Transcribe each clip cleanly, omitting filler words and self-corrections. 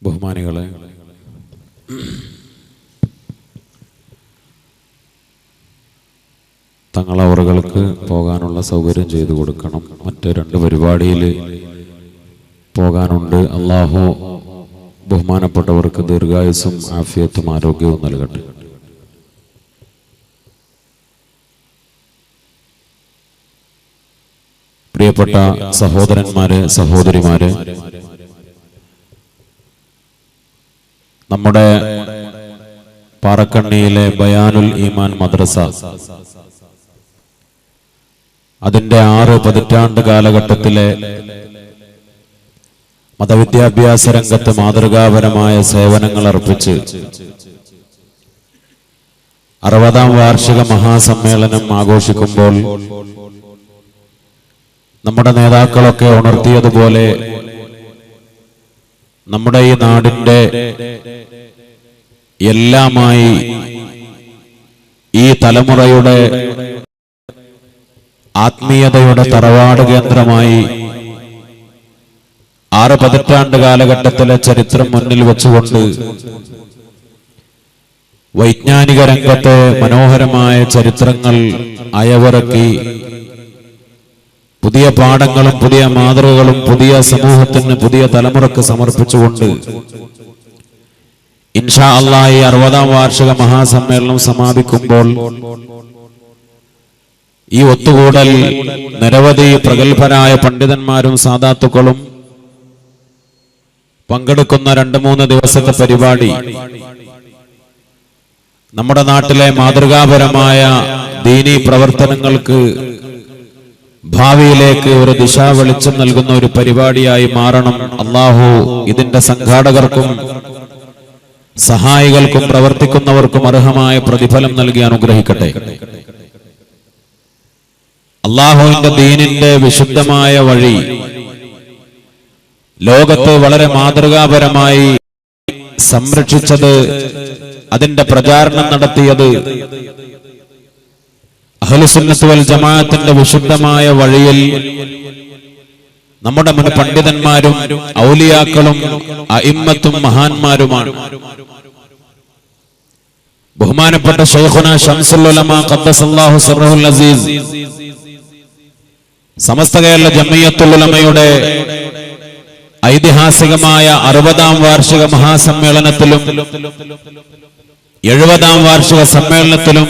ബഹുമാനികളെ, തങ്ങളവറുകൾക്ക് പോകാനുള്ള സൗകര്യം ചെയ്തു കൊടുക്കണം. മറ്റ് 2 പരിപാടിയിൽ പോകാനുണ്ട്. അല്ലാഹു ബഹുമാനപ്പെട്ടവർക്ക് ദീർഘായുസ്സും ആഫിയത്തും ആരോഗ്യവും നൽകട്ടെ. പ്രിയപ്പെട്ട സഹോദരന്മാരെ, സഹോദരിമാരെ, നമ്മുടെ പാറക്കണ്ണിയിലെ ബയാനുൽ ഈമാൻ മദ്രസ അതിന്റെ 6 പതിറ്റാണ്ട് കാലഘട്ടത്തിലെ മതവിദ്യാഭ്യാസ രംഗത്ത് മാതൃകാപരമായ സേവനങ്ങൾ അർപ്പിച്ച് 60ാം വാർഷിക മഹാസമ്മേളനം ആഘോഷിക്കുമ്പോൾ നമ്മുടെ നേതാക്കളൊക്കെ ഉണർത്തിയതുപോലെ നമ്മുടെ ഈ നാടിന്റെ എല്ലാമായി ഈ തലമുറയുടെ ആത്മീയതയുടെ തറവാട് കേന്ദ്രമായി 6 പതിറ്റാണ്ട് കാലഘട്ടത്തിലെ ചരിത്രം മുന്നിൽ വെച്ചുകൊണ്ട് വൈജ്ഞാനിക രംഗത്തെ മനോഹരമായ ചരിത്രങ്ങൾ അയവിറക്കി പുതിയ പാഠങ്ങളും പുതിയ മാതൃകകളും പുതിയ സമൂഹത്തിന്, പുതിയ തലമുറക്ക് സമർപ്പിച്ചുകൊണ്ട് ഇൻഷാ അല്ലാഹ് ഈ 60ാം വാർഷിക മഹാസമ്മേളനം സമാപിക്കുമ്പോൾ ഈ ഒത്തുകൂടൽ നിരവധി പ്രഗത്ഭരായ പണ്ഡിതന്മാരും സാദാത്തുക്കളും പങ്കെടുക്കുന്ന 2-3 ദിവസത്തെ പരിപാടി നമ്മുടെ നാട്ടിലെ മാതൃകാപരമായ ദീനീ പ്രവർത്തനങ്ങൾക്ക് ഭാവിയിലേക്ക് ഒരു ദിശാ വെളിച്ചം നൽകുന്ന ഒരു പരിപാടിയായി മാറണം. അല്ലാഹു ഇതിന്റെ സംഘാടകർക്കും സഹായികൾക്കും പ്രവർത്തിക്കുന്നവർക്കും അർഹമായ പ്രതിഫലം നൽകി അനുഗ്രഹിക്കട്ടെ. അല്ലാഹുവിന്റെ ദീനിന്റെ വിശുദ്ധമായ വഴി ലോകത്ത് വളരെ മാതൃകാപരമായി സംരക്ഷിച്ചത്, അതിന്റെ പ്രചാരണം നടത്തിയത് അഹ്ലുസുന്നത്ത് വൽ ജമാഅത്തിന്റെ വിശുദ്ധമായ വഴിയിൽ നമ്മുടെ മുൻ പണ്ഡിതന്മാരും ഔലിയാക്കളും അഇമ്മത്തും മഹാന്മാരുമാണ്. ബഹുമാനപ്പെട്ട ശൈഖുനാ ശംസുൽ ഉലമാ ഖദ്ദസല്ലാഹു സിർറഹുൽ അസീസ് സമസ്ത കേരള ജംഇയ്യത്തുൽ ഉലമയുടെ ഐതിഹാസികമായ 60ാം വാർഷിക മഹാസമ്മേളനത്തിലും 70ാം വാർഷിക സമ്മേളനത്തിലും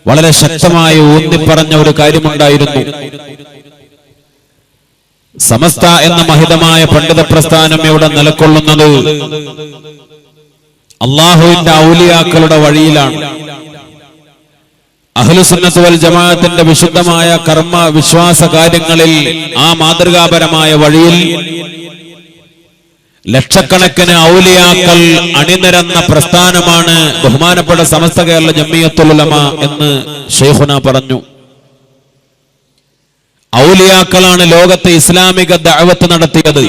വളരെ ശക്തമായി ഊന്നിപ്പറഞ്ഞ ഒരു കാര്യമുണ്ടായിരുന്നു. സമസ്ത എന്ന മഹിതമായ പണ്ഡിത പ്രസ്ഥാനം ഇവിടെ നിലകൊള്ളുന്നത് അല്ലാഹുവിന്റെ ഔലിയാക്കളുടെ വഴിയിലാണ്. അഹ്ലുസുന്നത്ത് വൽ ജമാഅത്തിന്റെ വിശുദ്ധമായ കർമ്മ വിശ്വാസ കാര്യങ്ങളിൽ ആ മാതൃകാപരമായ വഴിയിൽ ലക്ഷക്കണക്കിന് ഔലിയാക്കൾ അണിനിരന്ന പ്രസ്ഥാനമാണ് ബഹുമാനപ്പെട്ട സമസ്ത കേരള ജംഇയ്യത്തുൽ ഉലമ എന്ന് ശൈഖുന പറഞ്ഞു. ഔലിയാക്കളാണ് ലോകത്തെ ഇസ്ലാമിക ദഅവത്ത് നടത്തിയത്.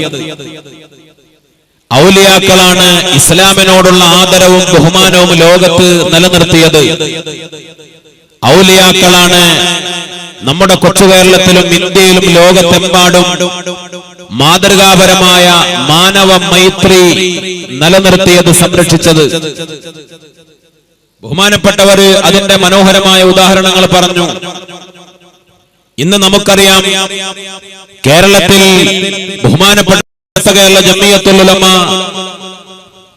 ഔലിയാക്കളാണ് ഇസ്ലാമിനോടുള്ള ആദരവും ബഹുമാനവും ലോകത്ത് നിലനിർത്തിയത്. ഔലിയാക്കളാണ് നമ്മുടെ കൊച്ചു കേരളത്തിലും ഇന്ത്യയിലും ലോകത്തെമ്പാടും മാതൃകാപരമായ മാനവ മൈത്രി നിലനിർത്തിയത്, സംരക്ഷിച്ചത്. ബഹുമാനപ്പെട്ടവർ അതിന്റെ മനോഹരമായ ഉദാഹരണങ്ങൾ പറഞ്ഞു. ഇന്ന് നമുക്കറിയാം, കേരളത്തിൽ ബഹുമാനപ്പെട്ട കേരള ജംഇയ്യത്തുൽ ഉലമ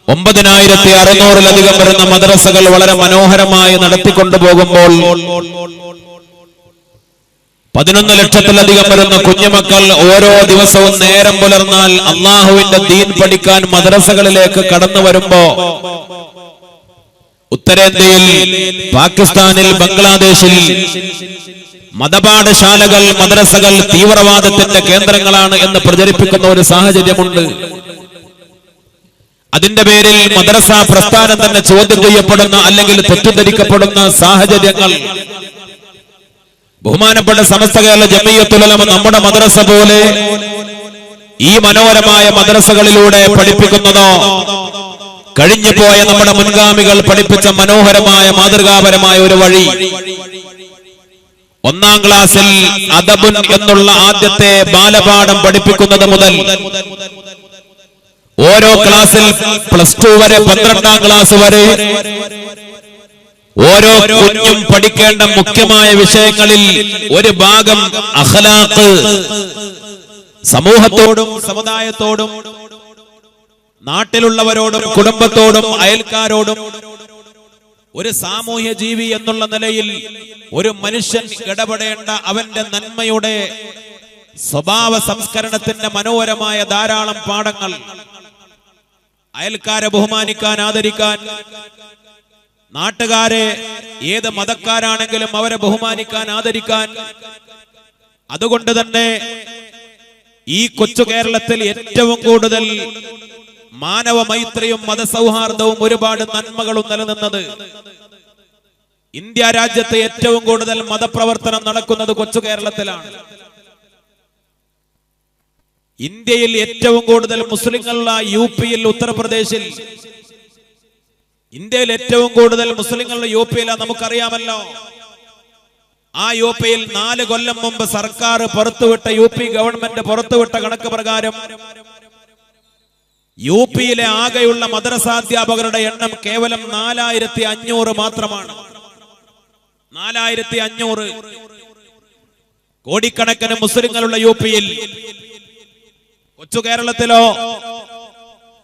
9600-ലധികം വരുന്ന മദ്രസകൾ വളരെ മനോഹരമായി നടത്തിക്കൊണ്ടുപോകുമ്പോൾ 11 ലക്ഷത്തിലധികം വരുന്ന കുഞ്ഞുമക്കൾ ഓരോ ദിവസവും നേരം പുലർന്നാൽ അള്ളാഹുവിന്റെ ദീൻ പഠിക്കാൻ മദ്രസകളിലേക്ക് കടന്നു വരുമ്പോ ഉത്തരേന്ത്യയിൽ, പാകിസ്ഥാനിൽ, ബംഗ്ലാദേശിൽ മതപാഠശാലകൾ, മദ്രസകൾ തീവ്രവാദത്തിന്റെ കേന്ദ്രങ്ങളാണ് എന്ന് പ്രചരിപ്പിക്കുന്ന ഒരു സാഹചര്യമുണ്ട്. അതിന്റെ പേരിൽ മദ്രസ പ്രസ്ഥാനം തന്നെ ചോദ്യം ചെയ്യപ്പെടുന്ന അല്ലെങ്കിൽ തെറ്റിദ്ധരിക്കപ്പെടുന്ന സാഹചര്യങ്ങൾ ബഹുമാനപ്പെട്ട സമസ്ത കേരള ജംഇയ്യത്തുൽ ഉലമ നമ്മുടെ മദ്രസ പോലെ ഈ മനോഹരമായ മദ്രസകളിലൂടെ പഠിപ്പിക്കുന്നതോ കഴിഞ്ഞുപോയ നമ്മുടെ മുൻഗാമികൾ പഠിപ്പിച്ച മനോഹരമായ മാതൃകാപരമായ ഒരു വഴി. 1ാം ക്ലാസ്സിൽ അദബുൻ എന്നുള്ള ആദ്യത്തെ ബാലപാഠം പഠിപ്പിക്കുന്നത് മുതൽ ഓരോ ക്ലാസ്സിൽ +2 വരെ 12ാം ക്ലാസ് വരെ ഓരോ കുഞ്ഞും പഠിക്കേണ്ട മുഖ്യമായ വിഷയങ്ങളിൽ ഒരു ഭാഗം അഖ്ലാഖ്, സമൂഹത്തോടും സമുദായത്തോടും നാട്ടിലുള്ളവരോടും കുടുംബത്തോടും അയൽക്കാരോടും ഒരു സാമൂഹ്യ ജീവി എന്നുള്ള നിലയിൽ ഒരു മനുഷ്യൻ ഇടപെടേണ്ട അവന്റെ നന്മയുടെ സ്വഭാവ സംസ്കരണത്തിന്റെ മനോഹരമായ ധാരാളം പാഠങ്ങൾ. അയൽക്കാരെ ബഹുമാനിക്കാൻ, ആദരിക്കാൻ, നാട്ടുകാരെ ഏത് മതക്കാരാണെങ്കിലും അവരെ ബഹുമാനിക്കാൻ, ആദരിക്കാൻ. അതുകൊണ്ട് തന്നെ ഈ കൊച്ചു കേരളത്തിൽ ഏറ്റവും കൂടുതൽ മാനവ മൈത്രിയും മതസൗഹാർദ്ദവും ഒരുപാട് നന്മകളും നിലനിന്നത്, ഇന്ത്യ രാജ്യത്ത് ഏറ്റവും കൂടുതൽ മതപ്രവർത്തനം നടക്കുന്നത് കൊച്ചു കേരളത്തിലാണ്. ഇന്ത്യയിൽ ഏറ്റവും കൂടുതൽ മുസ്ലിങ്ങളുള്ള UP-യിൽ, ഉത്തർപ്രദേശിൽ. ഇന്ത്യയിൽ ഏറ്റവും കൂടുതൽ മുസ്ലിങ്ങളുള്ള UP-യിലാണ്, നമുക്കറിയാമല്ലോ. ആ UP-യിൽ 4 കൊല്ലം മുമ്പ് സർക്കാർ പുറത്തുവിട്ട, UP ഗവൺമെന്റ് പുറത്തുവിട്ട കണക്ക് പ്രകാരം UP-യിലെ ആകെയുള്ള മദ്രസാധ്യാപകരുടെ എണ്ണം കേവലം 4500 മാത്രമാണ്. 4500. കോടിക്കണക്കിന് മുസ്ലിങ്ങളുള്ള UP-യിൽ. കൊച്ചു കേരളത്തിലോ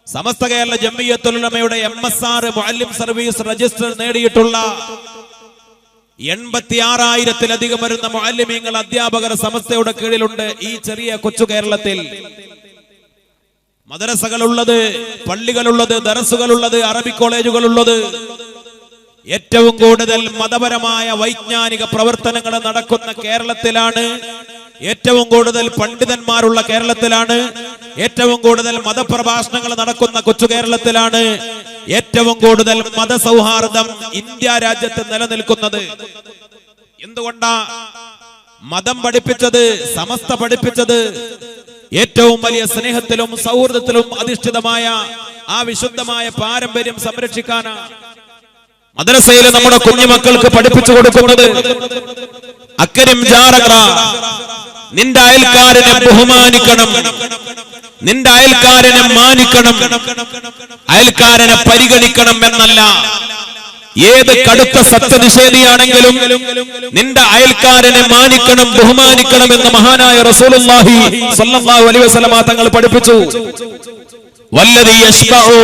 സമസ്ത കേരള ജംഇയ്യത്തുൽ ഉലമയുടെ MSR മുഅല്ലിം സർവീസ് രജിസ്റ്റർ നേടിയിട്ടുള്ള 86,000-ത്തിലധികം വരുന്ന മുഅല്ലിമീങ്ങൾ, അധ്യാപകർ സമസ്തയുടെ കീഴിലുണ്ട്. ഈ ചെറിയ കൊച്ചു കേരളത്തിൽ മദ്രസകളുള്ളത്, പള്ളികളുള്ളത്, ദർസുകളുള്ളത്, അറബി കോളേജുകളുള്ളത്, ഏറ്റവും കൂടുതൽ മതപരമായ വൈജ്ഞാനിക പ്രവർത്തനങ്ങൾ നടക്കുന്ന കേരളത്തിലാണ്, ഏറ്റവും കൂടുതൽ പണ്ഡിതന്മാരുള്ള കേരളത്തിലാണ്, ഏറ്റവും കൂടുതൽ മതപ്രഭാഷണങ്ങൾ നടക്കുന്ന കൊച്ചു കേരളത്തിലാണ്, ഏറ്റവും കൂടുതൽ മതസൗഹാർദ്ദം ഇന്ത്യ രാജ്യത്ത് നിലനിൽക്കുന്നത്. എന്തുകൊണ്ടാ? മതം പഠിപ്പിച്ചത്, സമസ്ത പഠിപ്പിച്ചത് ഏറ്റവും വലിയ സ്നേഹത്തിലും സൗഹൃദത്തിലും അധിഷ്ഠിതമായ ആ വിശുദ്ധമായ പാരമ്പര്യം സംരക്ഷിക്കാനാണ്. മദ്രസയിൽ നമ്മുടെ കുഞ്ഞുമക്കൾക്ക് പഠിപ്പിച്ചു കൊടുക്കുന്നത് അക്രം ജാറക, നിന്റെ അയൽക്കാരനെ ബഹുമാനിക്കണം, നിന്റെ അയൽക്കാരനെ മാനിക്കണം, അയൽക്കാരനെ പരിഗണിക്കണം എന്നല്ല. ഏത് കടുത്ത സത്യനിഷേധിയാണെങ്കിലും നിന്റെ അയൽക്കാരനെ മാനിക്കണം, ബഹുമാനിക്കണം എന്ന് മഹാനായ റസൂലുള്ളാഹി സ്വല്ലല്ലാഹു അലൈഹി വസല്ലം തങ്ങൾ പഠിപ്പിച്ചു. വല്ലദീ യശ്ബഉ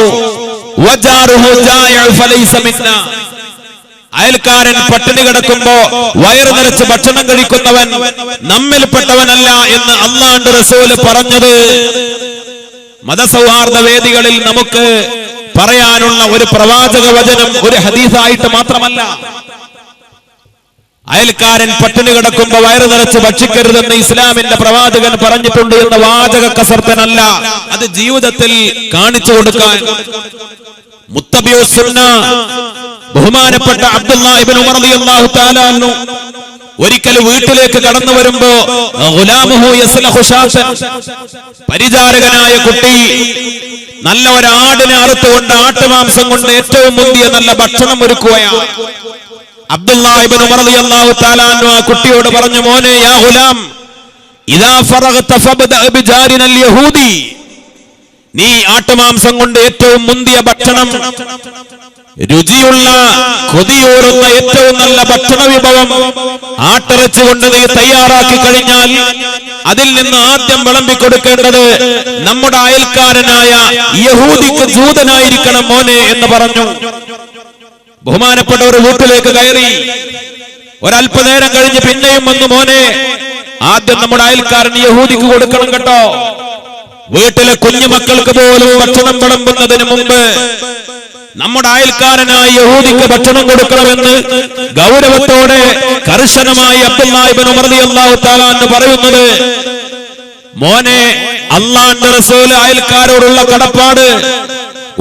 വജാറുഹു ജായിഉ ഫലൈസ മിന്നാ. അയൽക്കാരൻ പട്ടിണി കിടക്കുമ്പോ വയറു നിറച്ച് ഭക്ഷണം കഴിക്കുന്നവൻ നമ്മിൽപ്പെട്ടവനല്ല എന്ന് അല്ലാഹുവിന്റെ റസൂൽ പറഞ്ഞത് മതസൗഹാർദ്ദ വേദികളിൽ നമുക്ക് പറയാനുള്ള ഒരു പ്രവാചക വചനം, ഒരു ഹദീസായിട്ട് മാത്രമല്ല. അയൽക്കാരൻ പട്ടിണി കിടക്കുമ്പോ വയറു നിറച്ച് ഭക്ഷിക്കരുതെന്ന് ഇസ്ലാമിന്റെ പ്രവാചകൻ പറഞ്ഞിട്ടുണ്ട് എന്ന വാചക കസർത്തനല്ല, അത് ജീവിതത്തിൽ കാണിച്ചു കൊടുക്കാൻ. മുത്തബിഉ സുന്ന ബഹുമാനപ്പെട്ട അബ്ദുല്ലാഹ് ഇബ്നു ഉമർ റളിയല്ലാഹു തആല അൻഹു ഒരിക്കൽ വീട്ടിലേക്ക് കടന്നു വരുമ്പോ ഗുലാമുഹു യസ്ലഖു ഷാസൻ, പരിചാരകനായ കുട്ടി നല്ല ഒരു ആടിനെ അറുത്തുകൊണ്ട് ആട്ടുമാംസം കൊണ്ട് ഏറ്റവും മുന്തിയ നല്ല ഭക്ഷണം ഒരുക്കുകയാണ്. അബ്ദുല്ലാഹ് ഇബ്നു ഉമർ റളിയല്ലാഹു തആല അൻഹു ആ കുട്ടിയോട് പറഞ്ഞു, മോനെ, യാ ഗുലാം ഇദാ ഫറഗത ഫബ്ദഅ ബിജാരിനൽ യഹൂദി, നീ ആട്ടുമാംസം കൊണ്ട് ഏറ്റവും മുന്തിയ ഭക്ഷണം, രുചിയുള്ള കൊതിയൂറുന്ന ഏറ്റവും നല്ല ഭക്ഷണ വിഭവം ആട്ടിറച്ചി കൊണ്ട് നീ തയ്യാറാക്കി കഴിഞ്ഞാൽ അതിൽ നിന്ന് ആദ്യം വിളമ്പിക്കൊടുക്കേണ്ടത് നമ്മുടെ അയൽക്കാരനായ യഹൂദിക്ക് ജൂതനായിരിക്കണം മോനെ എന്ന് പറഞ്ഞു. ബഹുമാനപ്പെട്ട ഒരു വീട്ടിലേക്ക് കയറി, ഒരല്പനേരം കഴിഞ്ഞ് പിന്നെയും വന്നു, മോനെ, ആദ്യം നമ്മുടെ അയൽക്കാരൻ യഹൂദിക്ക് കൊടുക്കണം കേട്ടോ. വീട്ടിലെ കുഞ്ഞുമക്കൾക്ക് പോലും ഭക്ഷണം വിളമ്പുന്നതിന് മുമ്പ് നമ്മുടെ അയൽക്കാരനായ യഹൂദിക്ക് ഭക്ഷണം കൊടുക്കണമെന്ന് ഗൗരവത്തോടെ കർശനമായി അബ്ദുല്ലാഹ് ഇബ്നു ഉമർ റളിയല്ലാഹു തആല അൻഹു പറയുന്നത്, മോനെ, അല്ലാഹുവിന്റെ റസൂൽ അയൽക്കാരോടുള്ള കടപ്പാട്.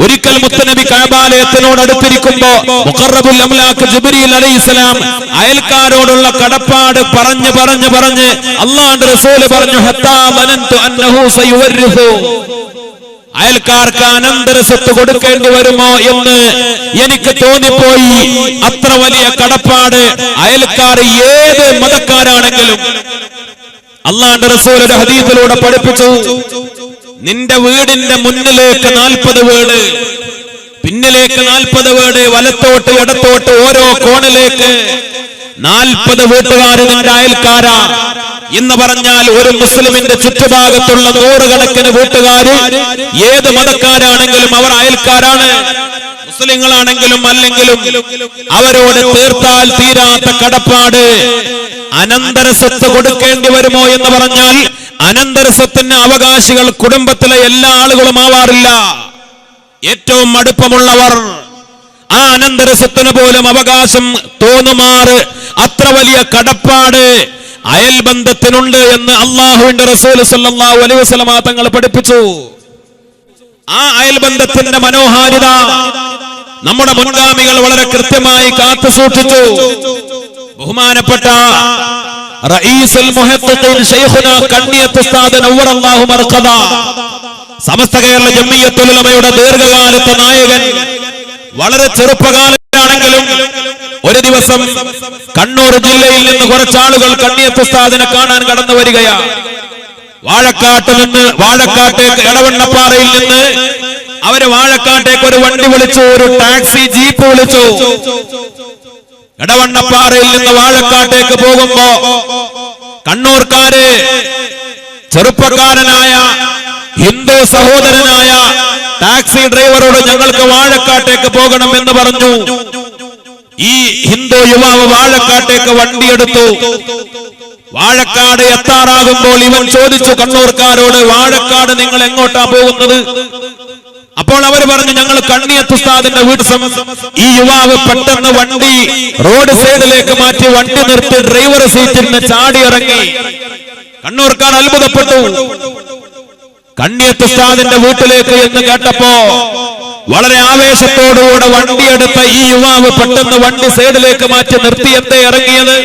ഒരിക്കൽ മുത്തനബി കഅബാലയത്തിനോട് അടുത്തിരിക്കുമ്പോ മുഖറബുൽ അംലാക്ക് ജിബ്രീൽ അലൈഹിസ്സലാം അയൽക്കാരോടുള്ള കടപ്പാട് പറഞ്ഞ് അല്ലാഹുവിന്റെ റസൂൽ പറഞ്ഞു, ഹത്താ മനന്തു അന്നഹു സയുവരിസു, അയൽക്കാർക്ക് അനന്തര സ്വത്ത് കൊടുക്കേണ്ടി വരുമോ എന്ന് എനിക്ക് തോന്നിപ്പോയി. അത്ര വലിയ കടപ്പാട് അയൽക്കാർ ഏത് മതക്കാരാണെങ്കിലും അല്ലാഹുവിന്റെ റസൂൽ ഒരു ഹദീസിലൂടെ പഠിപ്പിച്ചു. നിന്റെ വീടിന്റെ മുന്നിലേക്ക് 40 വീട്, പിന്നിലേക്ക് 40 വീട്, വലത്തോട്ട് ഇടത്തോട്ട് ഓരോ കോണിലേക്ക് 40 വീട്ടുകാർ നിന്റെ അയൽക്കാരാ എന്ന് പറഞ്ഞാൽ ഒരു മുസ്ലിമിന്റെ ചുറ്റുഭാഗത്തുള്ള 100 കണക്കിന് വീട്ടുകാർ ഏത് മതക്കാരാണെങ്കിലും അവർ അയൽക്കാരാണ്. മുസ്ലിങ്ങളാണെങ്കിലും അല്ലെങ്കിലും അവരോട് തീർത്താൽ തീരാത്ത കടപ്പാട്. അനന്തര സ്വത്ത് കൊടുക്കേണ്ടി വരുമോ എന്ന് പറഞ്ഞാൽ അനന്തര സ്വത്തിന് അവകാശികൾ കുടുംബത്തിലെ എല്ലാ ആളുകളും ആവാറില്ല. ഏറ്റവും അടുപ്പമുള്ളവർ ആ അനന്തര സ്വത്തിന് പോലും അവകാശം തോന്നുമാറ് അത്ര വലിയ കടപ്പാട് അയൽബന്ധത്തിനുണ്ട് എന്ന് അള്ളാഹുവിന്റെ റസൂൽ സല്ലല്ലാഹു അലൈഹി വസല്ലം തങ്ങൾ പഠിപ്പിച്ചു. ആ അയൽബന്ധത്തിന്റെ മനോഹാരിത നമ്മുടെ മുൻഗാമികൾ വളരെ കൃത്യമായി കാത്തു സൂക്ഷിച്ചു. ബഹുമാനപ്പെട്ട റഈസുൽ മുഹദ്ദിഖീൻ ശൈഖുനാ കണ്ണിയത്ത് ഉസ്താദ് നവ്വറല്ലാഹു മർഖദ, സമസ്ത കേരള ജംഇയ്യത്തുൽ ഉലമയുടെ ദീർഘകാലത്തെ നായകൻ, വളരെ ചെറുപ്പകാലത്താണെങ്കിലും ഒരു ദിവസം കണ്ണൂർ ജില്ലയിൽ നിന്ന് കുറച്ചാളുകൾ കണ്ണിയത്ത് ഉസ്താദിനെ കാണാൻ കടന്നു വരികയാണ്. വാഴക്കാട്ടേക്ക് എടവണ്ണപ്പാറയിൽ നിന്ന് അവര് വാഴക്കാട്ടേക്ക് ഒരു വണ്ടി വിളിച്ചു, ഒരു ടാക്സി ജീപ്പ് വിളിച്ചു. എടവണ്ണപ്പാറയിൽ നിന്ന് വാഴക്കാട്ടേക്ക് പോകുമ്പോ കണ്ണൂർക്കാര് ചെറുപ്പക്കാരനായ ഹിന്ദു സഹോദരനായ ടാക്സി ഡ്രൈവറോട് ഞങ്ങൾക്ക് വാഴക്കാട്ടേക്ക് പോകണം എന്ന് പറഞ്ഞു. ഈ ഹിന്ദു യുവാവ് വാഴക്കാട്ടേക്ക് വണ്ടിയെടുത്തു. വാഴക്കാട് എത്താറാകുമ്പോൾ ഇവൻ ചോദിച്ചു കണ്ണൂർക്കാരോട്, വാഴക്കാട് നിങ്ങൾ എങ്ങോട്ടാ പോകുന്നത്? അപ്പോൾ അവർ പറഞ്ഞു, ഞങ്ങൾ കണ്ണിയത്ത് ഉസ്താദിന്റെ വീട്. ഈ യുവാവ് പെട്ടെന്ന് വണ്ടി റോഡ് സൈഡിലേക്ക് മാറ്റി വണ്ടി നിർത്തി ഡ്രൈവർ സീറ്റിൽ നിന്ന് ചാടി ഇറങ്ങി. കണ്ണൂർക്കാർ അത്ഭുതപ്പെട്ടു. കണ്ണിയത്ത് ഉസ്താദിന്റെ വീട്ടിലേക്ക് എന്ന് കേട്ടപ്പോ വളരെ ആവേശത്തോടുകൂടെ വണ്ടിയെടുത്ത ഈ യുവാവ് പെട്ടെന്ന് വണ്ടി സൈഡിലേക്ക് മാറ്റി നിർത്തി എന്തേ ഇറങ്ങിയത്?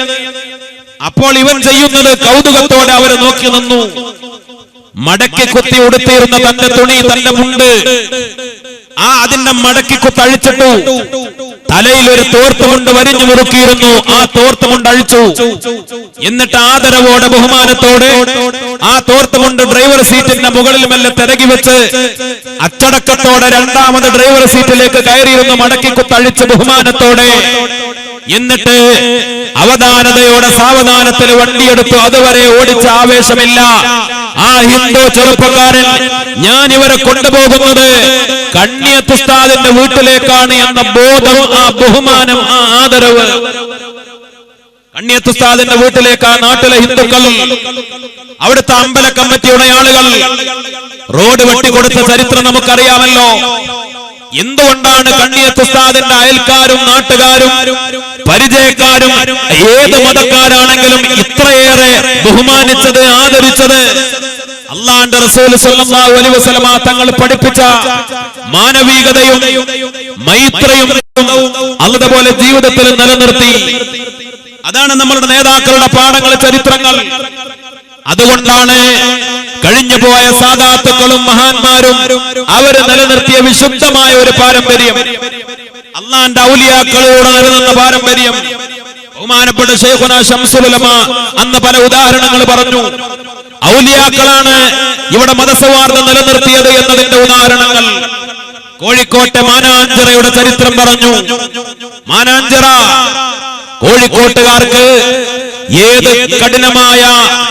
അപ്പോൾ ഇവൻ ചെയ്യുന്നത് കൗതുകത്തോടെ അവരെ നോക്കി നിന്നു. മടക്കി കുത്തി ഉടുത്തിരുന്ന തന്റെ തുണി, തന്റെ മുണ്ട്, അതിന്റെ മടക്കി കുത്തി അഴിച്ചിട്ടു. തലയിൽ ഒരു തോർത്തുമുണ്ട് വരിഞ്ഞു മുറുക്കിയിരുന്നു. ആ തോർത്തുമുണ്ട് അഴിച്ചു. എന്നിട്ട് ആദരവോടെ ബഹുമാനത്തോടെ ആ തോർത്തുമുണ്ട് ഡ്രൈവർ സീറ്റിന്റെ മുകളിൽ മെല്ലെ തിരകി വെച്ച് അച്ചടക്കത്തോടെ രണ്ടാമത് ഡ്രൈവർ സീറ്റിലേക്ക് കയറിയിരുന്നു. മടക്കി കുത്തി അഴിച്ച് ബഹുമാനത്തോടെ. എന്നിട്ട് അവധാനതയോടെ സാവധാനത്തിൽ വണ്ടിയെടുത്തു. അതുവരെ ഓടിച്ച ആവേശമില്ല. ആ ഹിന്ദു ചെറുപ്പക്കാരൻ, ഞാൻ ഇവരെ കൊണ്ടുപോകുന്നത് കണ്ണിയത്ത് ഉസ്താദിന്റെ വീട്ടിലേക്കാണ് എന്ന ബോധം, ആ ബഹുമാനം, ആ ആദരവ്. കണ്ണിയത്ത് ഉസ്താദിന്റെ വീട്ടിലേക്ക് ആ നാട്ടിലെ ഹിന്ദുക്കൾ, അവിടുത്തെ അമ്പല കമ്മിറ്റിയുടെ ആളുകൾ റോഡ് വെട്ടിക്കൊടുത്ത ചരിത്രം നമുക്കറിയാമല്ലോ. എന്തുകൊണ്ടാണ് കണ്ണിയത്ത് ഉസ്താദിന്റെ അയൽക്കാരും നാട്ടുകാരും പരിചയക്കാരും ഏത് മതക്കാരാണെങ്കിലും ഇത്രയേറെ ബഹുമാനിച്ചത്, ആദരിച്ചത്? അല്ലാഹുവിന്റെ റസൂൽ സല്ലല്ലാഹു അലൈഹി വസല്ലം തങ്ങൾ പഠിപ്പിച്ച മാനവികതയും മൈത്രിയും അതുപോലെ ജീവിതത്തിൽ നിലനിർത്തി. അതാണ് നമ്മളുടെ നേതാക്കളുടെ പാഠങ്ങൾ, ചരിത്രങ്ങൾ. അതുകൊണ്ടാണ് കഴിഞ്ഞുപോയ സാദാത്തുക്കളും മഹാന്മാരും അവര് നിലനിർത്തിയ വിശുദ്ധമായ ഒരു പാരമ്പര്യം, അള്ളാന്റെ ഔലിയാക്കളോട് നിലനിന്ന പാരമ്പര്യം. ബഹുമാനപ്പെട്ട ശൈഖുനാ ശംസുൽ ഉലമ അന്ന് പല ഉദാഹരണങ്ങൾ പറഞ്ഞു. ഔലിയാക്കളാണ് ഇവിടെ മതസൗഹാർദ്ദം നിലനിർത്തിയത് എന്നതിന്റെ ഉദാഹരണങ്ങൾ. കോഴിക്കോട്ടെ മാനാഞ്ചിറയുടെ ചരിത്രം പറഞ്ഞു. മാനാഞ്ചിറ കോഴിക്കോട്ടുകാർക്ക് ഏത് കഠിനമായ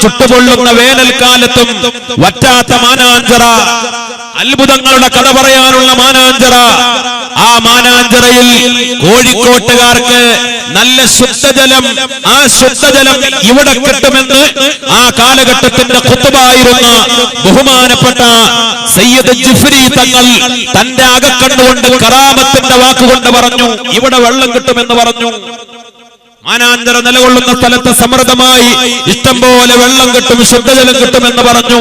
ചുട്ടുപൊള്ളുന്ന വേനൽക്കാലത്തും വറ്റാത്ത മാനാഞ്ചിറ, അത്ഭുതങ്ങളുടെ കഥ പറയാനുള്ള മാനാഞ്ചിറ. ആ മാനാഞ്ചിറയിൽ കോഴിക്കോട്ടുകാർക്ക് നല്ല ശുദ്ധജലം, ആ ശുദ്ധജലം ഇവിടെ കിട്ടുമെന്ന് ആ കാലഘട്ടത്തിന്റെ ഖുത്ബായിരുന്ന ബഹുമാനപ്പെട്ട സയ്യിദ് ജിഫ്രി തങ്ങൾ തന്റെ അകക്കണ്ണുകൊണ്ട് കറാമത്തിന്റെ വാക്കുകൊണ്ട് പറഞ്ഞു, ഇവിടെ വെള്ളം കിട്ടുമെന്ന് പറഞ്ഞു. മാനാഞ്ചിറ നിലകൊള്ളുന്ന സ്ഥലത്ത് സമൃദ്ധമായി ഇഷ്ടംപോലെ വെള്ളം കിട്ടും, ശുദ്ധജലം കിട്ടുമെന്ന് പറഞ്ഞു.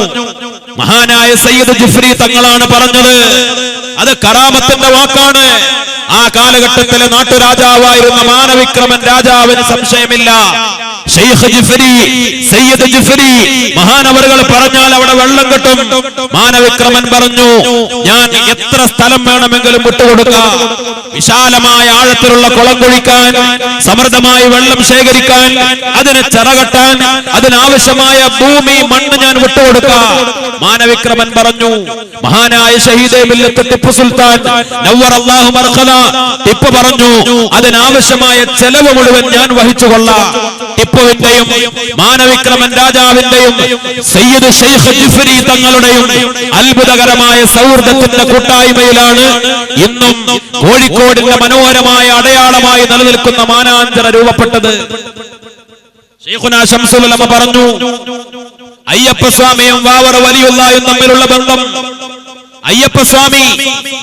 മഹാനായ സയ്യിദ് ജിഫ്രി തങ്ങളാണ് പറഞ്ഞത്. അത് കറാമത്തിന്റെ വാക്കാണ്. ആ കാലഘട്ടത്തിലെ നാട്ടുരാജാവായിരുന്ന മാനവിക്രമൻ രാജാവിന് സംശയമില്ല, ഷെയ്ഖ് ജിഫ്രി, സയ്യിദ് ജിഫ്രി മഹാനവറുകൾ പറഞ്ഞാൽ അവിടെ വെള്ളം കിട്ടും. മാനവിക്രമൻ പറഞ്ഞു, ഞാൻ എത്ര സ്ഥലം വേണമെങ്കിലും വിട്ടുകൊടുക്കാം. വിശാലമായ ആഴത്തിലുള്ള കുളം കുഴിക്കാൻ, സമൃദ്ധമായി വെള്ളം ശേഖരിക്കാൻ, അതിന് ചിറകട്ടാൻ, അതിനാവശ്യമായ ഭൂമി മണ്ണ് ഞാൻ വിട്ടുകൊടുക്കാം. മാനവിക്രമൻ പറഞ്ഞു. മഹാനായ ഷഹീദേ മില്ലത്ത് ടിപ്പു സുൽത്താൻ നവ്വറല്ലാഹു മർഖദ ടിപ്പു പറഞ്ഞു, അതിനാവശ്യമായ ചെലവ് മുഴുവൻ ഞാൻ വഹിച്ചുകൊള്ളാം. ടിപ്പുവിന്റെയും മാനവിക്രമൻ രാജാവിന്റെയും സയ്യിദ് ഷെയ്ഖ് ജിഫ്രി തങ്ങളുടെയും അത്ഭുതകരമായ സൗഹൃദത്തിന്റെ കൂട്ടായ്മയിലാണ് ഇന്നും കോഴിക്കോടിന്റെ മനോഹരമായ അടയാളമായി നിലനിൽക്കുന്ന മാനാഞ്ചിറ രൂപപ്പെട്ടത്. ശൈഖുനാ ശംസുൽ ഉലമ പറഞ്ഞു, അയ്യപ്പസ്വാമിയും വാവറ വലിയുള്ളായും തമ്മിലുള്ള ബന്ധം. അയ്യപ്പസ്വാമി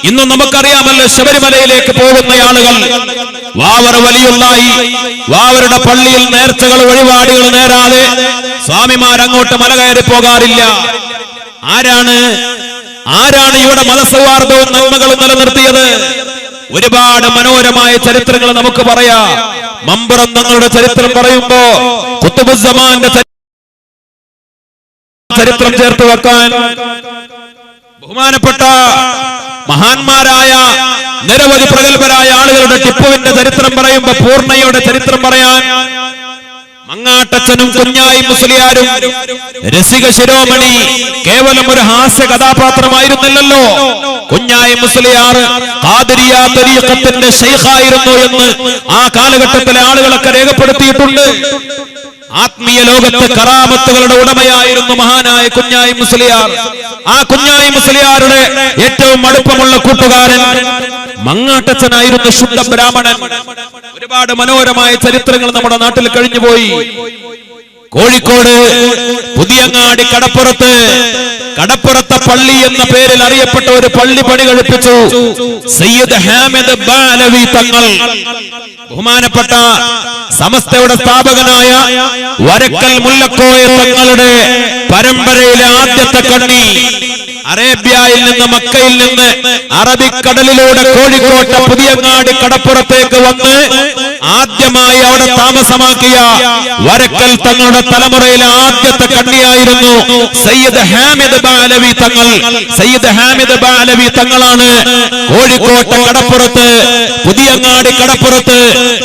ഇന്നും നമുക്കറിയാമല്ലോ, ശബരിമലയിലേക്ക് പോകുന്ന ആളുകൾ വാവറ വലിയുള്ളായി വാവരുടെ പള്ളിയിൽ നേർച്ചകൾ വഴിപാടുകൾ നേരാതെ സ്വാമിമാർ അങ്ങോട്ട് മല കയറി പോകാറില്ല. ആരാണ് ഇവിടെ മതസൗഹാർദ്ദവും നന്മകളും നിലനിർത്തിയത്? ഒരുപാട് മനോഹരമായ ചരിത്രങ്ങൾ നമുക്ക് പറയാം. മമ്പുറം തങ്ങളുടെ ചരിത്രം പറയുമ്പോ ഖുത്ബുസ്സമാന്റെ ചരിത്രം ചേർത്ത് വെക്കാൻ ബഹുമാനപ്പെട്ട മഹാന്മാരായ നിരവധി പ്രഗത്ഭരായ ആളുകളുടെ ടിപ്പുവിന്റെ ചരിത്രം പറയുമ്പോ പൂർണ്ണയുടെ ചരിത്രം പറയാൻ മങ്ങാട്ടച്ചനും കുഞ്ഞായി മുസ്ലിയാരും രസിക ശിരോമണി കേവലം ഒരു ഹാസ്യ കഥാപാത്രമായിരുന്നില്ലല്ലോ. കുഞ്ഞായി മുസ്ലിയാർ ഖാദിരിയ തരീഖത്തിന്റെ ശൈഖായിരുന്നു എന്ന് ആ കാലഘട്ടത്തിലെ ആളുകളൊക്കെ രേഖപ്പെടുത്തിയിട്ടുണ്ട്. ആത്മീയ ലോകത്തെ കറാമത്തുകളുടെ ഉടമയായിരുന്നു മഹാനായ കുഞ്ഞായി മുസ്ലിയാർ. ആ കുഞ്ഞായി മുസ്ലിയാരുടെ ഏറ്റവും അടുപ്പമുള്ള കൂട്ടുകാരൻ മങ്ങാട്ടച്ചനായിരുന്നു ശുദ്ധ ബ്രാഹ്മണൻ. ഒരുപാട് മനോഹരമായ ചരിത്രങ്ങൾ നമ്മുടെ നാട്ടിൽ കഴിഞ്ഞുപോയി. കോഴിക്കോട് പുതിയങ്ങാടി കടപ്പുറത്തെ പള്ളി എന്ന പേരിൽ അറിയപ്പെട്ട ഒരു പള്ളി പണി കഴിപ്പിച്ചു സയ്യിദ് ഹാമിദ് ബാലവി തങ്ങൾ. ബഹുമാനപ്പെട്ട സമസ്തയുടെ സ്ഥാപകനായ വരക്കൽ മുല്ലക്കോയ തങ്ങളുടെ പരമ്പരയിലെ ആദ്യത്തെ കണ്ണി അറേബ്യയിൽ നിന്ന് മക്കയിൽ നിന്ന് അറബിക്കടലിലൂടെ കോഴിക്കോട്ടെ പുതിയങ്ങാടി കടപ്പുറത്തേക്ക് വന്ന് ആദ്യമായി അവിടെ താമസമാക്കിയ വരക്കൽ തങ്ങളുടെ തലമുറയിലെ ആദ്യത്തെ കണ്ണിയായിരുന്നു സയ്യിദ് ഹാമിദ് ബാലവി തങ്ങൾ. സയ്യിദ് ഹാമിദ് ബാലവി തങ്ങളാണ് കോഴിക്കോട്ടെ കടപ്പുറത്ത് പുതിയങ്ങാടി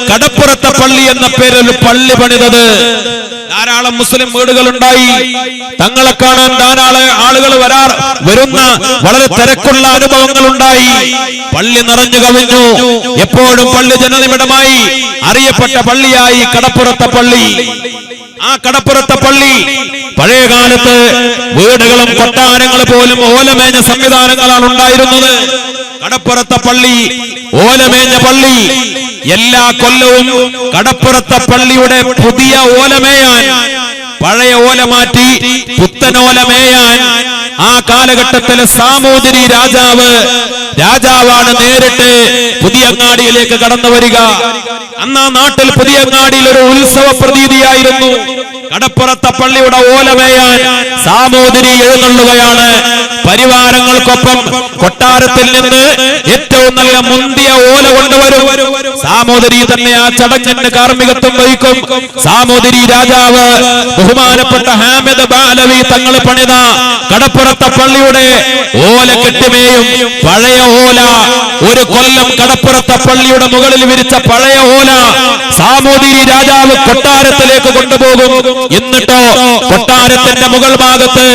കടപ്പുറത്തെ പള്ളി എന്ന പേരിൽ പള്ളി പണിതത്. ധാരാളം മുസ്ലിം വീടുകളുണ്ടായി. തങ്ങളെ കാണാൻ ധാരാളം ആളുകൾ വരുന്ന വളരെ തിരക്കുള്ള അനുഭവങ്ങൾ ഉണ്ടായി. പള്ളി നിറഞ്ഞു കവിഞ്ഞു. എപ്പോഴും പള്ളി ജനനിബിഡമായി അറിയപ്പെട്ട പള്ളിയായി കടപ്പുറത്തെ പള്ളി. ആ കടപ്പുറത്തെ പള്ളി പഴയ കാലത്ത് വീടുകളും കൊട്ടാരങ്ങൾ പോലും ഓലമേഞ്ഞ സംവിധാനങ്ങളാണ് ഉണ്ടായിരുന്നത്. കടപ്പുറത്തെ പള്ളി ഓലമേഞ്ഞ പള്ളി. എല്ലാ കൊല്ലവും കടപ്പുറത്തെ പള്ളിയുടെ പുതിയ ഓലമേയാൻ, പഴയ ഓല മാറ്റി പുത്തനോലമേയാൻ ആ കാലഘട്ടത്തിലെ സാമൂതിരി രാജാവാണ് നേരിട്ട് പുതിയങ്ങാടിയിലേക്ക് കടന്നു വരിക. അന്ന് ആ നാട്ടിൽ പുതിയങ്ങാടിയിൽ ഒരു ഉത്സവ പ്രതീതിയായിരുന്നു. കടപ്പുറത്തെ പള്ളിയുടെ ഓലമേയാൻ സാമൂതിരി എഴുന്നള്ളുകയാണ്. പരിവാരങ്ങൾക്കൊപ്പം കൊട്ടാരത്തിൽ നിന്ന് ഏറ്റവും നല്ല മുന്തിയ ഓല കൊണ്ടുവരും. സാമൂതിരി തന്നെ ആ ചടങ്ങിന് കാർമ്മികത്വം വഹിക്കും. സാമൂതിരി രാജാവ് ബഹുമാനപ്പെട്ട ഹാമിദ് ബാലവി തങ്ങൾ പണിത കടപ്പുറത്തെ പള്ളിയുടെ ഓല കെട്ടിമേയും. പഴയ ഓല, ഒരു കൊല്ലം കടപ്പുറത്തെ പള്ളിയുടെ മുകളിൽ വിരിച്ച പഴയ ഓല സാമൂതിരി രാജാവ് കൊട്ടാരത്തിലേക്ക് കൊണ്ടുപോകും. എന്നിട്ടോ കൊട്ടാരത്തിന്റെ മുകൾ ഭാഗത്ത്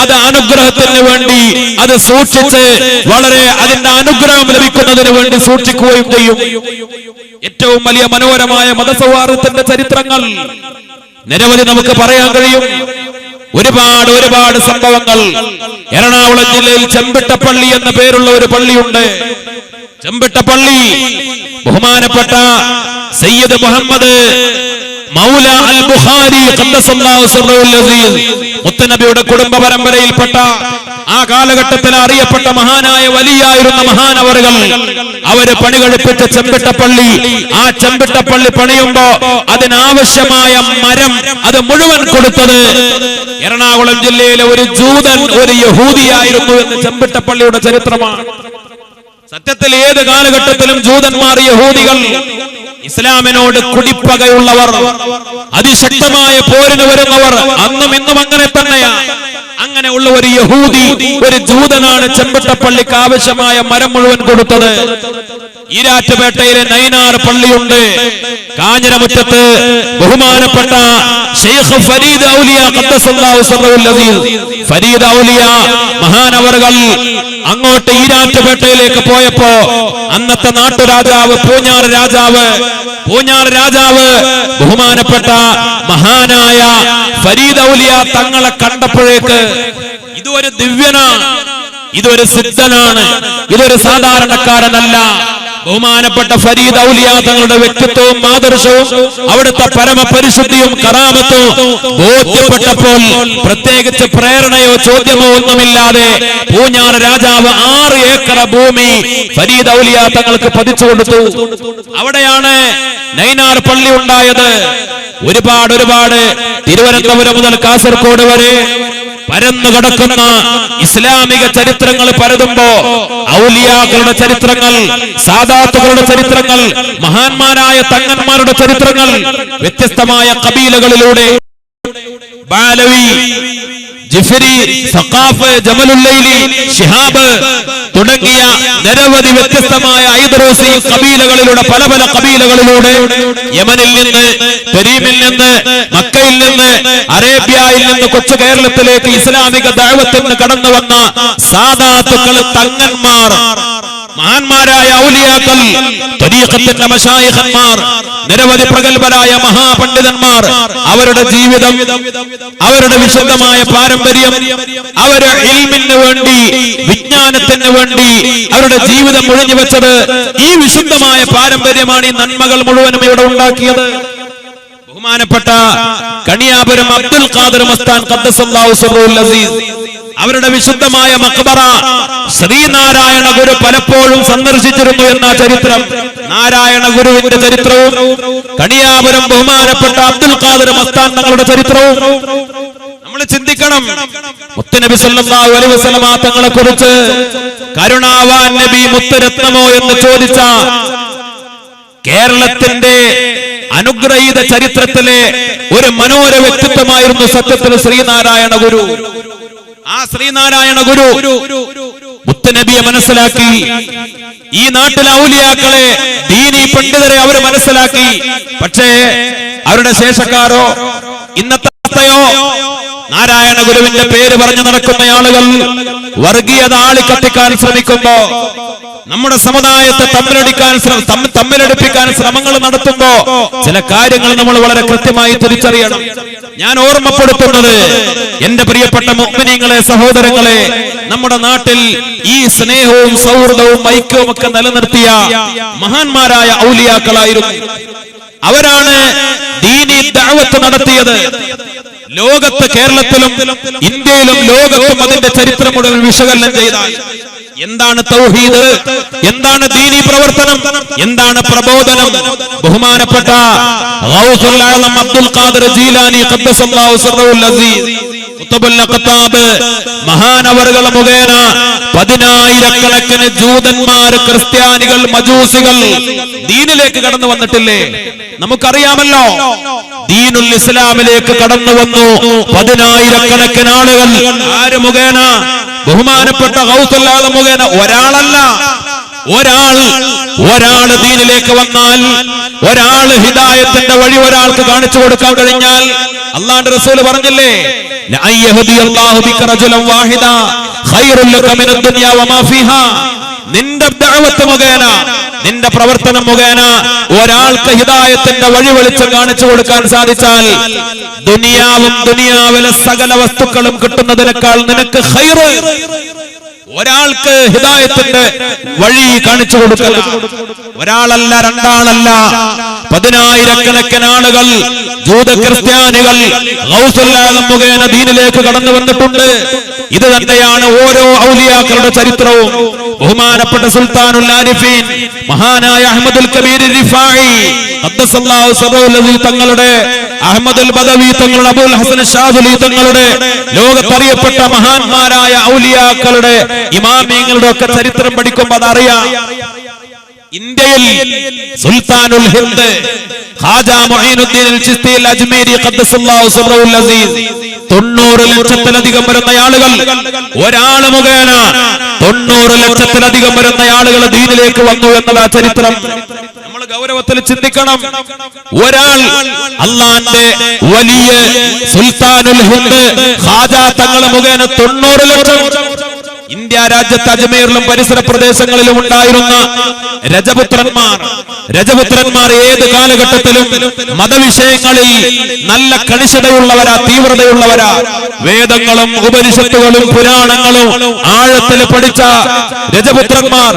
അത് അനുഗ്രഹത്തിന് വേണ്ടി അത് സൂക്ഷിച്ച് വളരെ അതിന്റെ അനുഗ്രഹം ലഭിക്കുന്നതിന് വേണ്ടി സൂക്ഷിക്കുകയും ചെയ്യും. ഏറ്റവും വലിയ മനോഹരമായ മതസൗഹാർദ്ദത്തിന്റെ ചരിത്രങ്ങൾ നിരവധി നമുക്ക് പറയാൻ കഴിയും. ഒരുപാട് സംഭവങ്ങൾ. എറണാകുളം ജില്ലയിൽ ചെമ്പിട്ടപ്പള്ളി എന്ന പേരുള്ള ഒരു പള്ളിയുണ്ട്. ചെമ്പിട്ടപ്പള്ളി ബഹുമാനപ്പെട്ട സയ്യിദ് മുഹമ്മദ് മൗല അൽ ബുഖാരി ഖദ്ദസല്ലാഹു സിർറഹുൽ അസീസ് മുത്തനബിയുടെ കുടുംബ പരമ്പരയിൽപ്പെട്ട ആ കാലഘട്ടത്തിൽ അറിയപ്പെട്ട മഹാനായ വലിയായിരുന്ന മഹാനവറുകൾ അവര് പണി കഴിപ്പിച്ച ചെമ്പിട്ടപ്പള്ളി. ആ ചെമ്പിട്ടപ്പള്ളി പണിയുമ്പോ അതിനാവശ്യമായ മരം അത് മുഴുവൻ കൊടുത്തത് എറണാകുളം ജില്ലയിലെ ഒരു ജൂതൻ, ഒരു യഹൂദിയായിരുന്നു എന്ന് ചെമ്പിട്ടപ്പള്ളിയുടെ ചരിത്രമാണ്. സത്യത്തിൽ ഏത് കാലഘട്ടത്തിലും ജൂതന്മാർ, യഹൂദികൾ ഇസ്ലാമിനോട് കുടിപ്പകയുള്ളവർ, അതിശക്തമായ പോരിന് വരുന്നവർ അന്നും ഇന്നും അങ്ങനെ തന്നെയാണ്. അങ്ങനെയുള്ള ഒരു യഹൂദി, ഒരു ജൂതനാണ് ചെമ്പട്ടപ്പള്ളിക്ക് ആവശ്യമായ മരം മുഴുവൻ കൊടുത്തത്. ഈരാറ്റുപേട്ടയിലെ നൈനാർ പള്ളിയുണ്ട്. കാഞ്ഞിരമുറ്റത്ത് ബഹുമാനപ്പെട്ട ശൈഖ് ഫരീദ് ഔലിയ ഖദ്ദസല്ലാഹു സിർറഹുൽ അസീസ്, ഫരീദ് ഔലിയ മഹാനവറുകൾ അങ്ങോട്ട് ഈരാറ്റുപേട്ടയിലേക്ക് പോയപ്പോ അന്നത്തെ നാട്ടുരാജാവ് പൂഞ്ഞാർ രാജാവ് ബഹുമാനപ്പെട്ട മഹാനായ ഫരീദ് ഔലിയ തങ്ങളെ കണ്ടപ്പോഴേക്ക് ഇതൊരു ദിവ്യനാണ്, ഇതൊരു സിദ്ധനാണ്, ഇതൊരു സാധാരണക്കാരനല്ല. ബഹുമാനപ്പെട്ട ഫരീദ് ഔലിയ തങ്ങളുടെ വ്യക്തിത്വവും ആദർശവും അവിടുത്തെ പരമപരിശുദ്ധിയും കറാമത്തും ബോധ്യപ്പെട്ടപ്പോൾ പ്രത്യേകിച്ച് പ്രേരണയോ ചോദ്യമോ ഒന്നുമില്ലാതെ പൂഞ്ഞാർ രാജാവ് 6 ഏക്കർ ഭൂമി ഫരീദ് ഔലിയ തങ്ങൾക്ക് പതിച്ചു കൊടുത്തു. അവിടെയാണ് നൈനാർ പള്ളി ഉണ്ടായത്. ഒരുപാട് തിരുവനന്തപുരം മുതൽ കാസർഗോഡ് വരെ പരന്നു കിടക്കുന്ന ഇസ്ലാമിക ചരിത്രങ്ങൾ പരതുമ്പോ ഔലിയാക്കളുടെ ചരിത്രങ്ങൾ, സാദാത്തുകളുടെ ചരിത്രങ്ങൾ, മഹാന്മാരായ തങ്ങന്മാരുടെ ചരിത്രങ്ങൾ വ്യത്യസ്തമായ കബീലകളിലൂടെ ബാലവി, ജിഫരി, സഖാഫ്, ജമലുല്ലൈലി, ശിഹാബ് തുടങ്ങിയ നിരവധി വ്യത്യസ്തമായ ഐദ്രൂസി കബീലകളിലൂടെ പല കബീലകളിലൂടെ യമനിൽ നിന്ന്, കരീമിൽ നിന്ന്, മക്കയിൽ നിന്ന്, അറേബ്യയിൽ നിന്ന് കൊച്ചു കേരളത്തിലേക്ക് ഇസ്ലാമിക ദഅവത്തിന് കടന്നു വന്ന സാദാത്തുക്കൾ, തങ്ങന്മാർ, മഹാന്മാരായ ഔലിയാക്കൾ, തരീഖത്തിന്റെ മശായിഖന്മാർ, നിരവധി പ്രഗൽഭരായ മഹാപണ്ഡിതന്മാർ, അവരുടെ ജീവിതം, അവരുടെ വിശുദ്ധമായ പാരമ്പര്യം, അവരുടെ ഇൽമിന് വേണ്ടി, വിജ്ഞാനത്തിന് വേണ്ടി അവരുടെ ജീവിതം ഒഴിഞ്ഞു വെച്ചത് ഈ വിശുദ്ധമായ പാരമ്പര്യമാണ്. ഈ നന്മകൾ മുഴുവനും ഇവിടെ ഉണ്ടാക്കിയത്. ബഹുമാനപ്പെട്ട കണിയാപുരം അബ്ദുൽ ഖാദിർ മസ്താൻ ഖദ്ദസല്ലാഹു സിർറഹുൽ അസീസ് അവരുടെ വിശുദ്ധമായ മഖബറ ശ്രീനാരായണ ഗുരു പലപ്പോഴും സന്ദർശിച്ചിരുന്നു എന്ന ചരിത്രം, നാരായണ ഗുരുവിന്റെ ചരിത്രവും കണിയാപുരം ബഹുമാനപ്പെട്ട അബ്ദുൽ ഖാദിർ മസ്താൻ തങ്ങളുടെ ചരിത്രവും നമ്മൾ ചിന്തിക്കണം. മുത്തുനബി സല്ലല്ലാഹു അലൈഹി വസല്ലമ തങ്ങളെ കുറിച്ച് കരുണാവാൻ നബി മുത്തുരത്നമോ എന്ന് ചോദിച്ച കേരളത്തിന്റെ അനുഗ്രഹീത ചരിത്രത്തിലെ ഒരു മനോഹര വ്യക്തിത്വമായിരുന്നു സത്യത്തിൽ ശ്രീനാരായണ ഗുരു. ആ ശ്രീനാരായണ ഗുരു മുത്തുനബിയെ മനസ്സിലാക്കി. ഈ നാട്ടിലെ ഔലിയാക്കളെ, ദീനി പണ്ഡിതരെ അവർ മനസ്സിലാക്കി. പക്ഷേ അവരുടെ ശേഷക്കാരോ ഇന്നത്തെ നാരായണ ഗുരുവിന്റെ പേര് പറഞ്ഞു നടക്കുന്ന ആളുകൾ വർഗീയത ആളിക്കത്തിക്കാൻ ശ്രമിക്കുമ്പോ, നമ്മുടെ സമുദായത്തെ തമ്മിലടിപ്പിക്കാൻ ശ്രമങ്ങൾ നടത്തുമ്പോ ചില കാര്യങ്ങൾ നമ്മൾ വളരെ കൃത്യമായി തിരിച്ചറിയണം. ഞാൻ ഓർമ്മപ്പെടുത്തുന്നത് എന്റെ പ്രിയപ്പെട്ട മുഅ്മിനീങ്ങളെ, സഹോദരങ്ങളെ, നമ്മുടെ നാട്ടിൽ ഈ സ്നേഹവും സൗഹൃദവും ഐക്യവും ഒക്കെ നിലനിർത്തിയ മഹാന്മാരായ ഔലിയാക്കളായിരുന്നു. അവരാണ് ദീനി ദഅവത്ത് നടത്തിയത്. ലോകത്ത്, കേരളത്തിലും ഇന്ത്യയിലും ലോകത്തും അതിന്റെ ചരിത്രം മുഴുവൻ വിശകലനം ചെയ്താൽ എന്താണ് തൗഹീദ്, എന്താണ് ദീനി പ്രവർത്തനം, എന്താണ് പ്രബോധനം, ബഹുമാനപ്പെട്ട ഗൗസുൽ ആലം അബ്ദുൽ ഖാദിർ ജീലാനി ഖദ്ദസല്ലാഹു സിർറഹുൽ അസീസ് ഖുത്ബുൽ ഖത്താബ് മഹാനവറുകൾ മുഖേന 10,000 ജൂതന്മാർ, ക്രിസ്ത്യാനികൾ, മജൂസികൾ ദീനിലേക്ക് കടന്നു വന്നിട്ടില്ലേ? നമുക്കറിയാമല്ലോ. ദീനുൽ ഇസ്ലാമിലേക്ക് കടന്നു വന്നു 10,000 ആളുകൾ. ആര് മുഖേന? ബഹുമാനപ്പെട്ട ഗൗസുൽ ആലം മുഖേന. ഒരാളല്ല, ഒരാൾ ദീനിലേക്ക് വന്നാൽ, ഒരാൾ ഹിദായത്തിന്റെ വഴി ഒരാൾക്ക് കാണിച്ചു കൊടുക്കാൻ കഴിഞ്ഞാൽ, അല്ലാഹുവിന്റെ റസൂൽ പറഞ്ഞില്ലേ, ലഅയ്യഹദിയല്ലാഹു ബിക റജുലൻ വാഹിദ ഖൈറുൽ ലക മിനദ് ദുനിയ വമാ ഫീഹാ. നിന്റെ ദഅവത്ത് മുഖേന, നിന്റെ പ്രവർത്തനം മുഖേന ഒരാൾക്ക് ഹിദായത്തിന്റെ വഴി വെളിച്ചം കാണിച്ചു കൊടുക്കാൻ സാധിച്ചാൽ ദുനിയാവും ദുനിയാവിലെ സകല വസ്തുക്കളും കിട്ടുന്നതിനേക്കാൾ നിനക്ക് ഖൈറ് ഒരാൾക്ക് ഹിദായത്തിന്റെ വഴി കാണിച്ചു കൊടുക്കല. ഒരാളല്ല, രണ്ടാളല്ല, 10,000 ആളുകൾ, ജൂത ക്രിസ്ത്യാനികൾ ഗൗസുൽ ആലം മുഖേന ദീനിലേക്ക് കടന്നു വന്നിട്ടുണ്ട്. ഇത് തന്നെയാണ് ഓരോ ഔലിയാക്കളുടെ ചരിത്രവും. ബഹുമാനപ്പെട്ട സുൽത്താനുൽ ആരിഫീൻ മഹാനായ അഹ്മദുൽ കബീർ റിഫായി ഖദ്ദസല്ലാഹു സിർറഹുൽ അസീസ് തങ്ങളുടെ, അഹ്മദുൽ ബദവി തങ്ങളുടെ, അബൂൽ ഹസൻ ഷാദുലി തങ്ങളുടെ, ലോകത്തറിയപ്പെട്ട മഹാന്മാരായ ഔലിയാക്കളുടെ, ഇമാമിങ്ങളുടെ ഒക്കെ ചരിത്രം പഠിക്കുമ്പോൾ അതറിയാം. ഇന്ത്യയിൽ സുൽത്താനുൽ ഹിന്ദ് ഖാജ മുഈനുദ്ദീൻ അൽ ചിസ്തി അൽ അജ്മീരി ഖദ്ദസല്ലാഹു സിർറഹുൽ അസീസ് 90 ലക്ഷത്തിലധികം വരുന്ന ആളുകൾ ഒരാൾ മുഖേന 90 ലക്ഷത്തിലധികം വരുന്ന ആളുകൾ ദീനിലേക്ക് വന്നു എന്നതാ ചരിത്രം. നമ്മൾ ഗൗരവത്തിൽ ചിന്തിക്കണം. ഒരാൾ അള്ളാന്റെ വലിയ സുൽത്താനുൽ ഹിന്ദ് ഖാജ തങ്ങൾ മുഖേന 90 ലക്ഷം ഇന്ത്യ രാജ്യത്ത് അജ്മീറിലും പരിസര പ്രദേശങ്ങളിലും ഉണ്ടായിരുന്ന രജപുത്രന്മാർ ഏത് കാലഘട്ടത്തിലും മതവിഷയങ്ങളിൽ നല്ല കണിശതയുള്ളവരാ, തീവ്രതയുള്ളവരാ. വേദങ്ങളും ഉപനിഷത്തുകളും പുരാണങ്ങളും ആഴത്തിൽ പഠിച്ച രജപുത്രന്മാർ,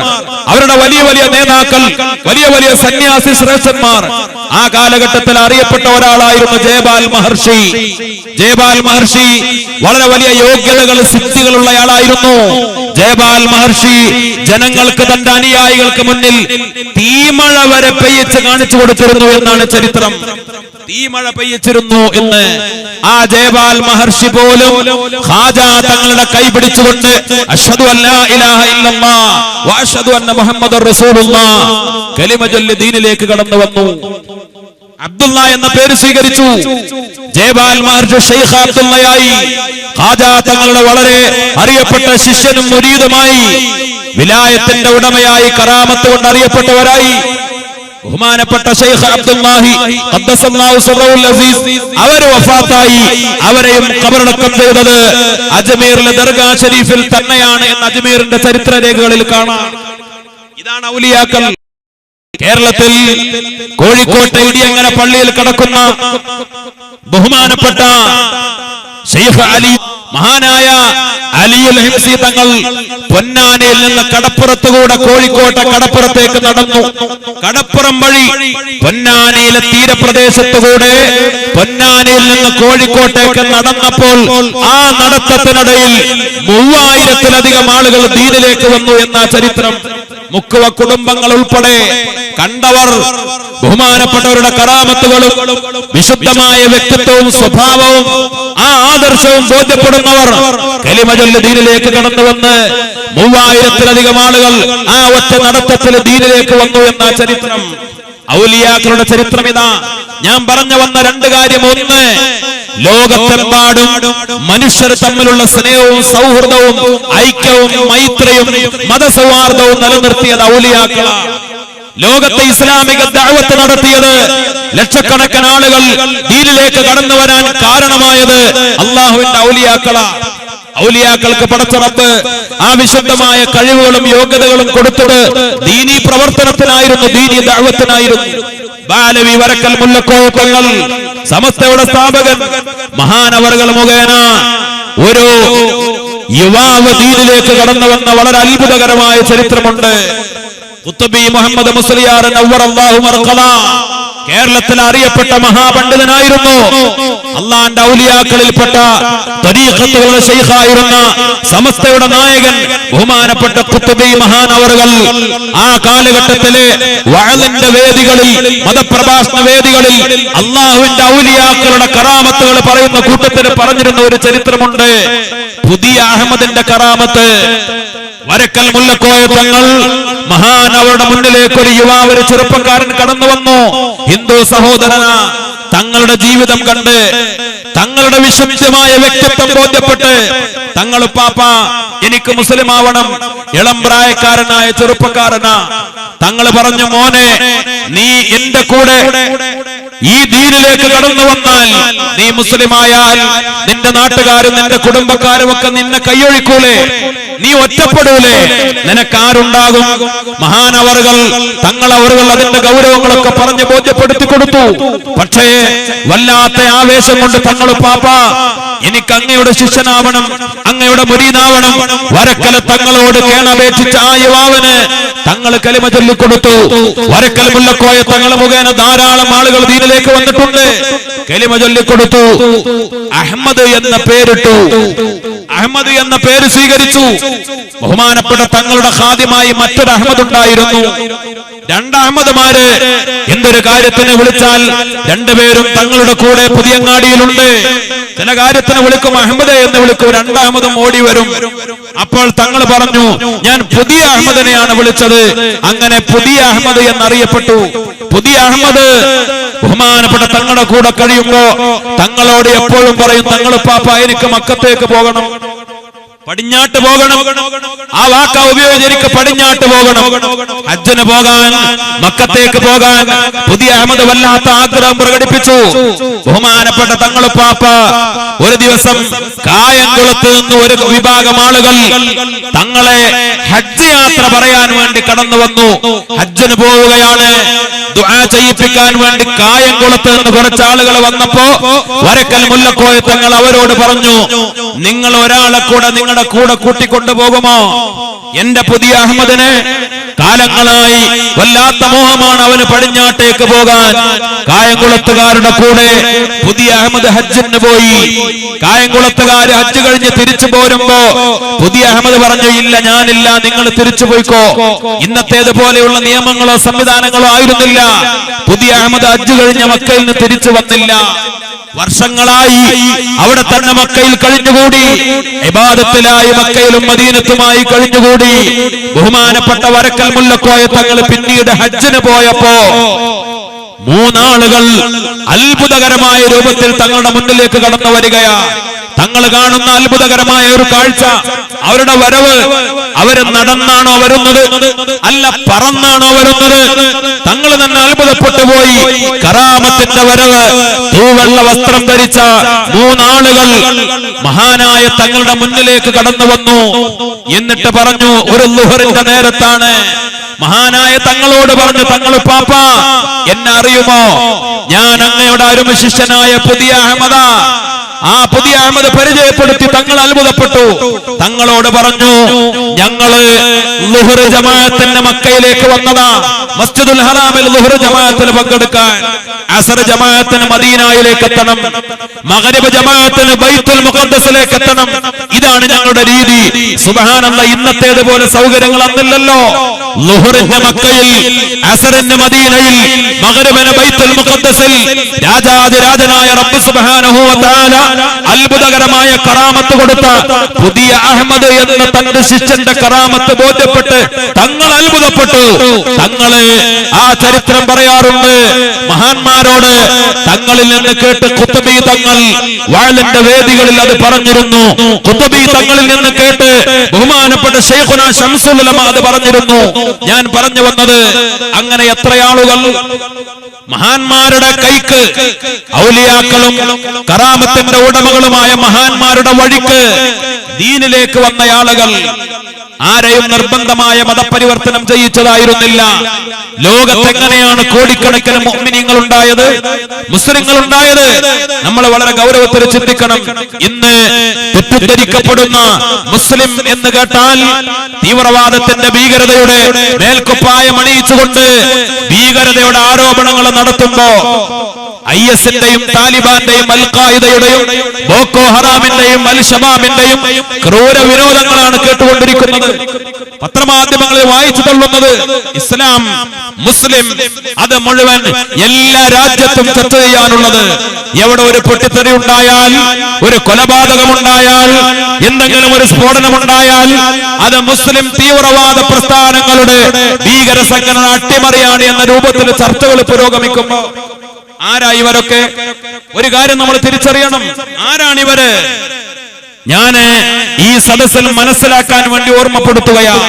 അവരുടെ വലിയ വലിയ നേതാക്കൾ, വലിയ വലിയ സന്യാസി ശ്രേഷ്ഠന്മാർ. ആ കാലഘട്ടത്തിൽ അറിയപ്പെട്ട ഒരാളായിരുന്നു ജയപാൽ മഹർഷി. ജയപാൽ മഹർഷി വളരെ വലിയ യോഗ്യതകൾ, സിദ്ധികളുള്ള ആളായിരുന്നു. ജയപാൽ മഹർഷി ജനങ്ങൾക്ക്, തന്റെ അനുയായികൾക്ക് മുന്നിൽ തീമഴ വരെ പെയ്യിച്ച് കാണിച്ചു കൊടുത്തിരുന്നു എന്നാണ് ചരിത്രം. തീമഴ പെയ്യിച്ചിരുന്നു എന്ന്. ആ ജയപാൽ മഹർഷി പോലും ഖാജ തങ്ങളുടെ കൈ പിടിച്ചുകൊണ്ട് അഷ്ഹദു അല്ലാ ഇലാഹ ഇല്ലല്ലാഹ് വ അഷ്ഹദു അന്ന മുഹമ്മദുർ റസൂലുള്ളാഹ് കലിമ ചൊല്ലി ദീനിലേക്ക് കടന്നു വന്നു. അബ്ദുള്ള എന്ന പേര് സ്വീകരിച്ചു. ജയപാൽ മഹർഷി ഷെയ്ഖ് അബ്ദുള്ളയായി. ഖാജ തങ്ങളുടെ വളരെ അറിയപ്പെട്ട ശിഷ്യനും മുരീദുമായി, വിലായത്തിന്റെ ഉടമയായി, കറാമത്ത് കൊണ്ട് അറിയപ്പെട്ടവരായി. ബഹുമാനപ്പെട്ട ഷെയ്ഖ് അബ്ദുല്ലാഹി ഖദ്ദസല്ലാഹു സിർറഹുൽ അസീസ് അവർ വഫാത്തായി. അവരെയും ഖബറടക്കം ചെയ്തത് അജ്മീറിലെ ദർഗാ ഷരീഫിൽ തന്നെയാണ് എന്ന് അജ്മീറിന്റെ ചരിത്ര രേഖകളിൽ കാണാം. ഇതാണ് ഔലിയാക്കൾ. കേരളത്തിൽ കോഴിക്കോട്ടെ ഇടിയങ്ങര പള്ളിയിൽ കിടക്കുന്ന ബഹുമാനപ്പെട്ട ഷെയ്ഖ് അലി, മഹാനായ അലിയുൽ ഹിംസി തങ്ങൾ പൊന്നാനിയിൽ നിന്ന് കടപ്പുറത്തുകൂടെ കോഴിക്കോട്ടെ കടപ്പുറത്തേക്ക് നടന്നു. കടപ്പുറം വഴി പൊന്നാനിയിലെ തീരപ്രദേശത്തുകൂടെ പൊന്നാനിയിൽ നിന്ന് കോഴിക്കോട്ടേക്ക് നടന്നപ്പോൾ ആ നടത്തത്തിനിടയിൽ 3000-ലധികം ആളുകൾ ദീനിലേക്ക് വന്നു എന്ന ചരിത്രം. മുക്കുവ കുടുംബങ്ങൾ ഉൾപ്പെടെ കണ്ടവർ, ബഹുമാനപ്പെട്ടവരുടെ കറാമത്തുകളും വിശുദ്ധമായ വ്യക്തിത്വവും സ്വഭാവവും ആ ആദർശവും ബോധ്യപ്പെടുന്നവർ കലിമ ചൊല്ലി ദീനിലേക്ക് കടന്നു വന്ന് 3000-ലധികം ആളുകൾ ആ ഒറ്റ നടത്തത്തിൽ ദീനിലേക്ക് വന്നു എന്ന ചരിത്രം. ഔലിയാക്കളുടെ ചരിത്രം ഇതാ. ഞാൻ പറഞ്ഞു വന്ന രണ്ട് കാര്യം. ഒന്ന്, ലോകത്തെമ്പാടും മനുഷ്യർ തമ്മിലുള്ള സ്നേഹവും സൗഹൃദവും ഐക്യവും മൈത്രിയും മതസൗഹാർദ്ദവും നിലനിർത്തിയത് ഔലിയാക്കളാണ്. ലോകത്തെ ഇസ്ലാമിക ദഅവത്ത് നടത്തിയത്, ലക്ഷക്കണക്കിന് ആളുകൾ ദീനിലേക്ക് കടന്നു വരാൻ കാരണമായത് അല്ലാഹുവിന്റെ ഔലിയാക്കളാണ്. ഔലിയാക്കൾക്ക് പടച്ച റബ്ബ് ആ വിശുദ്ധമായ കഴിവുകളും യോഗ്യതകളും കൊടുത്തത് ദീനീ പ്രവർത്തനത്തിനായിരുന്നു, ദീനീ ദഅവത്തിനായിരുന്നു. ബാലവി വരക്കൽ മുല്ലക്കോയ സമസ്തയുടെ സ്ഥാപകൻ മഹാനവറുകൾ മുഖേന ഒരു യുവാവ് ദീനിലേക്ക് കടന്നു വന്ന വളരെ അത്ഭുതകരമായ ചരിത്രമുണ്ട്. ഖുത്ബി മുഹമ്മദ് മുസ്ലിയാർ നവ്വറല്ലാഹു മർഖല കേരളത്തിൽ അറിയപ്പെട്ട മഹാപണ്ഡിതനായിരുന്നു. അള്ളാന്റെ ഔലിയാക്കളിൽപ്പെട്ട തരീഖത്തുകളുടെ ശൈഖായിരുന്ന സമസ്തയുടെ നായകൻ ബഹുമാനപ്പെട്ട ഖുത്ബി മഹാനവറുകൾ ആ കാലഘട്ടത്തിലെ വഅലിന്റെ വേദികളിൽ, മതപ്രഭാഷണ വേദികളിൽ അള്ളാഹുവിന്റെ ഔലിയാക്കളുടെ കറാമത്തുകൾ പറയുന്ന കൂട്ടത്തിന് പറഞ്ഞിരുന്ന ഒരു ചരിത്രമുണ്ട്. പുതിയ അഹമ്മദിന്റെ കറാമത്ത്. വരക്കൽ മുല്ലക്കോയ തങ്ങൾ മഹാനവരുടെ മുന്നിലേക്ക് ഒരു യുവാവ്, ഒരു ചെറുപ്പക്കാരൻ കടന്നു വന്നു. ഹിന്ദു സഹോദരന തങ്ങളുടെ ജീവിതം കണ്ട്, തങ്ങളുടെ വിശുദ്ധമായ വ്യക്തിത്വം ബോധ്യപ്പെട്ട്, തങ്ങൾ പാപ്പ എനിക്ക് മുസ്ലിം ആവണം. ഇളം പ്രായക്കാരനായ ചെറുപ്പക്കാരനാ. തങ്ങൾ പറഞ്ഞു, മോനെ നീ എന്റെ കൂടെ ഈ ദീനിലേക്ക് കടന്നു വന്നാൽ, നീ മുസ്ലിമായാൽ നിന്റെ നാട്ടുകാരും നിന്റെ കുടുംബക്കാരും ഒക്കെ നിന്നെ കൈയൊഴിക്കൂലേ, നീ ഒറ്റപ്പെടൂലേ, നിനക്കാരുണ്ടാകും? മഹാനവറുകൾ തങ്ങളവറുകൾ അതിന്റെ ഗൗരവങ്ങളൊക്കെ പറഞ്ഞ് ബോധ്യപ്പെടുത്തി കൊടുത്തു. പക്ഷേ വല്ലാത്ത ആവേശം കൊണ്ട് തങ്ങൾ പാപ്പ എനിക്ക് അങ്ങയുടെ ശിഷ്യനാവണം, അങ്ങയുടെ മുരീദാവണം. വരക്കൽ തങ്ങളോട് കേണപേക്ഷിച്ച ആ യുവാവിന് തങ്ങൾ കലിമ ചൊല്ലിക്കൊടുത്തു. വരക്കൽ മുല്ലക്കോയ തങ്ങൾ മുഖേന ധാരാളം ആളുകൾ ദീനിലേക്ക് വന്നിട്ടുണ്ട്. കലിമ ചൊല്ലിക്കൊടുത്തു. അഹമ്മദ് എന്ന പേരിട്ടു. അഹമ്മദ് എന്ന പേര് സ്വീകരിച്ചു. ബഹുമാനപ്പെട്ട തങ്ങളുടെ ഖാദിമായി മറ്റൊരു അഹമ്മദ് ഉണ്ടായിരുന്നു. രണ്ട് അഹമ്മദ്മാര് എന്തൊരു കാര്യത്തിന് വിളിച്ചാൽ രണ്ടുപേരും തങ്ങളുടെ കൂടെ പുതിയങ്ങാടിയിലുണ്ട്. ചില കാര്യത്തിന് വിളിക്കും അഹമ്മദ് എന്ന് വിളിക്കും, രണ്ടാമതും ഓടി വരും. അപ്പോൾ തങ്ങൾ പറഞ്ഞു, ഞാൻ പുതിയ അഹമ്മദിനെയാണ് വിളിച്ചത്. അങ്ങനെ പുതിയ അഹമ്മദ് എന്നറിയപ്പെട്ടു. പുതിയ അഹമ്മദ് ബഹുമാനപ്പെട്ട തങ്ങളുടെ കൂടെ കഴിയുമ്പോ തങ്ങളോട് എപ്പോഴും പറയും, തങ്ങൾ പാപ്പ എനിക്ക് മക്കത്തേക്ക് പോകണം, പടിഞ്ഞാട്ട് പോകണം. ആ വാക്ക ഉപയോഗിച്ച് എനിക്ക് പടിഞ്ഞാട്ട് പോകണം, ഹജ്ജിന് പോകാൻ, മക്കത്തേക്ക് പോകാൻ പുതിയ അഹമ്മദ് വല്ലാത്ത ആഗ്രഹം പ്രകടിപ്പിച്ചു. ബഹുമാനപ്പെട്ട തങ്ങളുപ്പാപ്പ ഒരു ദിവസം കായംകുളത്ത് നിന്ന് ഒരു വിഭാഗം ആളുകൾ തങ്ങളെ ഹജ്ജ് യാത്ര പറയാൻ വേണ്ടി കടന്നു വന്നു. ഹജ്ജിന് പോവുകയാണ്, ദുആ ചെയ്യിപ്പിക്കാൻ വേണ്ടി കായംകുളത്ത് നിന്ന് കുറച്ച് ആളുകൾ വന്നപ്പോ വരക്കൽ മുല്ലക്കോയ തങ്ങൾ അവരോട് പറഞ്ഞു, നിങ്ങൾ ഒരാളെ കൂടെ നിങ്ങളുടെ കൂടെ കൂട്ടിക്കൊണ്ടുപോകുമോ? എന്റെ പുതിയ അഹമ്മദിന് കാലങ്ങളായി വല്ലാത്ത മോഹമാണ് അവന് പടിഞ്ഞാട്ടേക്ക് പോകാൻ. കായംകുളത്തുകാരുടെ കൂടെ പുതിയ അഹമ്മദ് ഹജ്ജിന് പോയി. കായംകുളത്തുകാര് ഹജ്ജ് കഴിഞ്ഞ് തിരിച്ചു പോരുമ്പോ പുതിയ അഹമ്മദ് പറഞ്ഞു, ഇല്ല ഞാനില്ല, നിങ്ങൾ തിരിച്ചു പോയിക്കോ. ഇന്നത്തേതുപോലെയുള്ള നിയമങ്ങളോ സംവിധാനങ്ങളോ ആയിരുന്നില്ല. പുതിയ അഹമ്മദ് ഹജ്ജ് കഴിഞ്ഞ മക്കയിൽ നിന്ന് തിരിച്ചു വന്നില്ല. വർഷങ്ങളായി അവിടെ തന്നെ മക്കയിൽ കഴിഞ്ഞുകൂടി, ഇബാദത്തിലായി മക്കയിലും മദീനത്തുമായി കഴിഞ്ഞുകൂടി. ബഹുമാനപ്പെട്ട വരക്കൽ മുല്ലക്കോയ തങ്ങൾ പിന്നീട് ഹജ്ജിന് പോയപ്പോ മൂന്നാളുകൾ അത്ഭുതകരമായ രൂപത്തിൽ തങ്ങളുടെ മുന്നിലേക്ക് കടന്നു വരികയാ. തങ്ങൾ കാണുന്ന അത്ഭുതകരമായ ഒരു കാഴ്ച, അവരുടെ വരവ് അവര് നടന്നാണോ വരുന്നത്, അല്ല പറന്നാണോ വരുന്നത്? തങ്ങൾ തന്നെ അത്ഭുതപ്പെട്ടു പോയി. കറാമത്തിന്റെ വരവ്. തൂവെള്ള വസ്ത്രം ധരിച്ച മൂന്നാളുകൾ മഹാനായ തങ്ങളുടെ മുന്നിലേക്ക് കടന്നു വന്നു. എന്നിട്ട് പറഞ്ഞു, ഒരു ളുഹറിന്റെ നേരത്താണ്. മഹാനായ തങ്ങളോട് പറഞ്ഞു, തങ്ങൾ പാപ്പ എന്നെ അറിയുമോ? ഞാൻ അങ്ങയുടെ അരുമ ശിഷ്യനായ പുതിയ അഹമ്മദാ. ആ പുതിയ അഹമ്മദ് പരിചയപ്പെടുത്തി തങ്ങൾ അത്ഭുതപ്പെട്ടു. തങ്ങളോട് പറഞ്ഞു, ഞങ്ങള് ളുഹർ ജമാഅത്തിന്റെ മക്കയിലേക്ക് വന്നതാ, മസ്ജിദുൽ ഹറാമിൽ ളുഹർ ജമാഅത്തിന് പങ്കെടുക്കാൻ. അസർ ജമാഅത്തിന് മദീനയിലേക്ക് എത്തണം, മഗ്രിബ് ജമാഅത്തിന് ബൈത്തുൽ മുഖദ്ദസിലേക്ക് എത്തണം. ഇതാണ് ഞങ്ങളുടെ രീതി. സുബ്ഹാനല്ലാഹ്, ഇന്നത്തേതുപോലെ സൗകര്യങ്ങൾ അന്നില്ലല്ലോ. ളുഹറിന്റെ മക്കയിൽ, അസറിന്റെ മദീനയിൽ, മഗ്രിബിന് ബൈത്തുൽ മുഖദ്ദസിൽ രാജാതിരാജനായ റബ്ബ് സുബ്ഹാനഹു വ തആല അത്ഭുതകരമായ കറാമത്ത് കൊടുത്ത പുതിയ അഹമ്മദ് എന്ന തന്റെ ശിഷ്യന്റെ കറാമത്ത് ബോധ്യപ്പെട്ട് തങ്ങൾ അത്ഭുതപ്പെട്ടു. തങ്ങള് ആ ചരിത്രം പറയാറുണ്ട് മഹാന്മാരോട്. തങ്ങളിൽ നിന്ന് കേട്ട് ഖുത്ബി തങ്ങൾ വാളിന്റെ വേദികളിൽ അത് പറഞ്ഞിരുന്നു. ഖുത്ബി തങ്ങളിൽ നിന്ന് കേട്ട് ബഹുമാനപ്പെട്ട ശൈഖുനാ ശംസുൽ ഉലമ അത് പറഞ്ഞിരുന്നു. ഞാൻ പറഞ്ഞു വന്നത്, അങ്ങനെ എത്ര ആളുകൾ മഹാന്മാരുടെ കൈക്ക്, ഔലിയാക്കളും കറാമത്തിന്റെ ഉടമകളുമായ മഹാന്മാരുടെ വഴിക്ക് ദീനിലേക്ക് വന്ന ആളുകൾ ആരെയും നിർബന്ധമായ മതപരിവർത്തനം ചെയ്യിച്ചതായിരുന്നില്ല. ലോകത്തെങ്ങനെയാണ് കോടിക്കണക്കിന് മുഅ്മിനീങ്ങൾ ഉണ്ടായത്, മുസ്ലിങ്ങൾ ഉണ്ടായത്? നമ്മൾ വളരെ ഗൗരവത്തിൽ ചിന്തിക്കണം. ഇന്ന് തെറ്റിദ്ധരിക്കപ്പെടുന്ന മുസ്ലിം എന്ന് കേട്ടാൽ തീവ്രവാദത്തിന്റെ ഭീകരതയുടെ മേൽക്കുപ്പായം അണിയിച്ചുകൊണ്ട് ഭീകരതയുടെ ആരോപണങ്ങൾ നടത്തുമ്പോ ഐഎസിന്റെയും താലിബാന്റെയും അൽ ഖായിദയുടെയും ബോക്കോ ഹറാമിന്റെയും അൽ ശബാബിന്റെയും ക്രൂര വിനോദങ്ങളാണ് കേട്ടുകൊണ്ടിരിക്കുന്നത്. പത്രമാധ്യമങ്ങളിൽ വായിച്ചു തള്ളുന്നത്. ഇസ്ലാം, മുസ്ലിം, അത് മുഴുവൻ എല്ലാ രാജ്യത്തും ചർച്ച ചെയ്യാനുള്ളത്. എവിടെ ഒരു പൊട്ടിത്തെറി ഉണ്ടായാൽ, ഒരു കൊലപാതകമുണ്ടായാൽ, എന്തെങ്കിലും ഒരു സ്ഫോടനമുണ്ടായാൽ അത് മുസ്ലിം തീവ്രവാദ പ്രസ്ഥാനങ്ങളുടെ ഭീകര സംഘടന അട്ടിമറിയാണ് എന്ന രൂപത്തിൽ ചർച്ചകൾ പുരോഗമിക്കുമ്പോ ആരാ ഇവരൊക്കെ? ഒരു കാര്യം നമ്മൾ തിരിച്ചറിയണം. ആരാണിവര്? ഞാന് ഈ സദസ്സിൽ മനസ്സിലാക്കാൻ വേണ്ടി ഓർമ്മപ്പെടുത്തുകയാണ്.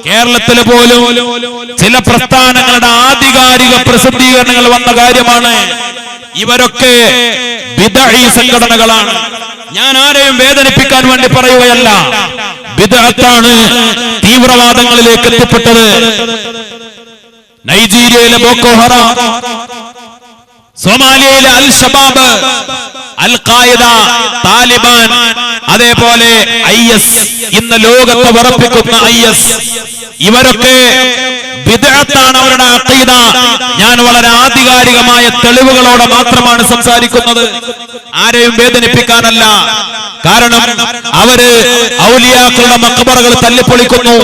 കേരളത്തില് പോലും ചില പ്രസ്ഥാനങ്ങളുടെ ആധികാരിക പ്രസിദ്ധീകരണങ്ങൾ വന്ന കാര്യമാണ്. ഇവരൊക്കെ ബിദ്അഈ സംഘടനകളാണ്. ഞാൻ ആരെയും വേദനിപ്പിക്കാൻ വേണ്ടി പറയുകയല്ല. ബിദ്അത്താണ് തീവ്രവാദങ്ങളിലേക്ക് എത്തിപ്പെട്ടത്. നൈജീരിയയിലെ ബോക്കോ ഹറാം, സോമാലിയയിലെ അൽ ശബാബ്, അൽ ഖായിദ, താലിബാൻ, അതേപോലെ IS, ഇന്ന് ലോകത്തെ വിറപ്പിക്കുന്ന IS, ഇവരൊക്കെ ബിദ്അത്താണ് അവരുടെ അഖീദ. ഞാൻ വളരെ ആധികാരികമായ തെളിവുകളോടെ മാത്രമാണ് സംസാരിക്കുന്നത്, ആരെയും വേദനിപ്പിക്കാനല്ല. കാരണം അവര് ഔലിയാക്കളുടെ മഖബറകൾ തല്ലിപ്പൊളിക്കുന്നു.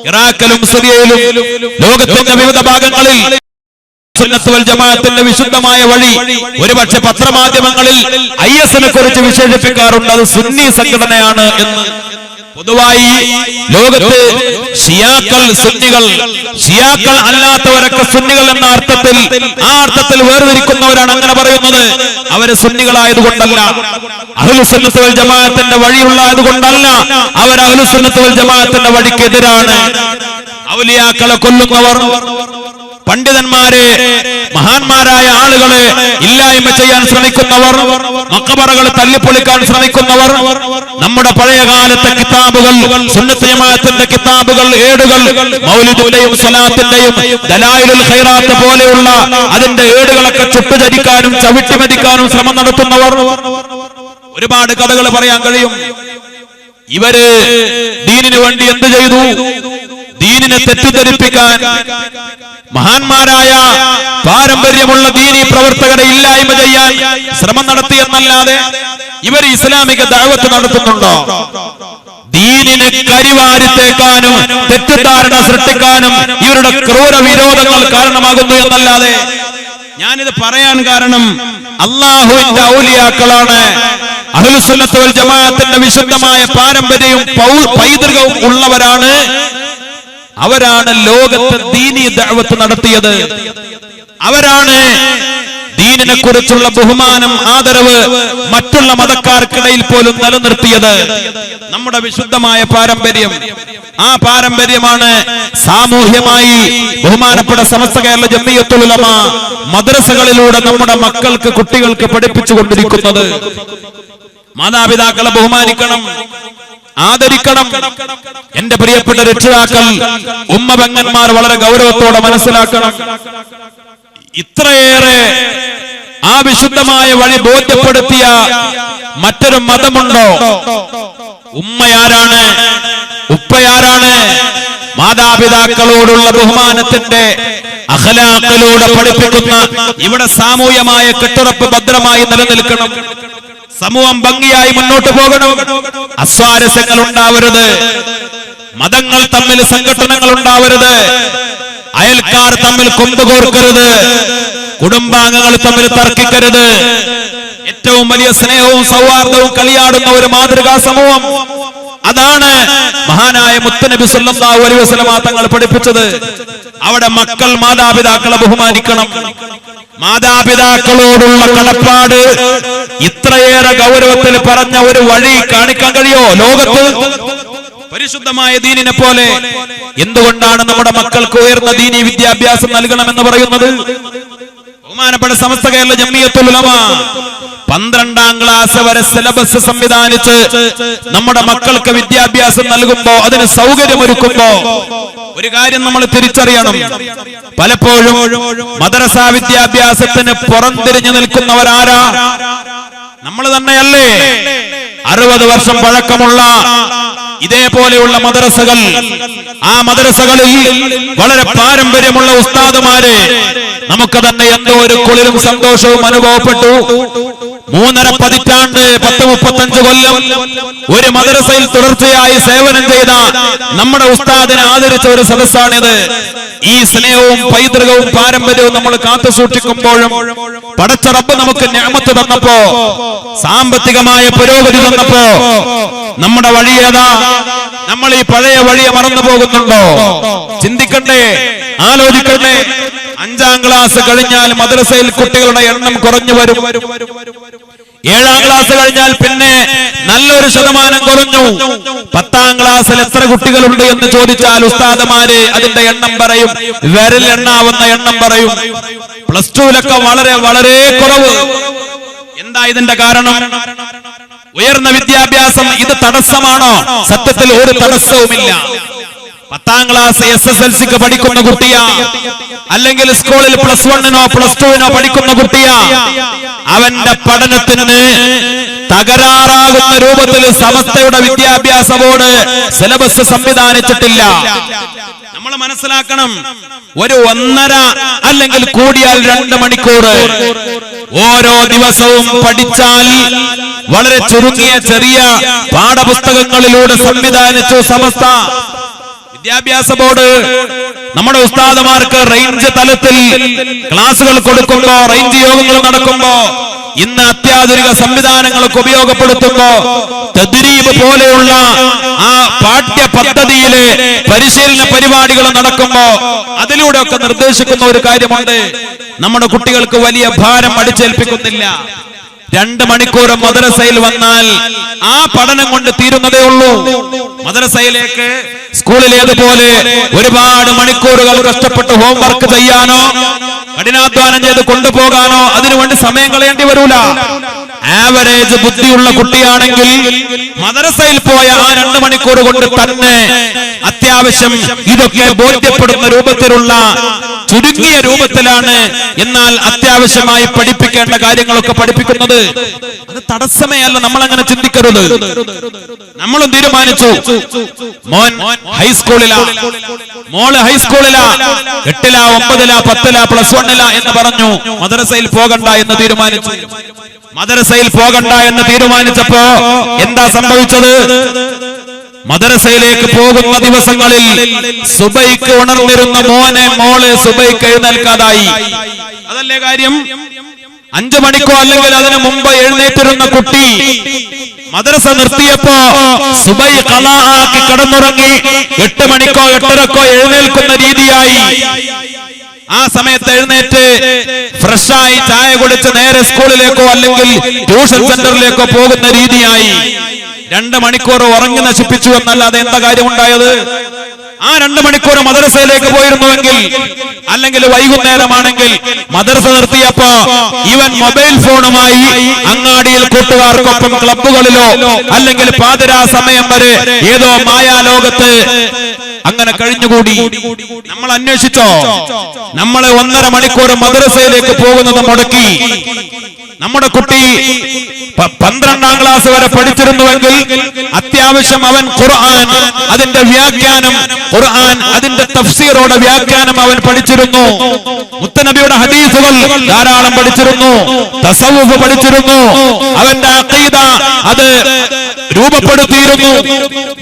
ഇറാഖിലും സിറിയയിലും ലോകത്തിന്റെ വിവിധ ഭാഗങ്ങളിൽ സുന്നത്ത് വൽ ജമാഅത്തിന്റെ വിശുദ്ധമായ വഴി ഒരുപക്ഷെ പത്രമാധ്യമങ്ങളിൽ IS-നെ കുറിച്ച് വിശേഷിപ്പിക്കാറുണ്ട്, അത് സുന്നി സംഘടനയാണ് എന്ന്. പൊതുവായി ലോകത്ത് ഷിയാക്കൾ സുന്നികൾ, ഷിയാക്കൾ അല്ലാത്തവരൊക്കെ സുന്നികൾ എന്ന അർത്ഥത്തിൽ, ആ അർത്ഥത്തിൽ വേർതിരിക്കുന്നവരാണ് അങ്ങനെ പറയുന്നത്. അവര് സുന്നികളായതുകൊണ്ടല്ല, അഹ്ലുസുന്നത്ത് വൽ ജമാഅത്തിന്റെ വഴിയുള്ളതുകൊണ്ടല്ല, അവർ അഹ്ലുസുന്നത്ത് വൽ ജമാഅത്തിന്റെ വഴിക്കെതിരാണ്. ഔലിയാക്കളെ കൊല്ലുന്നവർ, പണ്ഡിതന്മാരെ, മഹാന്മാരായ ആളുകളെ ഇല്ലായ്മ ചെയ്യാൻ ശ്രമിക്കുന്നവർ, മഖബറകൾ തല്ലിപ്പൊളിക്കാൻ ശ്രമിക്കുന്നവർ, നമ്മുടെ പഴയ കാലത്തെ കിതാബുകൾ, സുന്നത്ത് ജമാഅത്തിന്റെ കിതാബുകൾ, ഏടുകൾ, മൗലിദിന്റെയും സ്വലാത്തിന്റെയും ദലായിലുൽ ഖൈറാത്ത് പോലെയുള്ള അതിന്റെ ഏടുകളൊക്കെ ചുട്ടുചരിക്കാനും ചവിട്ടിമെതിക്കാനും ശ്രമം നടത്തുന്നവർ, ഒരുപാട് കഥകൾ പറയാൻ കഴിയും. ഇവര് ദീനിനു വേണ്ടി എന്ത് ചെയ്തു? ദീനിനെ തെറ്റിദ്ധരിപ്പിക്കാൻ, മഹാന്മാരായ പാരമ്പര്യമുള്ള ദീനീ പ്രവർത്തകരെ ഇല്ലായ്മ ചെയ്യാൻ ശ്രമം നടത്തിയെന്നല്ലാതെ ഇവർ ഇസ്ലാമിക ദഅവത്ത് നടത്തുന്നുണ്ടോ? ദീനിനെ കരിവാരിത്തേക്കാനും തെറ്റിദ്ധാരണ സൃഷ്ടിക്കാനും ഇവരുടെ ക്രൂര വിരോധങ്ങൾ കാരണമാകുന്നു എന്നല്ലാതെ. ഞാനിത് പറയാൻ കാരണം അല്ലാഹുവിന്റെ ഔലിയാക്കളാണ്, അഹ്ലുസുന്നത്ത് വൽ ജമാഅത്തിന്റെ വിശുദ്ധമായ പാരമ്പര്യവും പൈതൃകവും ഉള്ളവരാണ്. അവരാണ് ലോകത്ത് ദീനീ ദഅവത്ത് നടത്തിയത്. അവരാണ് ദീനിനെ കുറിച്ചുള്ള ബഹുമാനം, ആദരവ് മറ്റുള്ള മതക്കാർക്കിടയിൽ പോലും നിലനിർത്തിയത്. നമ്മുടെ വിശുദ്ധമായ പാരമ്പര്യം, ആ പാരമ്പര്യമാണ് സാമൂഹ്യമായി ബഹുമാനപ്പെട്ട സമസ്ത കേരള ജംഇയ്യത്തുൽ ഉലമ മദ്രസകളിലൂടെ നമ്മുടെ മക്കൾക്ക്, കുട്ടികൾക്ക് പഠിപ്പിച്ചു കൊണ്ടിരിക്കുന്നത്. മാതാപിതാക്കളെ ബഹുമാനിക്കണം, ആദരിക്കണം. എന്റെ പ്രിയപ്പെട്ട രക്ഷിതാക്കൾ, ഉമ്മ പെങ്ങന്മാർ വളരെ ഗൗരവത്തോടെ മനസ്സിലാക്കണം. ഇത്രയേറെ ആ വിശുദ്ധമായ വഴി ബോധ്യപ്പെടുത്തിയ മറ്റൊരു മതമുണ്ടോ? ഉമ്മയാരാണ്? ഉപ്പയാരാണ്? മാതാപിതാക്കളോടുള്ള ബഹുമാനത്തിന്റെ അഖ്ലാഖിലൂടെ പഠിപ്പിക്കുന്ന ഇവിടെ സാമൂഹ്യമായ കെട്ടുറപ്പ് ഭദ്രമായി നിലനിൽക്കണം. സമൂഹം ഭംഗിയായി മുന്നോട്ട് പോകണം. അസ്വാരസ്യങ്ങൾ ഉണ്ടാവരുത്, മതങ്ങൾ തമ്മിൽ സംഘടനകൾ ഉണ്ടാവരുത്, അയൽക്കാർ തമ്മിൽ കൊമ്പുകോർക്കരുത്, കുടുംബാംഗങ്ങൾ തമ്മിൽ തർക്കിക്കരുത്. ഏറ്റവും വലിയ സ്നേഹവും സൗഹാർദ്ദവും കളിയാടുന്ന ഒരു മാതൃകാ സമൂഹം, അതാണ് മഹാനായ മുത്തുനബി സല്ലല്ലാഹു അലൈഹി വസല്ലം തങ്ങൾ പഠിപ്പിച്ചത്. അവിടെ മക്കൾ മാതാപിതാക്കളെ ബഹുമാനിക്കണം. മാതാപിതാക്കളോടുള്ള കടപ്പാട് ഇത്രയേറെ ഗൗരവത്തിൽ പറഞ്ഞ ഒരു വഴി കാണിക്കാൻ കഴിയോ ലോകത്ത്? പരിശുദ്ധമായ ദീനിനെ പോലെ എന്തുകൊണ്ടാണ് നമ്മുടെ മക്കൾക്ക് ഉയർന്ന ദീനി വിദ്യാഭ്യാസം നൽകണമെന്ന് പറയുന്നത്? ബഹുമാനപ്പെട്ട സമസ്ത കേരള ജംഇയ്യത്തുൽ ഉലമ 12ാം ക്ലാസ് വരെ സിലബസ് സംവിധാനിച്ച് നമ്മുടെ മക്കൾക്ക് വിദ്യാഭ്യാസം നൽകുമ്പോ, അതിന് സൗകര്യമൊരുക്കുമ്പോ ഒരു കാര്യം നമ്മൾ തിരിച്ചറിയണം. പലപ്പോഴും മദ്രസ വിദ്യാഭ്യാസത്തിന് പുറംതിരിഞ്ഞു നിൽക്കുന്നവരാരാ? നമ്മൾ തന്നെയല്ലേ? 60 വർഷം പഴക്കമുള്ള ഇതേപോലെയുള്ള മദ്രസകൾ, ആ മദ്രസകളിൽ വളരെ പാരമ്പര്യമുള്ള ഉസ്താദുമാര്, നമുക്ക് തന്നെ എന്തോ ഒരു കുളിരും സന്തോഷവും അനുഭവപ്പെട്ടു. 3.5 പതിറ്റാണ്ട് 10-35 കൊല്ലം ഒരു മദ്രസയിൽ തുടർച്ചയായി സേവനം ചെയ്ത നമ്മുടെ ഉസ്താദിനെ ആദരിച്ച ഒരു സദസ്സാണിത്. ഈ സ്നേഹവും പൈതൃകവും പാരമ്പര്യവും നമ്മൾ കാത്തു സൂക്ഷിക്കുമ്പോഴും പടച്ച റബ്ബ് നമുക്ക് നിഅമത്ത് തന്നപ്പോ, സാമ്പത്തികമായ പുരോഗതി തന്നപ്പോ നമ്മുടെ വഴി ഏതാ? നമ്മൾ ഈ പഴയ വഴിയെ മറന്നു പോകുന്നുണ്ടോ? ചിന്തിക്കണ്ടേ, ആലോചിക്കണ്ടേ. 5ാം ക്ലാസ് കഴിഞ്ഞാൽ മദ്രസയിൽ കുട്ടികളുടെ എണ്ണം കുറഞ്ഞു വരും. 7ാം ക്ലാസ് കഴിഞ്ഞാൽ പിന്നെ നല്ലൊരു ശതമാനം കുറഞ്ഞു. 10ാം ക്ലാസ്സിൽ എത്ര കുട്ടികളുണ്ട് എന്ന് ചോദിച്ചാൽ ഉസ്താദമാര് അതിന്റെ എണ്ണം പറയും, വിരലെണ്ണാവുന്ന എണ്ണം പറയും. +2-ലൊക്കെ വളരെ വളരെ കുറവ്. എന്താ ഇതിന്റെ കാരണം? ഉയർന്ന വിദ്യാഭ്യാസം ഇത് തടസ്സമാണോ? സത്യത്തിൽ ഒരു തടസ്സവുമില്ല. 10ാം ക്ലാസ് SSLC-ക്ക് പഠിക്കുന്ന കുട്ടിയാ, അല്ലെങ്കിൽ സ്കൂളിൽ +1-നോ +2-നോ പഠിക്കുന്ന കുട്ടിയാ, അവന്റെ പഠനത്തിന് തകരാറാകുന്ന രൂപത്തിൽ സമസ്തയുടെ വിദ്യാഭ്യാസ ബോർഡ് സിലബസ് സംവിധാനിച്ചിട്ടില്ല. നമ്മൾ മനസ്സിലാക്കണം, ഒരു 1.5 അല്ലെങ്കിൽ കൂടിയാൽ 2 മണിക്കൂർ ഓരോ ദിവസവും പഠിച്ചാൽ വളരെ ചുരുങ്ങിയ ചെറിയ പാഠപുസ്തകങ്ങളിലൂടെ സംവിധാനിച്ചു സമസ്ത. വിദ്യാഭ്യാസ ബോർഡ് നമ്മുടെ ഉസ്താദുമാർക്ക് റേഞ്ച് തലത്തിൽ ക്ലാസുകൾ കൊടുക്കുമ്പോ, റേഞ്ച് യോഗങ്ങൾ നടക്കുമ്പോ, ഇന്ന് അത്യാധുനിക സംവിധാനങ്ങൾക്ക് ഉപയോഗപ്പെടുത്തുമ്പോ, തദ്രീബ് പോലെയുള്ള ആ പാഠ്യ പദ്ധതിയിലെ പരിശീലന പരിപാടികൾ നടക്കുമ്പോ അതിലൂടെ ഒക്കെ നിർദ്ദേശിക്കുന്ന ഒരു കാര്യമുണ്ട്. നമ്മുടെ കുട്ടികൾക്ക് വലിയ ഭാരം അടിച്ചേൽപ്പിക്കുന്നില്ല. 2 മണിക്കൂർ മദ്രസയിൽ വന്നാൽ ആ പഠനം കൊണ്ട് തീരുന്നതേ ഉള്ളൂ. മദ്രസയിലേക്ക് സ്കൂളിലേതുപോലെ ഒരുപാട് മണിക്കൂറുകൾ കഷ്ടപ്പെട്ട് ഹോംവർക്ക് ചെയ്യാനോ കഠിനാധ്വാനം ചെയ്ത് കൊണ്ടുപോകാനോ അതിനുവേണ്ടി സമയം കളയേണ്ടി വരൂല. ആവറേജ് ബുദ്ധിയുള്ള കുട്ടിയാണെങ്കിൽ മദ്രസയിൽ പോയ ആ 2 മണിക്കൂർ കൊണ്ട് തന്നെ അത്യാവശ്യം ഇതൊക്കെ ബോധ്യപ്പെടുന്ന രൂപത്തിലുള്ള ചുരുങ്ങിയ രൂപത്തിലാണ് എന്നാൽ അത്യാവശ്യമായി പഠിപ്പിക്കേണ്ട കാര്യങ്ങളൊക്കെ പഠിപ്പിക്കുന്നത്. അത് തടസ്സമേ അല്ല. നമ്മൾ അങ്ങനെ ചിന്തിക്കരുത്. നമ്മളും തീരുമാനിച്ചു, മോൻ ഹൈസ്കൂളിലാ, മോള് ഹൈസ്കൂളിലാ, 8ലാ 9ലാ 10ലാ +1ലാ എന്ന് പറഞ്ഞു. മദ്രസയിൽ പോകണ്ട എന്ന് തീരുമാനിച്ചു. മദ്രസയിൽ പോകണ്ട എന്ന് തീരുമാനിച്ചപ്പോ എന്താ സംഭവിച്ചത്? മദ്രസയിലേക്ക് പോകുന്ന ദിവസങ്ങളിൽ സുബൈക്ക് ഉണർന്നിരുന്ന മോള് സുബൈക്ക് എഴുന്നേൽക്കാതായി. അതല്ലേ കാര്യം? 5 മണിക്കോ അല്ലെങ്കിൽ അതിനു മുമ്പ് എഴുന്നേറ്റിരുന്ന കുട്ടി മദ്രസ നിർത്തിയപ്പോ സുബൈ ഖളാ ആക്കി കിടന്നുറങ്ങി 8 മണിക്കോ 8:30ക്കോ എഴുന്നേൽക്കുന്ന രീതിയായി. ആ സമയത്ത് എഴുന്നേറ്റ് ഫ്രഷായി ചായ കുടിച്ച് നേരെ സ്കൂളിലേക്കോ അല്ലെങ്കിൽ ട്യൂഷൻ സെന്ററിലേക്കോ പോകുന്ന രീതിയായി. 2 മണിക്കൂർ ഉറങ്ങി നശിപ്പിച്ചു എന്നല്ലാതെ എന്താ കാര്യമുണ്ടായത്? ആ 2 മണിക്കൂർ മദ്രസയിലേക്ക് പോയിരുന്നുവെങ്കിൽ, അല്ലെങ്കിൽ വൈകുന്നേരമാണെങ്കിൽ മദ്രസ നിർത്തിയപ്പോ ഇവൻ മൊബൈൽ ഫോണുമായി അങ്ങാടിയിൽ കൂട്ടുകാർക്കൊപ്പം ക്ലബ്ബുകളിലോ അല്ലെങ്കിൽ പാതിരാ സമയം വരെ ഏതോ മായാലോകത്ത് അങ്ങനെ കഴിഞ്ഞുകൂടി. നമ്മൾ അന്വേഷിച്ചോ? നമ്മളെ 1.5 മണിക്കൂർ മദ്രസയിലേക്ക് പോകുന്നത് മുടക്കി. നമ്മുടെ കുട്ടി 12ാം ക്ലാസ് വരെ പഠിച്ചിരുന്നുവെങ്കിൽ അത്യാവശ്യം അവൻ ഖുർആൻ അതിന്റെ വ്യാഖ്യാനം, ഖുർആൻ അതിന്റെ തഫ്സീറോടെ വ്യാഖ്യാനം അവൻ പഠിച്ചിരുന്നു. മുത്തനബിയുടെ ഹദീസുകൾ ധാരാളം പഠിച്ചിരുന്നു. തസവ്വുഫ് പഠിച്ചിരുന്നു. അവന്റെ അഖീദ അത് രൂപപ്പെടുത്തിയിരുന്നു.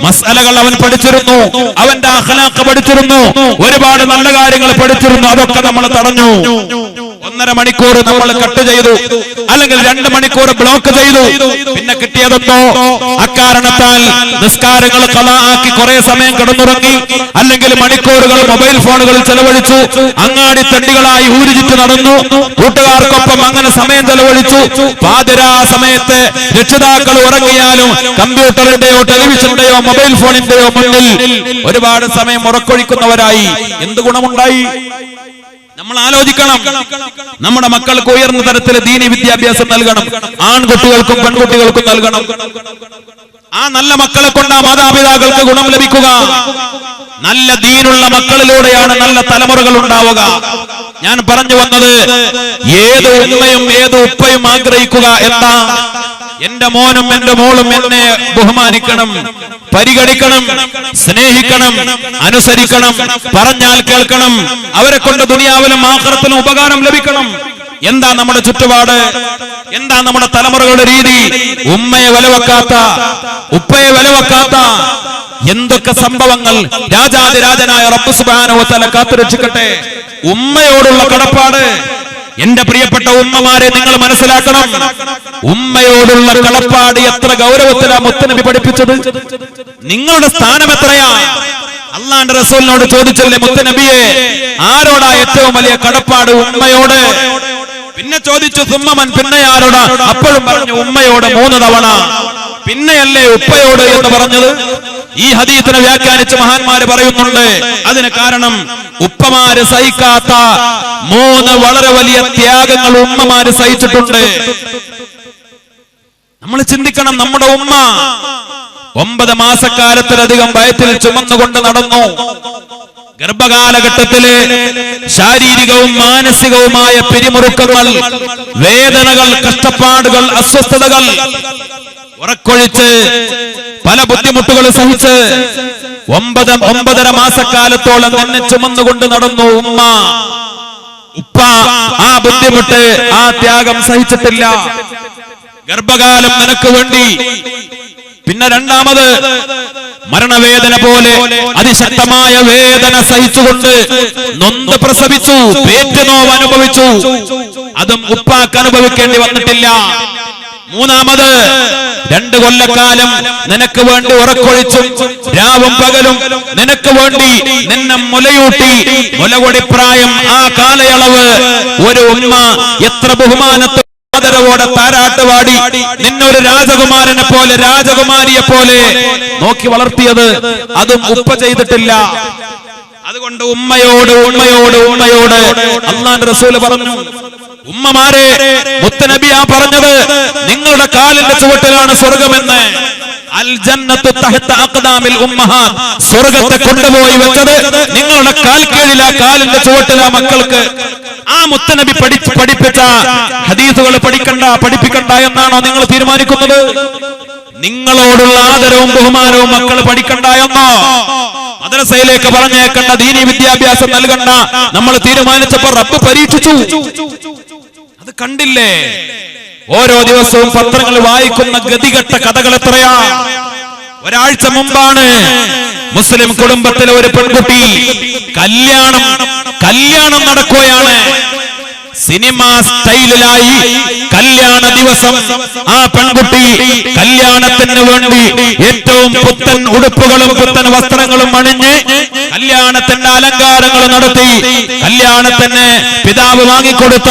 മസ്അലകൾ അവൻ പഠിച്ചിരുന്നു. അവന്റെ അഖ്ലാഖ് പഠിച്ചിരുന്നു. ഒരുപാട് നല്ല കാര്യങ്ങൾ പഠിച്ചിരുന്നു. അതൊക്കെ നമ്മൾ തടഞ്ഞു. 1.5 മണിക്കൂർ നമ്മൾ കട്ട് ചെയ്തു, അല്ലെങ്കിൽ 2 മണിക്കൂർ ബ്ലോക്ക് ചെയ്തു. പിന്നെ കിട്ടിയതെന്തോ? അക്കാരണത്താൽ നിസ്കാരങ്ങൾ ഖളാ ആക്കി കുറെ സമയം കിടന്നുറങ്ങി, അല്ലെങ്കിൽ മണിക്കൂറുകൾ മൊബൈൽ ഫോണുകളിൽ ചെലവഴിച്ചു, അങ്ങാടി തണ്ടികളായി ഊരുചുറ്റി നടന്നു, കൂട്ടുകാർക്കൊപ്പം അങ്ങനെ സമയം ചെലവഴിച്ചു. പാതിരാ സമയത്ത് രക്ഷിതാക്കൾ ഉറങ്ങിയാലും കമ്പ്യൂട്ടറിന്റെയോ ടെലിവിഷന്റെയോ മൊബൈൽ ഫോണിന്റെയോ മുന്നിൽ ഒരുപാട് സമയം ഉറക്കൊഴിക്കുന്നവരായി. എന്ത് ഗുണമുണ്ടായി? നമ്മൾ ആലോചിക്കണം. നമ്മുടെ മക്കൾക്ക് ഉയർന്ന തരത്തിൽ ദീനി വിദ്യാഭ്യാസം നൽകണം. ആൺകുട്ടികൾക്കും പെൺകുട്ടികൾക്കും നൽകണം. ആ നല്ല മക്കളെ കൊണ്ട് ആ മാതാപിതാക്കൾക്ക് ഗുണം ലഭിക്കുക. നല്ല ദീനുള്ള മക്കളിലൂടെയാണ് നല്ല തലമുറകൾ ഉണ്ടാവുക. ഞാൻ പറഞ്ഞു വന്നത്, ഏത് ഉമ്മയും ഏത് ഉപ്പയും ആഗ്രഹിക്കുക എന്താ? എന്റെ മോനും എന്റെ മോളും എന്നെ ബഹുമാനിക്കണം, പരിഗണിക്കണം, സ്നേഹിക്കണം, അനുസരിക്കണം, പറഞ്ഞാൽ കേൾക്കണം, അവരെ കൊണ്ട് ദുനിയാവിലും ആഖിറത്തിലും ഉപകാരം ലഭിക്കണം. എന്താ നമ്മുടെ ചുറ്റുപാട്? എന്താ നമ്മുടെ തലമുറകളുടെ രീതി? ഉമ്മയെ വിലവെക്കാത്ത, ഉപ്പയെ വിലവെക്കാത്ത എന്തൊക്കെ സംഭവങ്ങൾ! രാജാതിരാജനായ റബ്ബ് സുബ്ഹാനഹു വ തആല കാത്തുരക്ഷിക്കട്ടെ. ഉമ്മയോടുള്ള കടപ്പാട്, എന്റെ പ്രിയപ്പെട്ട ഉമ്മമാരെ നിങ്ങൾ മനസ്സിലാക്കണം. ഉമ്മയോടുള്ള കടപ്പാട് എത്ര ഗൗരവത്തിലാണ് മുത്തനബി പഠിപ്പിച്ചത്. നിങ്ങളുടെ സ്ഥാനം എത്രയാ? അല്ലാഹുവിന്റെ റസൂലിനോട് ചോദിച്ചില്ലേ മുത്തനബിയെ, ആരോടാ ഏറ്റവും വലിയ കടപ്പാട്? ഉമ്മയോട്. പിന്നെ ചോദിച്ചു സുമ്മമൻ, പിന്നെ ആരോടാ? അപ്പോഴും പറഞ്ഞു ഉമ്മയോട് 3 തവണ. പിന്നെയല്ലേ ഉപ്പയോട് എന്ന് പറഞ്ഞത്? ഈ ഹദീസിനെ വ്യാഖ്യാനിച്ച് മഹാന്മാര് പറയുന്നുണ്ട്, അതിന് കാരണം ഉപ്പമാര് സഹിക്കാത്ത 3 വളരെ വലിയ ത്യാഗങ്ങൾ ഉമ്മമാര് സഹിച്ചിട്ടുണ്ട്. നമ്മൾ ചിന്തിക്കണം. നമ്മുടെ ഉമ്മ 9 മാസക്കാലത്തിലധികം വയറ്റിൽ ചുമന്നുകൊണ്ട് നടന്നു. ഗർഭകാലഘട്ടത്തിലെ ശാരീരികവും മാനസികവുമായ പിരിമുറുക്കങ്ങൾ, വേദനകൾ, കഷ്ടപ്പാടുകൾ, അസ്വസ്ഥതകൾ, ഉറക്കൊഴിച്ച് പല ബുദ്ധിമുട്ടുകൾ സഹിച്ച് 9.5 മാസക്കാലത്തോളം തന്നെ ചുമന്നുകൊണ്ട് നടന്നു ഉമ്മ. ഉപ്പ ആ ബുദ്ധിമുട്ട്, ആ ത്യാഗം സഹിച്ചിട്ടില്ല. ഗർഭകാലം നിനക്ക് വേണ്ടി. പിന്നെ രണ്ടാമത് മരണവേദന പോലെ അതിശക്തമായ വേദന സഹിച്ചുകൊണ്ട് നൊന്ത് പ്രസവിച്ചു, പേറ്റുനോവ് അനുഭവിച്ചു. അതും ഉപ്പാക്ക് അനുഭവിക്കേണ്ടി വന്നിട്ടില്ല. മൂന്നാമത് 2 കൊല്ലക്കാലം നിനക്ക് വേണ്ടി ഉറക്കൊഴിച്ചും രാവും പകലും നിനക്ക് വേണ്ടി നിന്നെ മുലയൂട്ടി, മുലകൊടിപ്രായം ആ കാലയളവ് ഒരു ഉമ്മ എത്ര ബഹുമാനത്തോടെ ആദരവോടെ താരാട്ടുപാടി നിന്നൊരു രാജകുമാരനെ പോലെ രാജകുമാരിയെ പോലെ നോക്കി വളർത്തിയത് അതും ഉപ്പ ചെയ്തിട്ടില്ല. അതുകൊണ്ട് ഉമ്മയോട് അല്ലാഹുവിന്റെ റസൂൽ പറഞ്ഞു, ഉമ്മമാരെ, മുത്തനബിയാ പറഞ്ഞത് നിങ്ങളുടെ കാലിന്റെ ചുവട്ടിലാണ് സ്വർഗമെന്ന്. അൽ ജന്നത്തു തഹ്ത അഖ്ദാമിൽ ഉമ്മഹാത്ത്, സ്വർഗത്തെ കൊണ്ടുപോയി വെച്ചത് നിങ്ങളുടെ കാൽക്കീഴിലാ, കാലിന്റെ ചുവട്ടിലാ മക്കൾക്ക്. ആ മുത്തനബി പഠിപ്പിച്ച ഹദീസുകൾ പഠിപ്പിക്കണ്ട എന്നാണോ നിങ്ങൾ തീരുമാനിക്കുന്നത്? നിങ്ങളോടുള്ള ആദരവും ബഹുമാനവും മക്കൾ പഠിക്കണ്ട എന്നോ? മദ്രസയിലേക്ക് പറഞ്ഞേക്കണ്ട, ദീനി വിദ്യാഭ്യാസം നൽകണ്ട നമ്മൾ തീരുമാനിച്ചപ്പോ റബ്ബ് പരീക്ഷിച്ചു. അത് കണ്ടില്ലേ? ഓരോ ദിവസവും പത്രങ്ങൾ വായിക്കുന്ന ഗതികെട്ട കഥകൾ എത്രയാ. ഒരാഴ്ച മുമ്പാണ് മുസ്ലിം കുടുംബത്തിലെ ഒരു പെൺകുട്ടി കല്യാണം നടക്കുകയാണ്. സിനിമ സ്റ്റൈലിലായി കല്യാണ ദിവസം ആ പെൺകുട്ടി കല്യാണത്തിന് വേണ്ടി ഏറ്റവും പുത്തൻ ഉടുപ്പുകളും പുത്തൻ വസ്ത്രങ്ങളും അണിഞ്ഞ് കല്യാണത്തിന്റെ അലങ്കാരങ്ങൾ നടത്തി. കല്യാണത്തിന് പിതാവ് വാങ്ങിക്കൊടുത്ത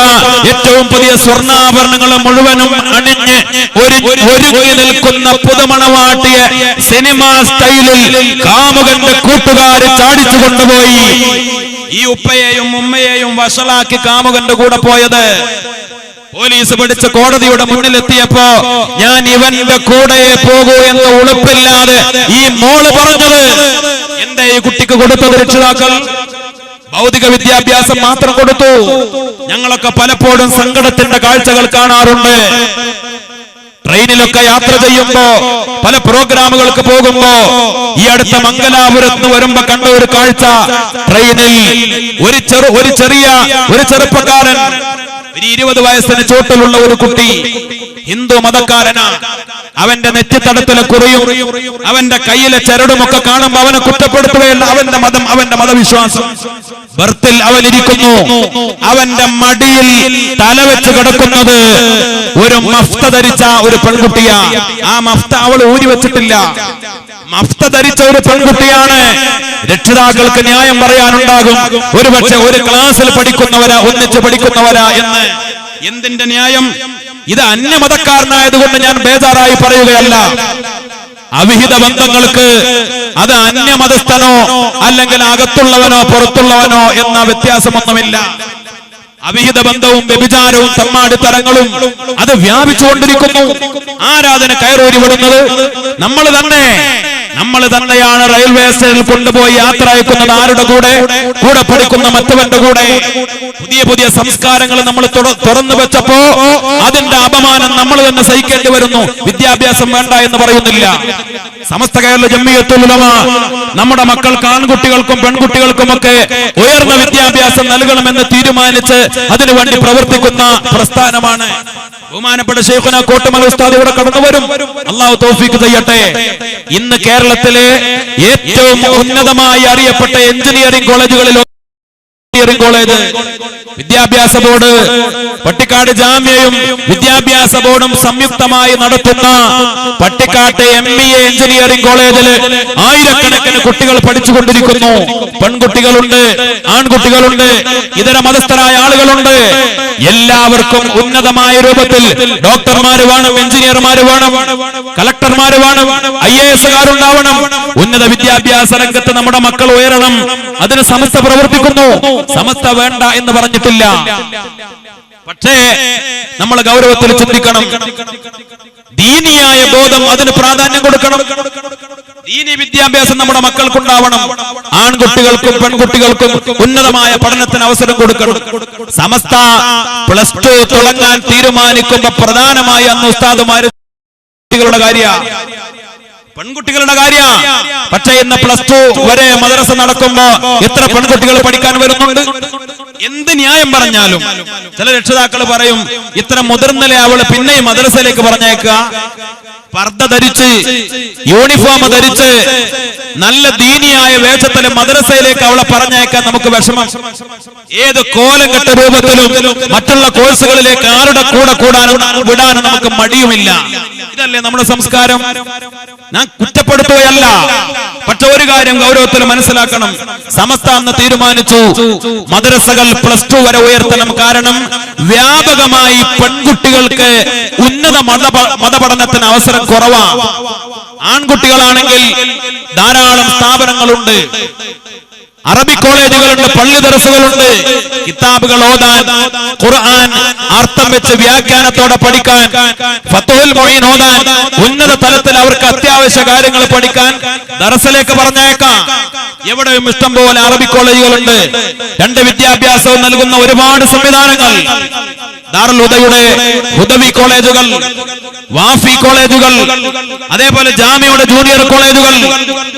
ഏറ്റവും പുതിയ സ്വർണ്ണാഭരണങ്ങൾ മുഴുവനും അണിഞ്ഞ് ഒരുങ്ങി നിൽക്കുന്ന പുതുമണവാട്ടിയെ സിനിമ സ്റ്റൈലിൽ കാമുകന്റെ കൂട്ടുകാര് ചാടിച്ചു കൊണ്ടുപോയി. ഈ ഉപ്പയെയും ഉമ്മയെയും വഷളാക്കി കാമുകന്റെ കൂടെ പോയത്. പോലീസ് പിടിച്ച് കോടതിയുടെ മുന്നിലെത്തിയപ്പോ ഞാൻ ഇവന്റെ കൂടെ പോകൂ എന്ന് ഉളുപ്പില്ലാതെ ഈ മോള് പറഞ്ഞത്. എന്റെ ഈ കുട്ടിക്ക് കൊടുത്തത് രക്ഷിതാക്കൾ ഭൗതിക വിദ്യാഭ്യാസം മാത്രം കൊടുത്തു. ഞങ്ങളൊക്കെ പലപ്പോഴും സങ്കടത്തിന്റെ കാഴ്ചകൾ കാണാറുണ്ട്. ട്രെയിനിലൊക്കെ യാത്ര ചെയ്യുമ്പോ, പല പ്രോഗ്രാമുകൾക്ക് പോകുമ്പോ, ഈ അടുത്ത മംഗലാപുരത്ത് വരുമ്പോ കണ്ട ഒരു കാഴ്ച, ട്രെയിനിൽ ഒരു ചെറുപ്പക്കാരൻ, 20 വയസ്സിന് ചോട്ടിലുള്ള ഒരു കുട്ടി, ഹിന്ദു മതക്കാരനാ. അവന്റെ നെറ്റിത്തടത്തിലെ കുറിയും അവന്റെ കയ്യിലെ ചരടുമൊക്കെ കാണുമ്പോ അവനെ കുറ്റപ്പെടുത്തുകയല്ല, അവന്റെ മതം, അവന്റെ മതവിശ്വാസം. ബർത്തിൽ അവൻ ഇരിക്കുന്നു, അവന്റെ മടിയിൽ തലവെച്ച് കിടക്കുന്നത് ഒരു മഫ്ത ധരിച്ച ഒരു പെൺകുട്ടിയാ. ആ മഫ്ത അവൾ ഊരി വെച്ചിട്ടില്ല. മഫ്ത ധരിച്ച ഒരു പെൺകുട്ടിയാണ്. രക്ഷിതാക്കൾക്ക് ന്യായം പറയാനുണ്ടാകും, ഒരുപക്ഷെ ഒരു ക്ലാസ്സിൽ പഠിക്കുന്നവരാ, ഒന്നിച്ച് പഠിക്കുന്നവരാ എന്ന്. എന്തിന്റെ ന്യായം? ഇത് അന്യമതക്കാരനായതുകൊണ്ട് ഞാൻ ബേജാറായി പറയുകയല്ല. അവിഹിത ബന്ധങ്ങൾക്ക് അത് അന്യമതസ്ഥനോ അല്ലെങ്കിൽ അകത്തുള്ളവനോ പുറത്തുള്ളവനോ എന്ന വ്യത്യാസമൊന്നുമില്ല. അവിഹിത ബന്ധവും വ്യഭിചാരവും തമ്മാടിത്തരങ്ങളും അത് വ്യാപിച്ചുകൊണ്ടിരിക്കുന്നു. ആരാധന കയറൂരി വിടുന്നത് നമ്മൾ തന്നെയാണ്. റെയിൽവേ സ്റ്റേഷനിൽ കൊണ്ടുപോയി യാത്ര അയക്കുന്നത് ആരുടെ കൂടെ പഠിക്കുന്ന മറ്റവന്റെ കൂടെ. പുതിയ സംസ്കാരങ്ങൾ നമ്മൾ തുറന്നു വെച്ചപ്പോ അതിന്റെ അപമാനം നമ്മൾ തന്നെ സഹിക്കേണ്ടി വരുന്നു. വിദ്യാഭ്യാസം വേണ്ട എന്ന് പറയുന്നില്ല. സമസ്ത കേരള ജംഇയ്യത്തുൽ ഉലമ നമ്മുടെ മക്കൾക്ക്, ആൺകുട്ടികൾക്കും പെൺകുട്ടികൾക്കും ഒക്കെ ഉയർന്ന വിദ്യാഭ്യാസം നൽകണമെന്ന് തീരുമാനിച്ച് അതിനുവേണ്ടി പ്രവർത്തിക്കുന്ന പ്രസ്ഥാനമാണ്. ബഹുമാനപ്പെട്ട ശൈഖുനാ കോട്ടുമൽ ഉസ്താദ് ഇവിടെ കടന്നു വരും, അല്ലാഹു തൗഫീഖ് ചെയ്യട്ടെ. ഇന്ന് കേരളത്തിലെ ഏറ്റവും ഉന്നതമായി അറിയപ്പെട്ട എഞ്ചിനീയറിംഗ് കോളേജുകളിൽ കോളേജ് വിദ്യാഭ്യാസ ബോർഡ്, പട്ടിക്കാട് ജാമ്യയും വിദ്യാഭ്യാസ ബോർഡും സംയുക്തമായി നടത്തുന്ന പട്ടിക്കാട്ടെ MBA എഞ്ചിനീയറിംഗ് കോളേജിൽ ആയിരക്കണക്കിന് കുട്ടികൾ പഠിച്ചുകൊണ്ടിരിക്കുന്നു. പെൺകുട്ടികളുണ്ട്, ആൺകുട്ടികളുണ്ട്, ഇതര മതസ്ഥരായ ആളുകളുണ്ട്. എല്ലാവർക്കും ഉന്നതമായ രൂപത്തിൽ ഡോക്ടർമാര് വേണം, എഞ്ചിനീയർമാര് വേണം, കളക്ടർമാര് വേണം, IAS-കാരുണ്ടാവണം. ഉന്നത വിദ്യാഭ്യാസ രംഗത്ത് നമ്മുടെ മക്കൾ ഉയരണം. അതിന് സമസ്ത പ്രവർത്തിക്കുന്നു. സമസ്ത വേണ്ട എന്ന് പറഞ്ഞിട്ടില്ല. പക്ഷേ നമ്മൾ ഗൗരവത്തിൽ ചിന്തിക്കണം. ദീനിയായ ബോധം അതിന് പ്രാധാന്യം കൊടുക്കണം. ദീനി വിദ്യാഭ്യാസം നമ്മുടെ മക്കൾക്കുണ്ടാവണം. ആൺകുട്ടികൾക്കും പെൺകുട്ടികൾക്കും ഉന്നതമായ പഠനത്തിന് അവസരം കൊടുക്കണം. സമസ്ത +2 തുടങ്ങാൻ തീരുമാനിക്കുമ്പോ പ്രധാനമായി അന്ന് ഉസ്താദുമാര് പെൺകുട്ടികളുടെ കാര്യ. പക്ഷേ ഇന്ന് +2 വരെ മദ്രസ നടക്കുമ്പോ എത്ര പെൺകുട്ടികൾ പഠിക്കാൻ വരുന്നുണ്ട്? എന്ത് ന്യായം പറഞ്ഞാലും ചില രക്ഷിതാക്കൾ പറയും, ഇത്ര മുതിർന്നലെ അവള് പിന്നെ മദ്രസയിലേക്ക് പറഞ്ഞേക്കുക. പർദ്ദ ധരിച്ച് യൂണിഫോം ധരിച്ച് നല്ല ദീനിയായ വേഷത്തിലെ മദ്രസയിലേക്ക് അവളെ പറഞ്ഞയക്കാൻ നമുക്ക് വിഷമം. ഏത് കോലം കെട്ട രൂപത്തിലും മറ്റുള്ള കോഴ്സുകളിലേക്ക് ആരുടെ കൂടെ വിടാനും നമുക്ക് മടിയുമില്ല. ഇതല്ലേ നമ്മുടെ സംസ്കാരം. ഞാൻ കുറ്റപ്പെടുത്തുകയല്ല, പക്ഷെ ഒരു കാര്യം ഗൗരവത്തിൽ മനസ്സിലാക്കണം. സമസ്ത അന്ന് തീരുമാനിച്ചു മദ്രസകൾ +2 വരെ ഉയർത്തണം. കാരണം വ്യാപകമായി പെൺകുട്ടികൾക്ക് ഉന്നത മതപഠനത്തിന് അവസരം കുറവാണ്. ആൺകുട്ടികളാണെങ്കിൽ ധാരാളം സ്ഥാപനങ്ങളുണ്ട്, അറബി കോളേജുകളുണ്ട്, പള്ളി ദർസുകളുണ്ട്. കിതാബുകൾ ഓതാൻ, ഖുർആൻ അർത്ഥം വെച്ച് വ്യാഖ്യാനത്തോടെ പഠിക്കാൻ, ഫത്ഹുൽ മുഈൻ ഓതാൻ, ഉന്നത തലത്തിൽ അവർക്ക് അത്യാവശ്യ കാര്യങ്ങൾ പഠിക്കാൻ ദർസിലേക്ക് പറഞ്ഞേക്കാം. എവിടെയും ഇഷ്ടം പോലെ അറബി കോളേജുകളുണ്ട്. 2 വിദ്യാഭ്യാസവും നൽകുന്ന ഒരുപാട് സംവിധാനങ്ങൾ. ദാറുൽ ഹുദയുടെ ഹുദവി കോളേജുകൾ, വാഫി കോളേജുകൾ, അതേപോലെ ജാമിയുടെ ജൂനിയർ കോളേജുകൾ,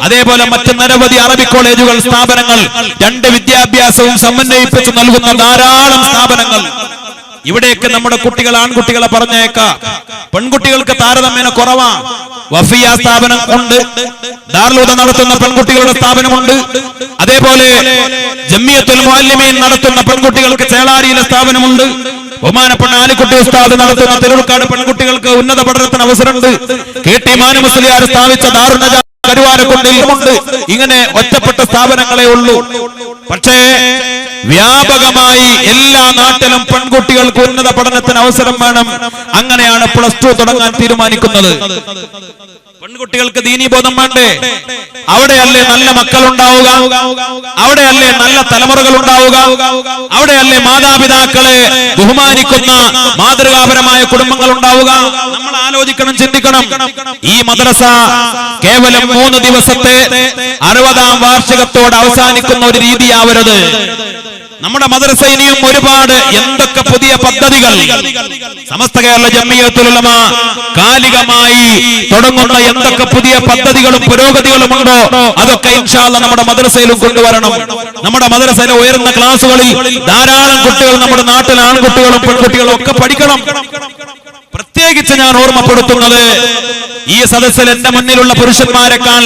അതേപോലെ മറ്റ് നിരവധി അറബി കോളേജുകൾ, സ്ഥാപനങ്ങൾ, 2 വിദ്യാഭ്യാസവും സമന്വയിപ്പിച്ച് നൽകുന്ന ധാരാളം സ്ഥാപനങ്ങൾ. ഇവിടേക്ക് നമ്മുടെ കുട്ടികൾ, ആൺകുട്ടികളെ പറഞ്ഞേക്കാം. പെൺകുട്ടികൾക്ക് താരതമ്യേന കുറവാണ്. വഫിയ സ്ഥാപനം ഉണ്ട്, ദാറുൽ ഹുദ നടത്തുന്ന പെൺകുട്ടികളുടെ സ്ഥാപനമുണ്ട്, അതേപോലെ ജമിയത്തുൽ മുഅല്ലിമീൻ നടത്തുന്ന പെൺകുട്ടികൾക്ക് ചേളാരിയിലെ സ്ഥാപനമുണ്ട്, ബഹുമാനപ്പെട്ട ആലിക്കുട്ടി ഉസ്താദ് നടത്തുന്ന തിരുവക്കാട് പെൺകുട്ടികൾക്ക് ഉന്നത പഠനത്തിന് അവസരമുണ്ട്, KT മാനു മുസ്ലിയാർ സ്ഥാപിച്ച ദാറുൽ നജാ കരുവാരക്കുണ്ടിലുമുണ്ട്. ഇങ്ങനെ ഒറ്റപ്പെട്ട സ്ഥാപനങ്ങളെ ഉള്ളൂ. പക്ഷേ വ്യാപകമായി എല്ലാ നാട്ടിലും പെൺകുട്ടികൾക്ക് ഉന്നത പഠനത്തിന് അവസരം വേണം. അങ്ങനെയാണ് +2 തുടങ്ങാൻ തീരുമാനിക്കുന്നത്. പെൺകുട്ടികൾക്ക് ദീനീബോധം വേണ്ടേ? അവിടെയല്ലേ നല്ല മക്കൾ ഉണ്ടാവുക, അവിടെയല്ലേ നല്ല തലമുറകൾ ഉണ്ടാവുക, അവിടെയല്ലേ മാതാപിതാക്കളെ ബഹുമാനിക്കുന്ന മാതൃകാപരമായ കുടുംബങ്ങൾ ഉണ്ടാവുക. നമ്മൾ ആലോചിക്കണം, ചിന്തിക്കണം. ഈ മദ്രസ കേവലം 3 ദിവസത്തെ 60ാം വാർഷികത്തോട് അവസാനിക്കുന്ന ഒരു രീതിയാവരുത്. നമ്മുടെ മദ്രസ ഇനിയും ഒരുപാട് എന്തൊക്കെ പുതിയ പദ്ധതികൾ സമസ്ത കേരള ജംഇയ്യത്തുൽ ഉലമ കാലികമായി തുടങ്ങുന്ന എന്തൊക്കെ പുതിയ പദ്ധതികളും പുരോഗതികളും ഉണ്ടോ അതൊക്കെ ഇൻഷാ അല്ലാഹ് നമ്മുടെ മദ്രസയിലും കൊണ്ടുവരണം. നമ്മുടെ മദ്രസയിലെ ഉയർന്ന ക്ലാസുകളിൽ ധാരാളം കുട്ടികൾ നമ്മുടെ നാട്ടിലെ ആൺകുട്ടികളും പെൺകുട്ടികളും ഒക്കെ പഠിക്കണം. പ്രത്യേകിച്ച് ഞാൻ ഓർമ്മപ്പെടുത്തുന്നത്, ഈ സദസ്സിൽ എന്റെ മുന്നിലുള്ള പുരുഷന്മാരെക്കാൾ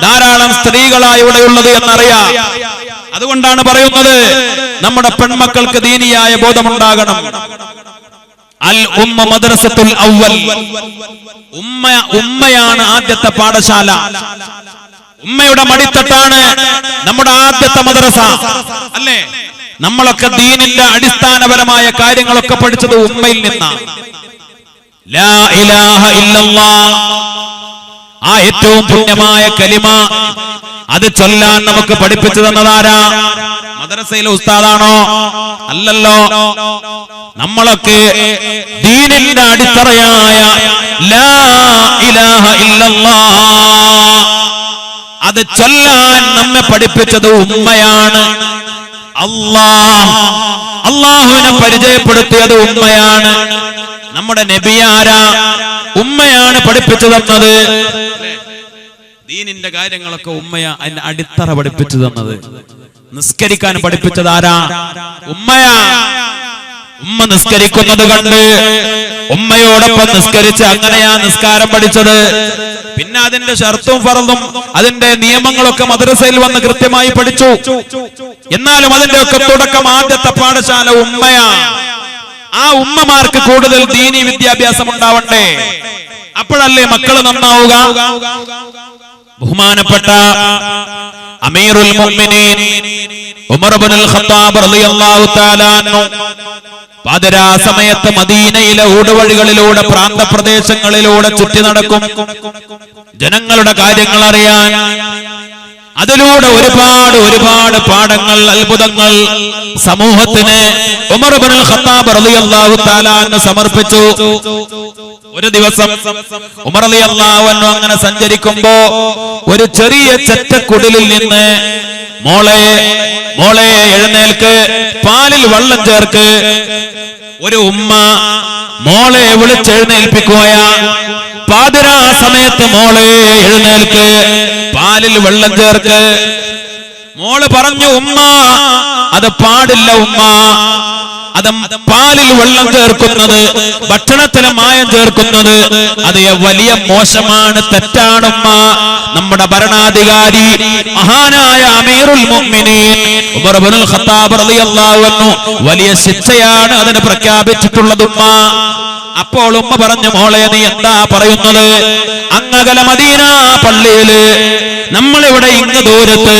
ധാരാളം സ്ത്രീകളാണ് ഇവിടെയുള്ളത് എന്നറിയാം. അതുകൊണ്ടാണ് പറയുന്നത്, നമ്മുടെ പെൺമക്കൾക്ക് ദീനിയായ ബോധമുണ്ടാകണം. അൽ ഉമ്മ മദ്രസത്തുൽ അവ്വൽ. ഉമ്മയാണ് ആദ്യത്തെ പാഠശാല. ഉമ്മയുടെ മടിത്തട്ടാണ് നമ്മുടെ ആദ്യത്തെ മദ്രസ, അല്ലേ? നമ്മളൊക്കെ ദീനിന്റെ അടിസ്ഥാനപരമായ കാര്യങ്ങളൊക്കെ പഠിച്ചത് ഉമ്മയിൽ നിന്നാണ്. ലാ ഇലാഹ ഇല്ലല്ലാഹ്, ആ ഏറ്റവും പുണ്യമായ കലിമ, അത് ചൊല്ലാൻ നമുക്ക് പഠിപ്പിച്ചു തന്നതാരാ? മദ്രസയിലെ ഉസ്താദാണോ? അല്ലല്ലോ. നമ്മളൊക്കെ ദീനിന്റെ അടിത്തറയായ ലാ ഇലാഹ ഇല്ലല്ലാഹ് അത് ചൊല്ലാൻ നമ്മെ പഠിപ്പിച്ചത് ഉമ്മയാണ്. അല്ലാഹുവിനെ പരിചയപ്പെടുത്തിയത് ഉമ്മയാണ്. നമ്മുടെ നബിയാരാ? ഉമ്മയാണ് പഠിപ്പിച്ചു തന്നത്. ദീനിന്റെ കാര്യങ്ങളൊക്കെ ഉമ്മയാ അതിന്റെ അടിത്തറ പഠിപ്പിച്ചു തന്നത്. നിസ്കരിക്കാൻ പഠിപ്പിച്ചത് ആരാ? ഉമ്മയാ. ഉമ്മ നിസ്കരിക്കുന്നത് കണ്ട് ഉമ്മയോടൊപ്പം നിസ്കരിച്ച് അങ്ങനെയാ നിസ്കാരം പഠിച്ചത്. പിന്നെ അതിന്റെ ഷർത്തും ഫർളും അതിന്റെ നിയമങ്ങളൊക്കെ മദ്രസയിൽ വന്ന് കൃത്യമായി പഠിച്ചു. എന്നാലും അതിന്റെയൊക്കെ തുടക്കം ആദ്യത്തെ പാഠശാല ഉമ്മയാ. ആ ഉമ്മമാർക്ക് കൂടുതൽ ദീനി വിദ്യാഭ്യാസം ഉണ്ടാവണ്ടേ? അപ്പോഴല്ലേ മക്കൾ നന്നാവുക. ബഹുമാനപ്പെട്ട അമീറുൽ മുഅ്മിനീൻ ഉമർ ഇബ്നുൽ ഖത്താബ് റളിയല്ലാഹു തആല അൻഹു പാതിരാ സമയത്ത് മദീനയിലെ ഊടുവഴികളിലൂടെ പ്രാന്തപ്രദേശങ്ങളിലൂടെ ചുറ്റി നടക്കും, ജനങ്ങളുടെ കാര്യങ്ങൾ അറിയാൻ. അതിലൂടെ ഒരുപാട് പാഠങ്ങൾ, അത്ഭുതങ്ങൾ സമൂഹത്തിന് ഉമർ ഇബ്നുൽ ഖത്താബ് റളിയല്ലാഹു തആല അൻഹു സമർപ്പിച്ചു. ഒരു ദിവസം ഉമർ റളിയല്ലാഹു അൻഹു അങ്ങനെ സഞ്ചരിക്കുമ്പോ ഒരു ചെറിയ ചെറ്റക്കുടിലിൽ നിന്ന് മോളെ എഴുന്നേൽക്ക്, പാലിൽ വെള്ളം ചേർക്ക്. ഒരു ഉമ്മ മോളെ വിളിച്ചെഴുന്നേൽപ്പിക്കുകയാ. പാതിരാ സമയത്ത് മോളെ എഴുന്നേൽക്ക്, പാലിൽ വെള്ളം ചേർക്ക്. മോള് പറഞ്ഞു, ഉമ്മ അത് പാടില്ല ഉമ്മ. അത് പാലിൽ വെള്ളം ചേർക്കുന്നത്, ഭക്ഷണത്തിൽ മായം ചേർക്കുന്നത് അത് വലിയ മോശമാണ്, തെറ്റാണുമ്മ. നമ്മുടെ ഭരണാധികാരി മഹാനായ അമീറുൽ മുഅ്മിനീൻ ഉമർ ഇബ്നുൽ ഖത്താബ് റളിയല്ലാഹു അൻഹു വലിയ ശിക്ഷയാണ് അതിന് പ്രഖ്യാപിച്ചിട്ടുള്ളത് ഉമ്മ. അപ്പോൾ ഉമ്മ പറഞ്ഞു, മോളെ നീ എന്താ പറയുന്നത്? അങ്ങകല മദീന പള്ളിയില് നമ്മളിവിടെ ഇങ്ങ് ദൂരത്ത്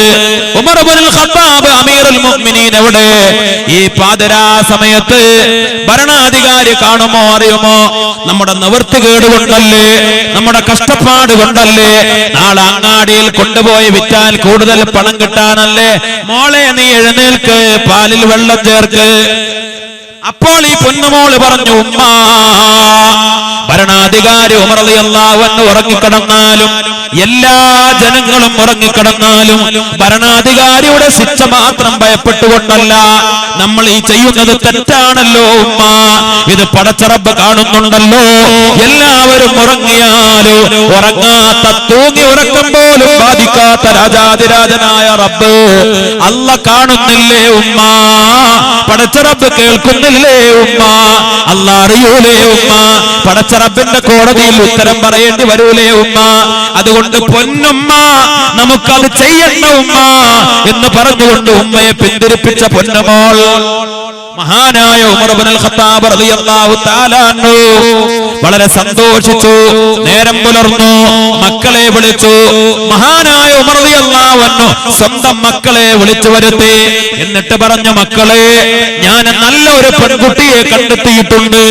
ഉമർ ഇബ്നുൽ ഖത്താബ് അമീറുൽ മുഅ്മിനീൻ എവിടെ? ഈ പാതിരാ സമയത്ത് ഭരണാധികാരി കാണുമോ അറിയുമോ? നമ്മുടെ നിവൃത്തികേട് കൊണ്ടല്ലേ, നമ്മുടെ കഷ്ടപ്പാട് കൊണ്ടല്ലേ, നാളെ അങ്ങാടിയിൽ കൊണ്ടുപോയി വിറ്റാൽ കൂടുതൽ പണം കിട്ടാനല്ലേ. മോളെ നീ എഴുന്നേൽക്ക്, പാലിൽ വെള്ളം ചേർക്ക്. അപ്പോൾ ഈ പൊന്നുമോള് പറഞ്ഞു, ഉമ്മ, ഭരണാധികാരി ഉമർ റളിയല്ലാഹു അൻഹു ഉറങ്ങിക്കിടന്നാലും, എല്ലാ ജനങ്ങളും ഉറങ്ങിക്കിടന്നാലും ഭരണാധികാരിയുടെ ശിക്ഷ മാത്രം ഭയപ്പെട്ടുകൊണ്ടല്ല നമ്മൾ ഈ ചെയ്യുന്നത് തെറ്റാണല്ലോ ഉമ്മ. ഇത് പടച്ച റബ്ബ് കാണുന്നുണ്ടല്ലോ. എല്ലാവരും ഉറങ്ങിയാലോ ഉറങ്ങാത്ത, തൂങ്ങി ഉറക്കം പോലും ബാധിക്കാത്ത രാജാതിരാജനായ റബ്ബ് അല്ല കാണുന്നില്ലേ ഉമ്മ? പടച്ച റബ്ബ് കേൾക്കുന്നില്ലേ ഉമ്മ? അല്ല അറിയൂലേ ഉമ്മ? പടച്ച റബ്ബിന്റെ കോടതിയിൽ ഉത്തരം പറയേണ്ടി വരൂലേ ഉമ്മ? അതുകൊണ്ട് പൊന്നുമ്മ, നമുക്കത് ചെയ്യണ്ട ഉമ്മ എന്ന് പറഞ്ഞുകൊണ്ട് ഉമ്മയെ പിന്തിരിപ്പിച്ച പൊന്നുമോൾ മഹാനായ ഉമർ ഇബ്നുൽ ഖത്താബ് റളിയല്ലാഹു തആല അൻഹു വളരെ സന്തോഷിച്ചു. നേരം പുലർന്നു, മക്കളെ വിളിച്ചു. മഹാനായ ഉമർ റളിയല്ലാഹു അൻഹു സ്വന്തം മക്കളെ വിളിച്ചു വരുത്തി. എന്നിട്ട് പറഞ്ഞു, മക്കളെ, ഞാൻ നല്ല ഒരു പെൺകുട്ടിയെ കണ്ടെത്തിയിട്ടുണ്ട്.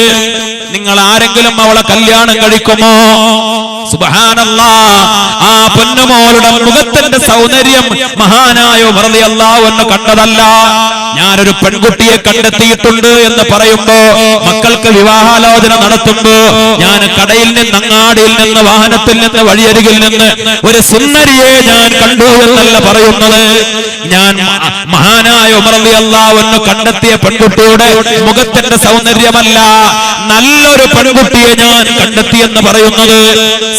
നിങ്ങൾ ആരെങ്കിലും അവളെ കല്യാണം കഴിക്കുമോ? സുബ്ഹാനല്ലാഹ്, ആ പൊന്നുമോളുടെ മുഖത്തിന്റെ സൗന്ദര്യം മഹാനായ ഉമർ റളിയല്ലാഹു അൻഹു കണ്ടതല്ല. ഞാനൊരു പെൺകുട്ടിയെ കണ്ടെത്തിയിട്ടുണ്ട് എന്ന് പറയുമ്പോ, മക്കൾക്ക് വിവാഹാലോചന നടത്തുമ്പോ, ഞാൻ കടയിൽ നിന്ന്, അങ്ങാടിയിൽ നിന്ന്, വാഹനത്തിൽ നിന്ന്, വഴിയരികിൽ നിന്ന് ഒരു സുന്ദരിയെ ഞാൻ കണ്ടു എന്നല്ല പറയുന്നത്. ഞാൻ മഹാനായ ഉമർ റളിയല്ലാഹു അൻഹു കണ്ടെത്തിയ പെൺകുട്ടിയുടെ മുഖത്തിന്റെ സൗന്ദര്യമല്ല, നല്ലൊരു പെൺകുട്ടിയെ ഞാൻ കണ്ടെത്തിയെന്ന് പറയുന്നത്.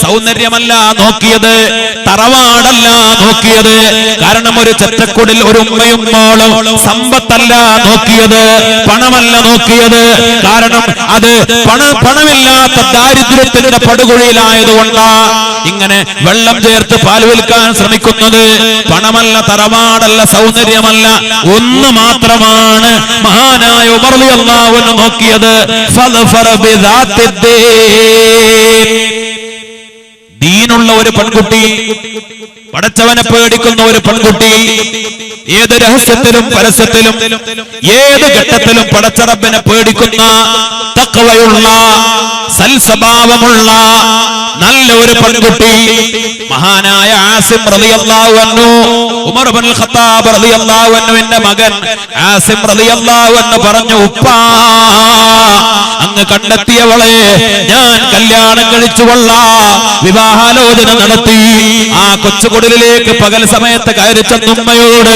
സൗന്ദര്യമല്ല നോക്കിയത്, തറവാടല്ല നോക്കിയത്. കാരണം ഒരു ചെറ്റക്കുടിൽ ഒരു ഉമ്മയും മോളും. സമ്പത്തല്ല നോക്കിയത്, പണമല്ല നോക്കിയത്. കാരണം അത് പണമില്ലാത്ത ദാരിദ്ര്യത്തിന്റെ പടുകുഴിയിലായതുകൊണ്ടാ ഇങ്ങനെ വെള്ളം ചേർത്ത് പാൽ വിൽക്കാൻ ശ്രമിക്കുന്നത്. പണമല്ല, തറവാടല്ല, സൗന്ദര്യമല്ല, ഒന്ന് മാത്രമാണ് മഹാനായ ഉമർ റളിയല്ലാഹു അൻഹു നോക്കിയത്. ദീനുള്ള ഒരു പെൺകുട്ടി, പടച്ചവനെ പേടിക്കുന്ന ഒരു പെൺകുട്ടി, ഏത് രഹസ്യത്തിലും പരസ്യത്തിലും ഏത് ഘട്ടത്തിലും പടച്ച റബ്ബിനെ പേടിക്കുന്ന, തഖ്വയുള്ള, സൽസ്വഭാവമുള്ള നല്ല ഒരു പെൺകുട്ടി മഹാനായ ആസിം റളിയല്ലാഹു അൻഹു, ഉമർ ഇബ്നുൽ ഖത്താബ് റളിയല്ലാഹു അൻഹുവിന്റെ മകൻ ആസിം റളിയല്ലാഹു അൻഹു പറഞ്ഞു, ഉപ്പാ, അങ്ങ് കണ്ടെത്തിയവളെ ഞാൻ കല്യാണം കഴിച്ചുകൊള്ളാം. വിവാഹാലോചന നടത്തി. ആ കൊച്ചുകുടിലേക്ക് പകൽ സമയത്ത് കയറി ചെന്ന ഉമ്മയോട്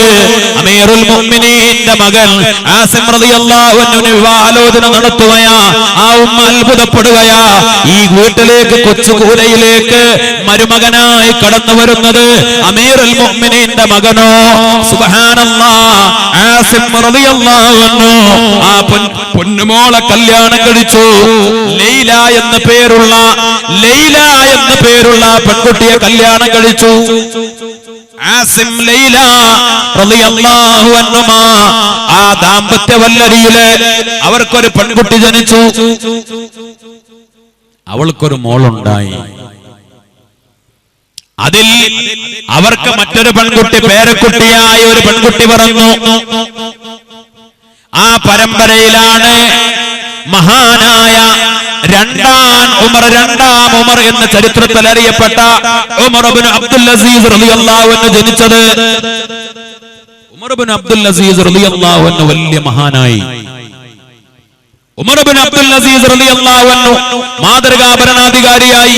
അമീറുൽ മുഅ്മിനീന്റെ മകൻ ആസിം റളിയല്ലാഹു അൻഹുവിന് വിവാഹാലോചന നടത്തുകയാ. ആ ഉമ്മ അത്ഭുതപ്പെടുകയാ. ഈ വീട്ടിലേക്ക്, കൊച്ചുകൂരയിലേക്ക് മരുമകനായി കടന്നു വരുന്നത് അമീറുൽ മുഅ്മിനീന്റെ മകനോ. സുബ്ഹാനല്ലാഹ്, ആസിം റളിയല്ലാഹു അൻഹു ആ പൊന്നുമോളെ കല്യാണം കഴിച്ചു. ലൈല എന്ന പേരുള്ള പെൺകുട്ടിയെ കല്യാണം കഴിച്ചു. ആസിം, ലൈല റളിയല്ലാഹു അൻഹുമാ, ആ ദാമ്പത്യ വല്ലരിയില് അവർക്കൊരു പെൺകുട്ടി ജനിച്ചു. അവൾക്കൊരു മോളുണ്ടായി. അതിൽ അവർക്ക് മറ്റൊരു പെൺകുട്ടി, പേരക്കുട്ടിയായ ഒരു പെൺകുട്ടി പറഞ്ഞു. ആ പരമ്പരയിലാണ് മഹാനായ രണ്ടാം ഉമർ എന്ന ചരിത്രത്തിൽ അറിയപ്പെട്ട ഉമർ ഇബ്നു അബ്ദുൽ അസീസ് റളിയല്ലാഹു അൻഹു ജനിച്ചത്. ഉമർ ഇബ്നു അബ്ദുൽ അസീസ് റളിയല്ലാഹു അൻഹു വലിയ മഹാനായി. ഉമർ ഇബ്നു അബ്ദുൽ അസീസ് റളിയല്ലാഹു അൻഹു മാതൃകാ ഭരണാധികാരിയായി.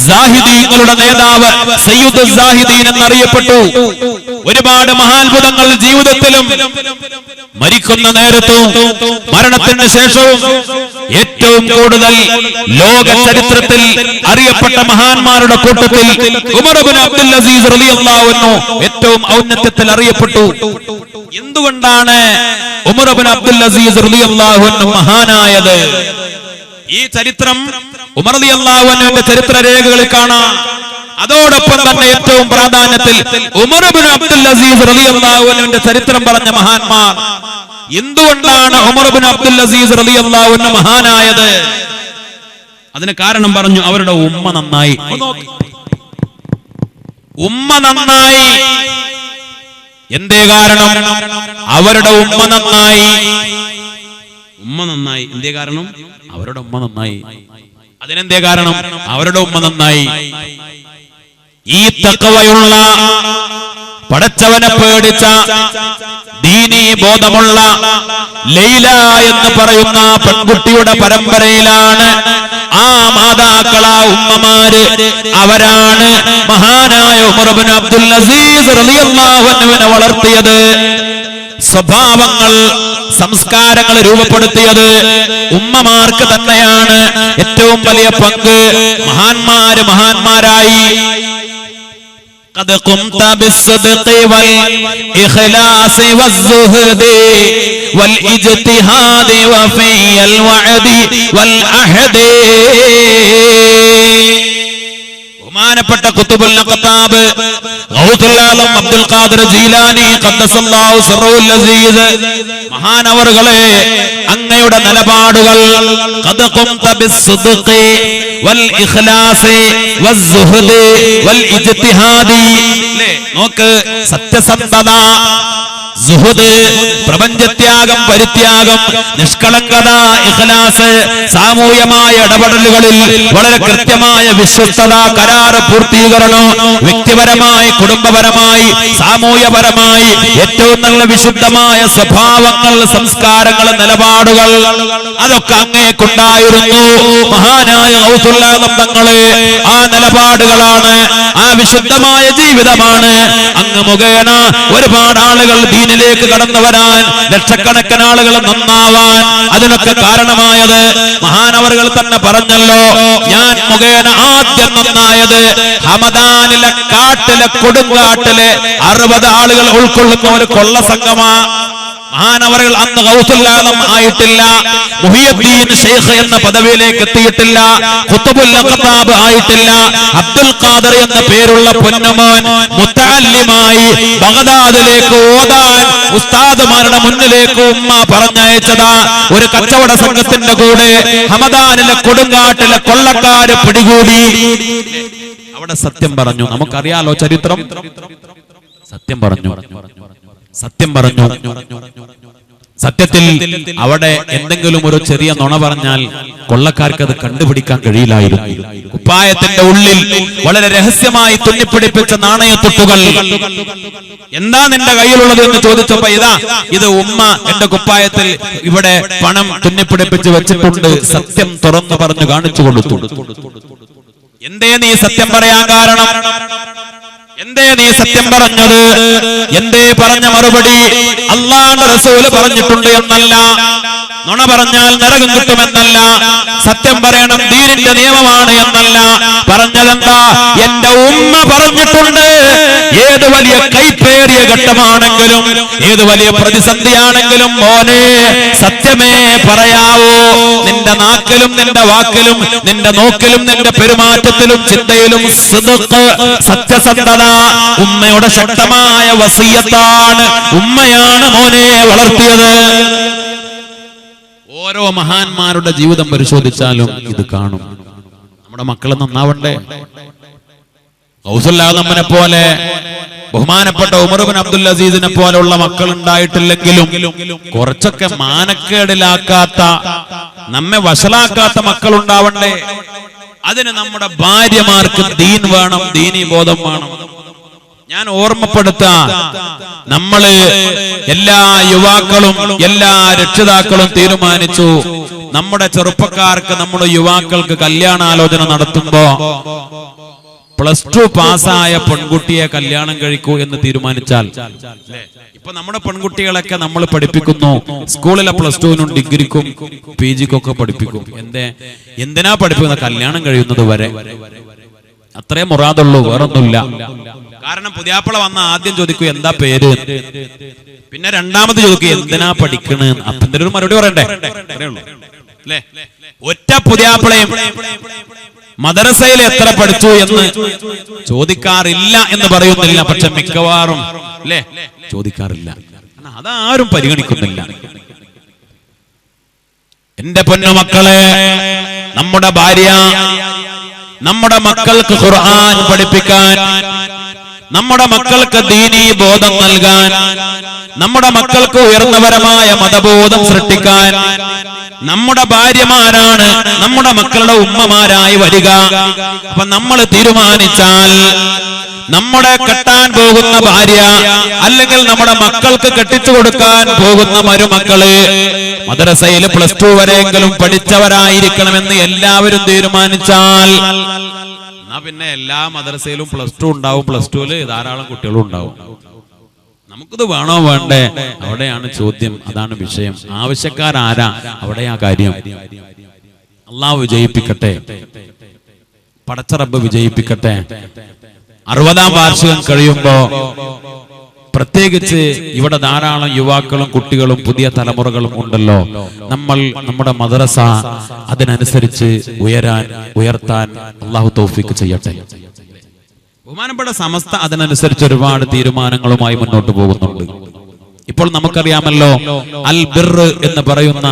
സാഹിദീങ്ങളുടെ നേതാവ്, സയ്യിദു സാഹിദീൻ എന്നറിയപ്പെട്ടു. ഒരുപാട് മഹാത്ഭുതങ്ങൾ ജീവിതത്തിലും മരിക്കുന്ന നേരത്തും മരണത്തിന് ശേഷവും ഏറ്റവും കൂടുതൽ ലോക ചരിത്രത്തിൽ അറിയപ്പെട്ട മഹാന്മാരുടെ കൂട്ടത്തിൽ ഉമർ ഇബ്നു അബ്ദുൽ അസീസ് റളിയല്ലാഹു അൻഹു ഏറ്റവും ഔന്നത്യത്തിൽ അറിയപ്പെട്ടു. എന്തുകൊണ്ടാണ് ഉമർ ഇബ്നു അബ്ദുൽ അസീസ് റളിയല്ലാഹു അൻഹു മഹാനായത്? ഈ ചരിത്രം ഉമർ റളിയല്ലാഹു അൻഹുവിന്റെ ചരിത്ര രേഖകളിൽ കാണാം. അതോടൊപ്പം തന്നെ ഏറ്റവും പ്രാധാന്യത്തിൽ ഉമർ ഇബ്നു അബ്ദുൽ അസീസ് റളിയല്ലാഹു അൻഹുവിന്റെ ചരിത്രം പറഞ്ഞ മഹാന്മാർ. എന്തുകൊണ്ടാണ് ഉമർ ഇബ്നു അബ്ദുൽ അസീസ് റളിയല്ലാഹു അൻഹു മഹാനായത്? അതിന് കാരണം പറഞ്ഞു, അവരുടെ ഉമ്മ നന്നായി. ഉമ്മ നന്നായി. എന്തേ കാരണം? അവരുടെ ഉമ്മ നന്നായി. ഉമ്മ നന്നായി. എന്തേ കാരണം? അവരുടെ ഉമ്മ നന്നായി. അതിനെന്തേ കാരണം? അവരുടെ ഉമ്മ നന്നായി. ഈ തഖ്വയുള്ള, പടച്ചവനെ പേടിച്ച, ദീനീ ബോധമുള്ള ലൈല എന്ന് പറയുന്ന പെൺകുട്ടിയുടെ പരമ്പരയിലാണ് ആ മാതാക്കളാ ഉമ്മമാര്. അവരാണ് മഹാനായ ഉമർ ഇബ്നു അബ്ദുൽ അസീസ് റളിയല്ലാഹു അൻഹുവിനെ വളർത്തിയത്. സ്വഭാവങ്ങൾ, സംസ്കാരങ്ങൾ രൂപപ്പെടുത്തിയത് ഉമ്മമാർക്ക് തന്നെയാണ് ഏറ്റവും വലിയ പങ്ക്. മഹാന്മാരായി. قد قمت بالصدق والإخلاص والزهد والاجتهاد وفي الوعد والعهد. ബഹുമാനപ്പെട്ട ഖുതുബുൽ അഖ്താബ് ഗൗസുൽ ആലം അബ്ദുൽ ഖാദിർ ജീലാനി ഖദ്ദസല്ലാഹു സിർറുൽ അസീസ് മഹാനവറുകളെ, അങ്ങയുടെ നിലപാടുകൾ ഖദ് ഖുംത ബിസ്സുദ്ഖി വൽ ഇഖ്ലാസി വസ്സുഹദി വൽ ഇജ്തിഹാദി. നോക്ക്, സത്യസന്ധത, സുഹൃദ്, പ്രപഞ്ചത്യാഗം, പരിത്യാഗം, നിഷ്കളങ്കത, ഇഖ്ലാസ്, സാമൂഹ്യമായ ഇടപെടലുകളിൽ വളരെ കൃത്യമായ വിശ്വസ്തത, കരാറ് പൂർത്തീകരണം, വ്യക്തിപരമായി, കുടുംബപരമായി, സാമൂഹ്യപരമായി ഏറ്റവും നല്ല വിശുദ്ധമായ സ്വഭാവങ്ങൾ, സംസ്കാരങ്ങൾ, നിലപാടുകൾ, അതൊക്കെ അങ്ങേക്കുണ്ടായിരുന്നു. മഹാനായ ഗൗസുൽ ആലം തങ്ങളെ ആ നിലപാടുകളാണ്, ആ വിശുദ്ധമായ ജീവിതമാണ് അങ്ങ് മുഖേന ഒരുപാട് ആളുകൾ ദീനിലേക്ക് കടന്നു വരാൻ, ലക്ഷക്കണക്കിന് ആളുകൾ നന്നാവാൻ അതിനൊക്കെ കാരണമായത്. മഹാനവറുകൾ തന്നെ പറഞ്ഞല്ലോ, ഞാൻ മുഖേന ആദ്യം നന്നായത് ഹമദാനിലെ കാട്ടിലെ കൊടുങ്കാട്ടിലെ 60 ആളുകൾ ഉൾക്കൊള്ളുന്ന ഒരു കൊള്ള സംഘമാ. മഹാനവറുകൾ അന്ന് ഗൗസുൽ ആലം ആയിട്ടില്ല, മുഹിയുദ്ദീൻ ശൈഖ് എന്ന പദവിയിലേക്ക് എത്തിയിട്ടില്ല, ഖുതുബുൽ അഖ്താബ് ആയിട്ടില്ല. അബ്ദുൽ ഖാദിർ എന്ന പേരുള്ള പൊന്നുമോൻ മുതഅല്ലിമായി ബഗ്ദാദിലേക്ക് ഓതാൻ ഉസ്താദുമാരുടെ മുന്നിലേക്ക് ഉമ്മ പറഞ്ഞയച്ചതാ. ഒരു കച്ചവട സംഘത്തിന്റെ കൂടെ ഹമദാനിലെ കൊടുങ്കാട്ടിലെ കൊള്ളക്കാര് പിടികൂടി. അവിടെ സത്യം പറഞ്ഞു. നമുക്കറിയാലോ ചരിത്രം. സത്യം പറഞ്ഞു. സത്യത്തിൽ അവിടെ എന്തെങ്കിലും ഒരു ചെറിയ നുണ പറഞ്ഞാൽ കൊള്ളക്കാർക്ക് അത് കണ്ടുപിടിക്കാൻ കഴിയില്ലായിരുന്നു. കുപ്പായത്തിന്റെ ഉള്ളിൽ വളരെ രഹസ്യമായി തുന്നിപ്പിടിപ്പിച്ച നാണയത്തുട്ടുകൾ. എന്താ നിന്റെ കയ്യിലുള്ളത് എന്ന് ചോദിച്ചപ്പോ, ഇത് ഉമ്മ എന്റെ കുപ്പായത്തിൽ ഇവിടെ പണം തുന്നിപ്പിടിപ്പിച്ച് വെച്ചിട്ടുണ്ട്. സത്യം തുറന്നു പറഞ്ഞു കാണിച്ചു കൊടുത്തു. എന്തേ നീ സത്യം പറയാൻ കാരണം? എന്തേ നീ സത്യം പറഞ്ഞത്? എന്തേ പറഞ്ഞ മറുപടി? അല്ലാഹുവിന്റെ റസൂല് പറഞ്ഞിട്ടുണ്ട് എന്നല്ല, നുണ പറഞ്ഞാൽ നരകം കിട്ടുമെന്നല്ല, സത്യം പറയണം ദീനിന്റെ നിയമമാണ് എന്നല്ല. പറഞ്ഞതെന്താ? എന്റെ ഉമ്മ പറഞ്ഞിട്ടുണ്ട്. ഏത് വലിയ കൈപ്പേറിയ ഘട്ടമാണെങ്കിലും, ഏത് വലിയ പ്രതിസന്ധിയാണെങ്കിലും, മോനെ സത്യമേ പറയാവൂ. നിന്റെ നാക്കിലും നിന്റെ വാക്കിലും നിന്റെ നോക്കിലും നിന്റെ പെരുമാറ്റത്തിലും ചിന്തയിലും സിദ്ഖ്, സത്യസന്ധത ഉമ്മയുടെ ശക്തമായ വസിയത്താണ്. ഉമ്മയാണ് മോനെ വളർത്തിയത്. ഓരോ മഹാന്മാരുടെ ജീവിതം പരിശോധിച്ചാലും ഇത് കാണും. നമ്മുടെ മക്കൾ നന്നാവണ്ടേ? ഗൗസുൽ ആലമിനെ പോലെ, ബഹുമാനപ്പെട്ട ഉമർ ഇബ്നു അബ്ദുൽ അസീസിനെ പോലെയുള്ള മക്കൾ ഉണ്ടായിട്ടില്ലെങ്കിലും കുറച്ചൊക്കെ മാനക്കേടിലാക്കാത്ത, നമ്മെ വഷളാക്കാത്ത മക്കൾ ഉണ്ടാവണ്ടേ? അതിന് നമ്മുടെ ഭാര്യമാർക്ക് ദീൻ വേണം, ദീനീ ബോധം വേണം. ഞാൻ ഓർമ്മപ്പെടുത്താം, നമ്മള് എല്ലാ യുവാക്കളും എല്ലാ രക്ഷിതാക്കളും തീരുമാനിച്ചു, നമ്മുടെ ചെറുപ്പക്കാർക്ക്, നമ്മുടെ യുവാക്കൾക്ക് കല്യാണാലോചന നടത്തുമ്പോ +2 പാസ്സായ പെൺകുട്ടിയെ കല്യാണം കഴിക്കൂ എന്ന് തീരുമാനിച്ചാൽ, ഇപ്പൊ നമ്മുടെ പെൺകുട്ടികളൊക്കെ നമ്മൾ പഠിപ്പിക്കുന്നു സ്കൂളിലെ +2നും ഡിഗ്രിക്കും PGക്കും ഒക്കെ പഠിപ്പിക്കും. എന്തിനാ പഠിപ്പിക്കുന്നത്? കല്യാണം കഴിയുന്നത് വരെ. അത്രേ മുറാദുള്ളൂ, വേറൊന്നുമില്ല. കാരണം പുതിയാപ്പിള വന്ന ആദ്യം ചോദിക്കൂ എന്താ പേര്, പിന്നെ രണ്ടാമത് ചോദിക്കൂ എന്തിനാ പഠിക്കണ്. അപ്പൊ എന്തൊരു മറുപടി പറയണ്ടേ? അല്ലേ? ഒറ്റ പുതിയാപ്പിളയും മദ്രസയിൽ എത്ര പഠിച്ചു എന്ന് ചോദിക്കാറില്ല എന്ന് പറയുന്നില്ല, പക്ഷെ മിക്കവാറും അല്ലേ ചോദിക്കാറില്ല. അതാരും പരിഗണിക്കുന്നില്ല. എന്റെ പൊന്നുമക്കളെ, നമ്മുടെ ഭാര്യ നമ്മുടെ മക്കൾക്ക് ഖുർആൻ പഠിപ്പിക്കാൻ, നമ്മുടെ മക്കൾക്ക് ദീനീ ബോധം നൽകാൻ, നമ്മുടെ മക്കൾക്ക് ഉയർന്നപരമായ മതബോധം സൃഷ്ടിക്കാൻ നമ്മുടെ ഭാര്യമാരാണ് നമ്മുടെ മക്കളുടെ ഉമ്മമാരായി വരിക. അപ്പൊ നമ്മൾ തീരുമാനിച്ചാൽ നമ്മുടെ കെട്ടാൻ പോകുന്ന ഭാര്യ അല്ലെങ്കിൽ നമ്മുടെ മക്കൾക്ക് കെട്ടിച്ചു കൊടുക്കാൻ പോകുന്ന മരുമക്കള് മദ്രസയിൽ +2 വരെയെങ്കിലും പഠിച്ചവരായിരിക്കണമെന്ന് എല്ലാവരും തീരുമാനിച്ചാൽ, എന്നാ പിന്നെ എല്ലാ മദ്രസയിലും +2 ഉണ്ടാവും, +2ല് ധാരാളം കുട്ടികളും ഉണ്ടാവും. നമുക്കിത് വേണോ വേണ്ടേ? അവിടെയാണ് ചോദ്യം, അതാണ് വിഷയം. ആവശ്യക്കാരാരാ? അവിടെയാ കാര്യം. അള്ളാഹു വിജയിപ്പിക്കട്ടെ, പടച്ച റബ്ബ് വിജയിപ്പിക്കട്ടെ. 60ാം വാർഷികം കഴിയുമ്പോ പ്രത്യേകിച്ച് ഇവിടെ ധാരാളം യുവാക്കളും കുട്ടികളും പുതിയ തലമുറകളും ഉണ്ടല്ലോ. നമ്മുടെ മദ്രസ അതിനനുസരിച്ച് ഉയർത്താൻ അള്ളാഹു തൗഫീഖ് ചെയ്യട്ടെ. ബഹുമാനപ്പെട്ട സമസ്ത അതിനനുസരിച്ച് ഒരുപാട് തീരുമാനങ്ങളുമായി മുന്നോട്ട് പോകുന്നുണ്ട്. ഇപ്പോൾ നമുക്കറിയാമല്ലോ, അൽ ബിർ എന്ന് പറയുന്ന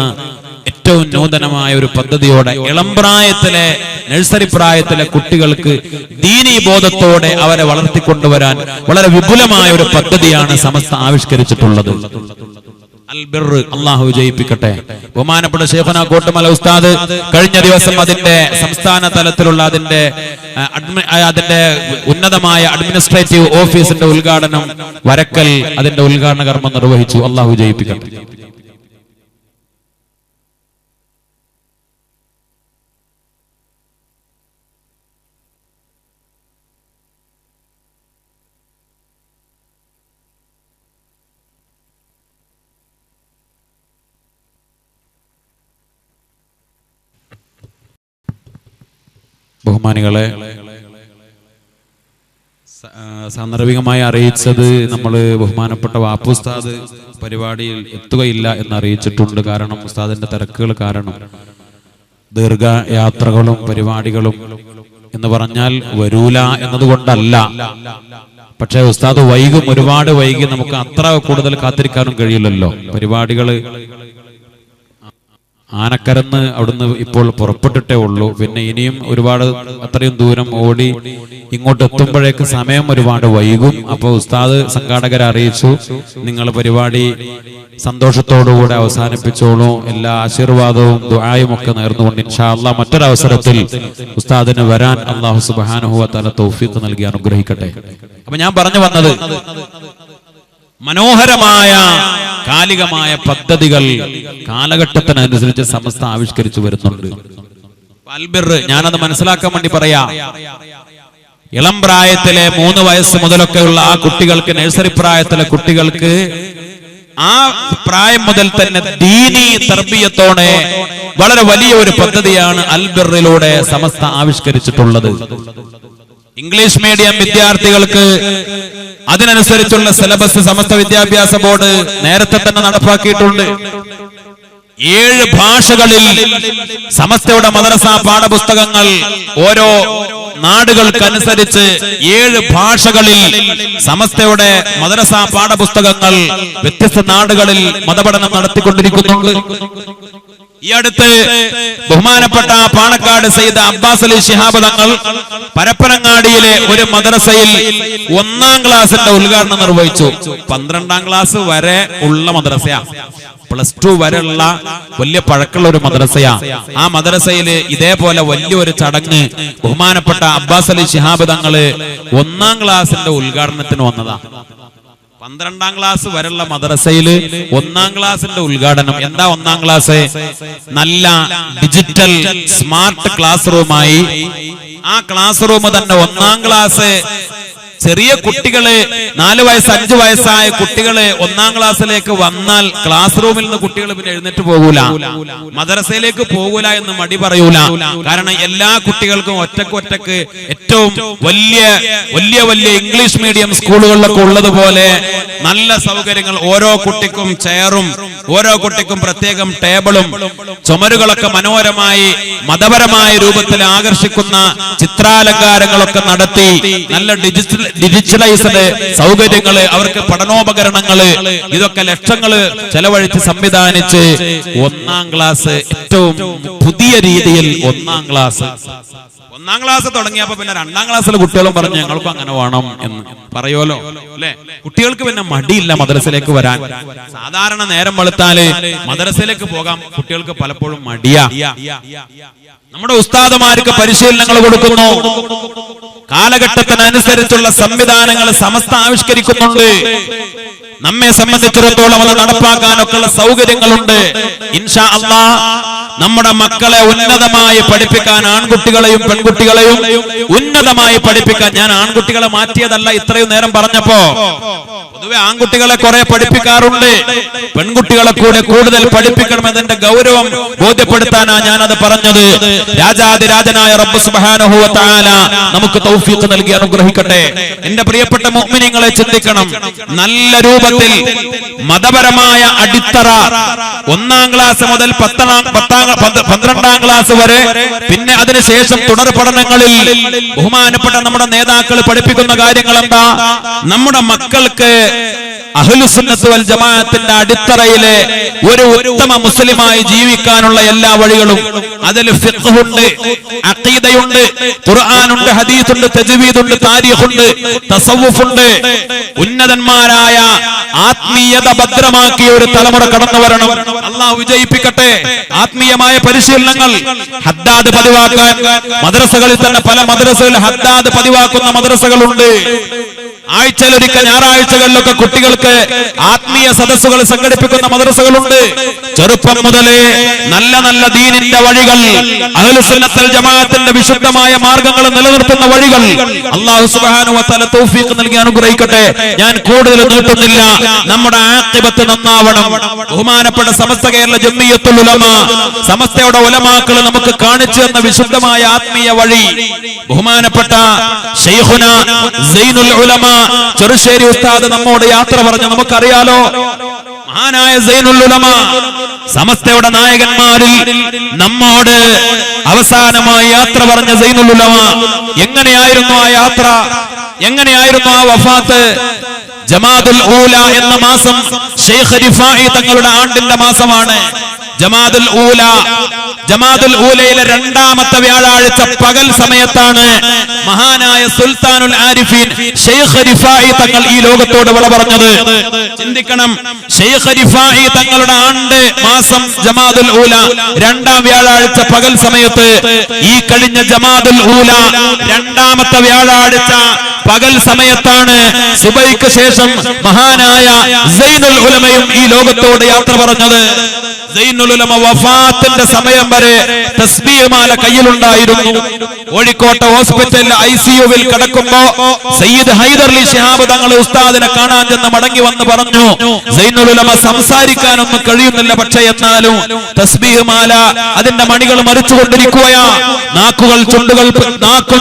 ഏറ്റവും നൂതനമായ ഒരു പദ്ധതിയോടെ ഇളം പ്രായത്തിലെ നഴ്സറി പ്രായത്തിലെ കുട്ടികൾക്ക് ദീനീ ബോധത്തോടെ അവരെ വളർത്തിക്കൊണ്ടുവരാൻ വളരെ വിപുലമായ ഒരു പദ്ധതിയാണ് സമസ്ത ആവിഷ്കരിച്ചിട്ടുള്ളത്. അൽ ബിർ, അല്ലാഹു വിജയിപ്പിക്കട്ടെ. ബഹുമാനപ്പെട്ട ശൈഖുനാ കോട്ടുമല ഉസ്താദ് കഴിഞ്ഞ ദിവസം അതിന്റെ സംസ്ഥാന തലത്തിലുള്ള അതിന്റെ ഉന്നതമായ അഡ്മിനിസ്ട്രേറ്റീവ് ഓഫീസിന്റെ ഉദ്ഘാടനം വരക്കൽ അതിന്റെ ഉദ്ഘാടന കർമ്മം നിർവഹിച്ചു. അല്ലാഹു വിജയിപ്പിക്കട്ടെ. ബഹുമാനികളെ, സാന്ദർഭികമായി അറിയിച്ചത് നമ്മൾ ബഹുമാനപ്പെട്ട വാപ്പു ഉസ്താദ് പരിപാടിയിൽ എത്തുകയില്ല എന്ന് അറിയിച്ചിട്ടുണ്ട്. കാരണം ഉസ്താദിന്റെ തിരക്കുകൾ കാരണം ദീർഘയാത്രകളും പരിപാടികളും എന്ന് പറഞ്ഞാൽ വരൂല എന്നതുകൊണ്ടല്ല, പക്ഷെ ഉസ്താദ് വൈകും, ഒരുപാട് വൈകി. നമുക്ക് അത്ര കൂടുതൽ കാത്തിരിക്കാനും കഴിയില്ലല്ലോ. പരിപാടികള് ആനക്കരന്ന് അവിടുന്ന് ഇപ്പോൾ പുറപ്പെട്ടിട്ടേ ഉള്ളൂ. പിന്നെ ഇനിയും ഒരുപാട് അത്രയും ദൂരം ഓടി ഇങ്ങോട്ട് എത്തുമ്പോഴേക്ക് സമയം ഒരുപാട് വൈകും. അപ്പോൾ ഉസ്താദ് സംഘാടകരെ അറിയിച്ചു, നിങ്ങൾ പരിപാടി സന്തോഷത്തോടുകൂടെ അവസാനിപ്പിച്ചോളൂ. എല്ലാ ആശീർവാദവും ദുആയും ഒക്കെ നേർന്നുകൊണ്ട് ഇൻഷാ അല്ലാഹ് മറ്റൊരവസരത്തിൽ ഉസ്താദിന് വരാൻ അല്ലാഹു സുബ്ഹാനഹു വ തആല തൗഫീഖ് നൽകി അനുഗ്രഹിക്കട്ടെ. അപ്പൊ ഞാൻ പറഞ്ഞു വന്നത്, മനോഹരമായ കാലികമായ പദ്ധതികൾ കാലഘട്ടത്തിനനുസരിച്ച് സമസ്ത ആവിഷ്കരിച്ചു വരുന്നുണ്ട്. ഞാനത് മനസ്സിലാക്കാൻ വേണ്ടി പറയാ. ഇളം പ്രായത്തിലെ 3 വയസ്സ് മുതലൊക്കെയുള്ള ആ കുട്ടികൾക്ക്, നഴ്സറി പ്രായത്തിലെ കുട്ടികൾക്ക് ആ പ്രായം മുതൽ തന്നെ ദീനീ തർബിയത്തോടെ വളരെ വലിയ ഒരു പദ്ധതിയാണ് അൽ ബിറിലൂടെ സമസ്ത ആവിഷ്കരിച്ചിട്ടുള്ളത്. ഇംഗ്ലീഷ് മീഡിയം വിദ്യാർത്ഥികൾക്ക് അതിനനുസരിച്ചുള്ള സിലബസ് സമസ്ത വിദ്യാഭ്യാസ ബോർഡ് നേരത്തെ തന്നെ നടപ്പാക്കിയിട്ടുണ്ട്. 7 ഭാഷകളിൽ സമസ്തയുടെ മദ്രസ പാഠപുസ്തകങ്ങൾ ഓരോ നാടുകൾക്കനുസരിച്ച് 7 ഭാഷകളിൽ സമസ്തയുടെ മദ്രസ പാഠപുസ്തകങ്ങൾ വ്യത്യസ്ത നാടുകളിൽ മതപഠനം നടത്തിക്കൊണ്ടിരിക്കുന്നുണ്ട്. ഈ അടുത്ത് ബഹുമാനപ്പെട്ട പാണക്കാട് സയ്യിദ് അബ്ബാസ് അലി ശിഹാബ് തങ്ങൾ പരപ്പനങ്ങാടിയിലെ ഒരു മദ്രസയിൽ 1ാം ക്ലാസിന്റെ ഉദ്ഘാടനം നിർവഹിച്ചു. 12ാം ക്ലാസ് വരെ ഉള്ള മദ്രസയാ, +2 വരെയുള്ള വലിയ പഴക്കമുള്ള ഒരു മദ്രസയാ. ആ മദ്രസയിൽ ഇതേപോലെ വലിയൊരു ചടങ്ങ് ബഹുമാനപ്പെട്ട അബ്ബാസ് അലി ശിഹാബ് തങ്ങള് 1ാം ക്ലാസിന്റെ ഉദ്ഘാടനത്തിന് വന്നതാ. 12ാം ക്ലാസ് വരെയുള്ള മദ്രസയിൽ 1ാം ക്ലാസിന്റെ ഉദ്ഘാടനം. എന്താ 1ാം ക്ലാസ്? നല്ല ഡിജിറ്റൽ സ്മാർട്ട് ക്ലാസ് റൂമായി ആ ക്ലാസ് റൂം തന്നെ 1ാം ക്ലാസ് ചെറിയ കുട്ടികള് 4 വയസ്സ് 5 വയസ്സായ കുട്ടികള് 1ാം ക്ലാസ്സിലേക്ക് വന്നാൽ ക്ലാസ് റൂമിൽ നിന്ന് കുട്ടികൾ പിന്നെ എഴുന്നേറ്റ് പോകൂല, മദ്രസയിലേക്ക് പോകൂല എന്ന് മടി പറയൂല. കാരണം എല്ലാ കുട്ടികൾക്കും ഒറ്റക്ക് ഏറ്റവും വലിയ ഇംഗ്ലീഷ് മീഡിയം സ്കൂളുകളിലൊക്കെ ഉള്ളതുപോലെ നല്ല സൗകര്യങ്ങൾ, ഓരോ കുട്ടിക്കും ചെയറും ഓരോ കുട്ടിക്കും പ്രത്യേകം ടേബിളും ചുമരുകളൊക്കെ മനോഹരമായി മതപരമായ രൂപത്തിൽ ആകർഷിക്കുന്ന ചിത്രാലങ്കാരങ്ങളൊക്കെ നടത്തി നല്ല ഡിജിറ്റലൈസ്ഡ് സൗകര്യങ്ങള്, അവർക്ക് പഠനോപകരണങ്ങള്, ഇതൊക്കെ ലക്ഷങ്ങള് ചെലവഴിച്ച് സംവിധാനിച്ച് 1ാം ക്ലാസ് ഏറ്റവും പുതിയ രീതിയിൽ 1ാം ക്ലാസ് തുടങ്ങിയപ്പോ പിന്നെ 2ാം ക്ലാസ്സിലെ കുട്ടികളും പറഞ്ഞു ഞങ്ങൾക്കും അങ്ങനെ വേണം എന്ന് പറയുമല്ലോ അല്ലെ. കുട്ടികൾക്ക് പിന്നെ മടിയില്ല മദ്രസയിലേക്ക് വരാൻ. സാധാരണ നേരം വെളുത്താല് മദ്രസയിലേക്ക് പോകാൻ കുട്ടികൾക്ക് പലപ്പോഴും മടിയാ. നമ്മുടെ ഉസ്താദുമാർക്ക് പരിശീലനങ്ങൾ കൊടുക്കുന്നു, കാലഘട്ടത്തിനനുസരിച്ചുള്ള സംവിധാനങ്ങൾ സമസ്ത ആവിഷ്കരിക്കുന്നുണ്ട്. നമ്മെ സംബന്ധിച്ചിടത്തോളം അത് നടപ്പാക്കാനൊക്കെയുള്ള സൗകര്യങ്ങളുണ്ട്. ഇൻഷാ അല്ലാഹ് നമ്മുടെ മക്കളെ ഉന്നതമായി പഠിപ്പിക്കാൻ, ആൺകുട്ടികളെയും പെൺകുട്ടികളെയും ഉന്നതമായി പഠിപ്പിക്കാൻ, ഞാൻ ആൺകുട്ടികളെ മാറ്റിയതല്ല ഇത്രയും നേരം പറഞ്ഞപ്പോ, പൊതുവെ ആൺകുട്ടികളെ കുറെ പഠിപ്പിക്കാറുണ്ട്, പെൺകുട്ടികളെ കൂടെ കൂടുതൽ പഠിപ്പിക്കണമെന്നതിന്റെ ഗൗരവം ബോധ്യപ്പെടുത്താനാ ഞാനത് പറഞ്ഞത്. രാജാതിരാജനായ റബ്ബ് സുബ്ഹാനഹു വ തആല നമുക്ക് തൗഫീഖ് നൽകി അനുഗ്രഹിക്കട്ടെ. എന്റെ പ്രിയപ്പെട്ട മുഅ്മിനീങ്ങളെ, ചിന്തിക്കണം, നല്ല രൂപത്തിൽ മതപരമായ അടിത്തറ 1ാം ക്ലാസ് മുതൽ 12ാം ക്ലാസ് വരെ, പിന്നെ അതിനുശേഷം തുടർ പഠനങ്ങളിൽ ബഹുമാനപ്പെട്ട നമ്മുടെ നേതാക്കൾ പഠിപ്പിക്കുന്ന കാര്യങ്ങൾ എന്താ? നമ്മുടെ മക്കൾക്ക് അഹ്ലുസുന്നത്ത് വൽ ജമാഅത്തിന്റെ അടിത്തറയിലെ ഒരു ഉത്തമ മുസ്ലിമായി ജീവിക്കാനുള്ള എല്ലാ വഴികളും, അതിൽ ഫിഖ്ഹുണ്ട്, അഖീദയുണ്ട്, ഖുർആനുണ്ട്, ഹദീസുണ്ട്, തജ്വീദുണ്ട്, താരീഖുണ്ട്, തസവ്വുഫുണ്ട്. ഉന്നതന്മാരായ ആത്മീയത ഭദ്രമാക്കിയ ഒരു തലമുറ കടന്നു വരണം. അല്ലാഹു വിജയിപ്പിക്കട്ടെ. ആത്മീയമായ പരിശീലനങ്ങൾ ഹദ്ദാദ് പതിവാക്കാൻ മദ്രസകളിൽ തന്നെ പല മദ്രസകളിൽ ഹദ്ദാദ് പതിവാക്കുന്ന മദ്രസകളുണ്ട്. ആഴ്ചയിലൊരിക്കൽ ഞായറാഴ്ചകളിലൊക്കെ കുട്ടികൾക്ക് ആത്മീയ സദസ്സുകൾ സംഘടിപ്പിക്കുന്ന മദ്രസകളുണ്ട്. ചെറുപ്പം മുതലേ നല്ല നല്ല ദീനിന്റെ വഴികൾ, അഹ്ലുസുന്നത്ത് വൽ ജമാഅത്തിന്റെ വിശുദ്ധമായ മാർഗങ്ങൾ നിലനിർത്തുന്ന വഴികൾ അല്ലാഹു സുബ്ഹാനഹു വ തആല തൗഫീഖ് നൽകി അനുഗ്രഹിക്കട്ടെ. ഞാൻ കൂടുതൽ നീട്ടുന്നില്ല. നമ്മുടെ ആഖിബത്ത് നന്നാവണം. ബഹുമാനപ്പെട്ട സമസ്ത കേരള ജംഇയ്യത്തുൽ ഉലമ, സമസ്തയുടെ ഉലമാക്കൾ നമുക്ക് കാണിച്ചു തന്ന വിശുദ്ധമായ ആത്മീയ വഴി, ബഹുമാനപ്പെട്ട ശൈഖുന സൈനുൽ ഉലമ ചെറുശ്ശേരി ഉസ്താദ് നമ്മോട് യാത്ര പറഞ്ഞു. നമുക്കറിയാലോ, മഹാനായ സൈനുൽ ഉലമ സമസ്തയുടെ നായകന്മാരിൽ നമ്മോട് അവസാനമായി യാത്ര പറഞ്ഞ സൈനുൽ ഉലമ, എങ്ങനെയായിരുന്നു ആ യാത്ര, എങ്ങനെയായിരുന്നു ആ വഫാത്ത്? ജമാദുൽ ഊല എന്ന മാസം ശൈഖ് റിഫാഇ തങ്ങളുടെ ആണ്ടിന്റെ മാസമാണ്. ജമാദുൽ ഊലയിലെ 2ാമത്തെ വ്യാഴാഴ്ച പകൽ സമയത്താണ് മഹാനായ സുൽത്താനുൽ ആരിഫീൻ ശൈഖ് റിഫാഇ തങ്ങൾ ഈ ലോകത്തോട് വിട പറഞ്ഞത്. ചിന്തിക്കണം, ശൈഖ് റിഫാഇ തങ്ങളുടെ ആണ്ട് മാസം ജമാദുൽ ഊല 2ാം വ്യാഴാഴ്ച പകൽ സമയത്ത്, ഈ കഴിഞ്ഞ ജമാദുൽ ഊല 2ാമത്തെ വ്യാഴാഴ്ച പകൽ സമയത്താണ് സുബൈക്ക് ശേഷം മഹാനായ സൈനുൽ ഉലമയും ഈ ലോകത്തോട് യാത്ര പറഞ്ഞത്. സൈനുൽ ഉലമ വഫാത്തിന്റെ സമയം വരെ തസ്ബീഹ് മാല കയ്യിലുണ്ടായിരുന്നു. കോഴിക്കോട്ടെ ഹോസ്പിറ്റലിൽ ICUവിൽ കിടക്കുമ്പോ സയ്യിദ് ഹൈദർലി ശിഹാബ് തങ്ങൾ ഉസ്താദിനെ കാണാൻ ചെന്ന് മടങ്ങി വന്ന് പറഞ്ഞു, സൈനുൽ ഉലമ സംസാരിക്കാനൊന്നും കഴിയുന്നില്ല, പക്ഷേ എന്നാലും തസ്ബീഹ് മാല അതിന്റെ മണികൾ മറിച്ചുകൊണ്ടിരിക്കുകയാ. നാക്കും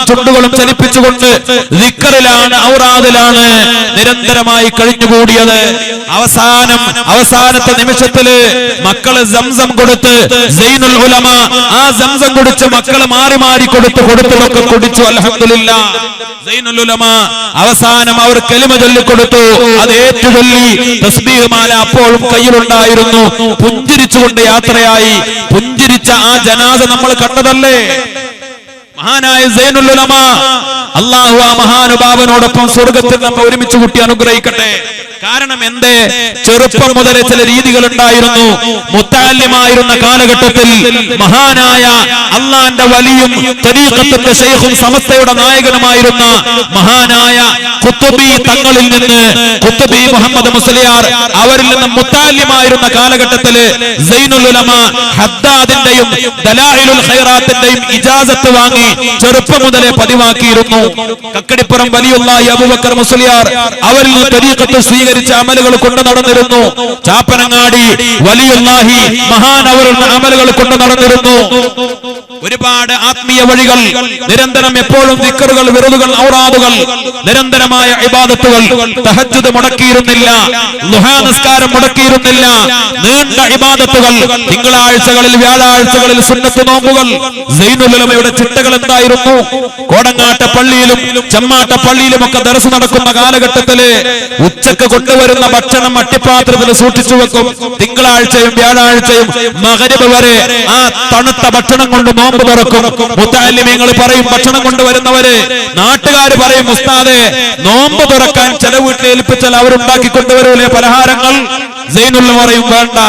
ചുണ്ടുകളും ചലിപ്പിച്ചുകൊണ്ട് ദിക്റിലാണ്, ഔറാദിലാണ് നിരന്തരമായി കഴിഞ്ഞുകൂടിയത്. അവസാനത്തെ നിമിഷത്തില് മക്കള് സംസം കൊടുത്ത് സൈനുൽ ഉലമ ആ സംസം കുടിച്ച് മക്കള് മാറി കൊടുത്തതൊക്കെ കുടിച്ചു. അൽഹംദുലില്ലാഹ്, സൈനുൽ ഉലമ അവസാനം അവർ കലിമ ചൊല്ലിക്കൊടുത്തു. അത് ഏറ്റുചൊല്ലി തസ്ബീഹ് മാല അപ്പോഴും കയ്യിലുണ്ടായിരുന്നു. പുഞ്ചിരിച്ചുകൊണ്ട് യാത്രയായി. പുഞ്ചിരിച്ച ആ ജനാസ നമ്മൾ കണ്ടതല്ലേ? മഹാനായ സൈനുൽ ഉലമ, അല്ലാഹു ആ മഹാനുഭാവനോടൊപ്പം സ്വർഗ്ഗത്തിൽ നമ്മെ ഒരുമിച്ച് കൂട്ടി അനുഗ്രഹിക്കട്ടെ. കാരണം എന്തേ? ചെറുപ്പം മുതലേ ചില രീതികൾ ഉണ്ടായിരുന്നു. മുത്തഅല്ലിമായിരുന്ന കാലഘട്ടത്തിൽ മഹാനായ അള്ളാന്റെ വലിയും തരീഖത്തിന്റെ ശൈഖും സമസ്തയുടെ നായകനുമായിരുന്ന മഹാനായ ഖുത്ബി തങ്ങളിൽ നിന്ന്, ഖുത്ബി മുഹമ്മദ് മുസ്ലിയാർ അവരിൽ നിന്ന് മുത്തഅല്ലിമായിരുന്ന കാലഘട്ടത്തിൽ സൈനുൽ ഉലമ ഹദ്ദാദിന്റെയും ദലായിലുൽ ഖൈറാത്തിന്റെയും ഇജാസത്ത് വാങ്ങി ചെറുപ്പം മുതലേ പതിവാക്കിയിരുന്നു. കക്കടിപ്പുറം വലിയുള്ളാഹി അബൂബക്കർ മുസ്ലിയാർ അവരിൽ നിന്ന് തരീഖത്ത് സ്വീകരിച്ച അമലുകൾ കൊണ്ടു നടന്നിരുന്നു. ചാപ്പനങ്ങാടി വലിയുള്ളാഹി മഹാൻ അവരിൽ അമലുകൾ കൊണ്ടു നടന്നിരുന്നു. ഒരുപാട് ആത്മീയ വഴികൾ, നിരന്തരം എപ്പോഴും ദിക്റുകൾ, വിറുതുകൾ, ഔറാദുകൾ, നിരന്തരമായ ഇബാദത്തുകൾ. തഹജ്ജുദ് മുടക്കിയിരുന്നില്ല, ളുഹാ നിസ്കാരം മുടക്കിയിരുന്നില്ല, നീണ്ട ഇബാദത്തുകൾ, തിങ്കളാഴ്ചകളിൽ വ്യാഴാഴ്ചകളിൽ സുന്നത്ത് നോമ്പുകൾ. സൈനുൽ ഉലമയുടെ ചിട്ടകൾ എന്തായിരുന്നു? കോടങ്ങാട്ട പള്ളിയിലും ചെമ്മാട്ട പള്ളിയിലും ഒക്കെ ദർസ് നടക്കുന്ന കാലഘട്ടത്തില് ഉച്ചക്ക് കൊണ്ടുവരുന്ന ഭക്ഷണം അട്ടിപ്പാത്രത്തിൽ സൂക്ഷിച്ചു വെക്കും. തിങ്കളാഴ്ചയും വ്യാഴാഴ്ചയും മഗ്രിബ് വരെ ആ തണുത്ത ഭക്ഷണം കൊണ്ട് നോമ്പ് തുറക്കും. മുത്തഅല്ലിമീങ്ങൾ പറയും, ഭക്ഷണം കൊണ്ടുവരുന്നവര് നാട്ടുകാര് പറയും, ഉസ്താദേ നോമ്പ് തുറക്കാൻ ചില വീട്ടിൽ ഏൽപ്പിച്ചാൽ അവരുണ്ടാക്കി കൊണ്ടുവരൂലേ പലഹാരങ്ങൾ. സൈനുൽ പറയും, വേണ്ട,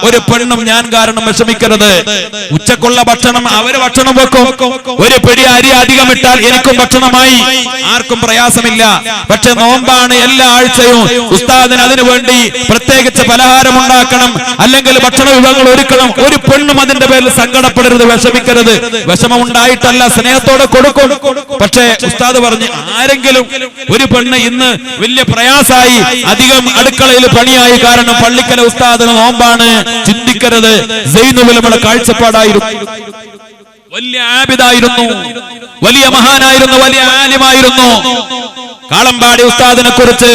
ഒരു പെണ്ണും ഞാൻ കാരണം വിഷമിക്കരുത്. ഉച്ചക്കുള്ള ഭക്ഷണം അവര് ഭക്ഷണം വെക്കും. ഒരു പിടി അരി അധികം ഇട്ടാൽ എനിക്കും ഭക്ഷണമായി, ആർക്കും പ്രയാസമില്ല. പക്ഷെ നോമ്പാണ്, എല്ലാ ആഴ്ചയും ഉസ്താദിന് അതിനു വേണ്ടി പ്രത്യേകിച്ച് പലഹാരം ഉണ്ടാക്കണം, അല്ലെങ്കിൽ ഭക്ഷണ വിഭവങ്ങൾ ഒരുക്കണം. ഒരു പെണ്ണും അതിന്റെ പേരിൽ സങ്കടപ്പെടരുത്, വിഷമിക്കരുത്. വിഷമം ഉണ്ടായിട്ടല്ല, സ്നേഹത്തോടെ കൊടുക്കും. പക്ഷേ ഉസ്താദ് പറഞ്ഞു, ആരെങ്കിലും ഒരു പെണ്ണ് ഇന്ന് വലിയ പ്രയാസായി, അധികം അടുക്കളയിൽ പണിയായി, കാരണം പള്ളിക്കല ഉസ്താദിന് നോമ്പാണ്, ചിന്തിക്കരുത്. സൈനുൽ ഉലമയുടെ കാഴ്ചപ്പാടായിരുന്നു. വലിയ ആബിദായിരുന്നു, വലിയ മഹാനായിരുന്നു, വലിയ ആലിമായിരുന്നു. കാളമ്പാടി ഉസ്താദിനെ കുറിച്ച്,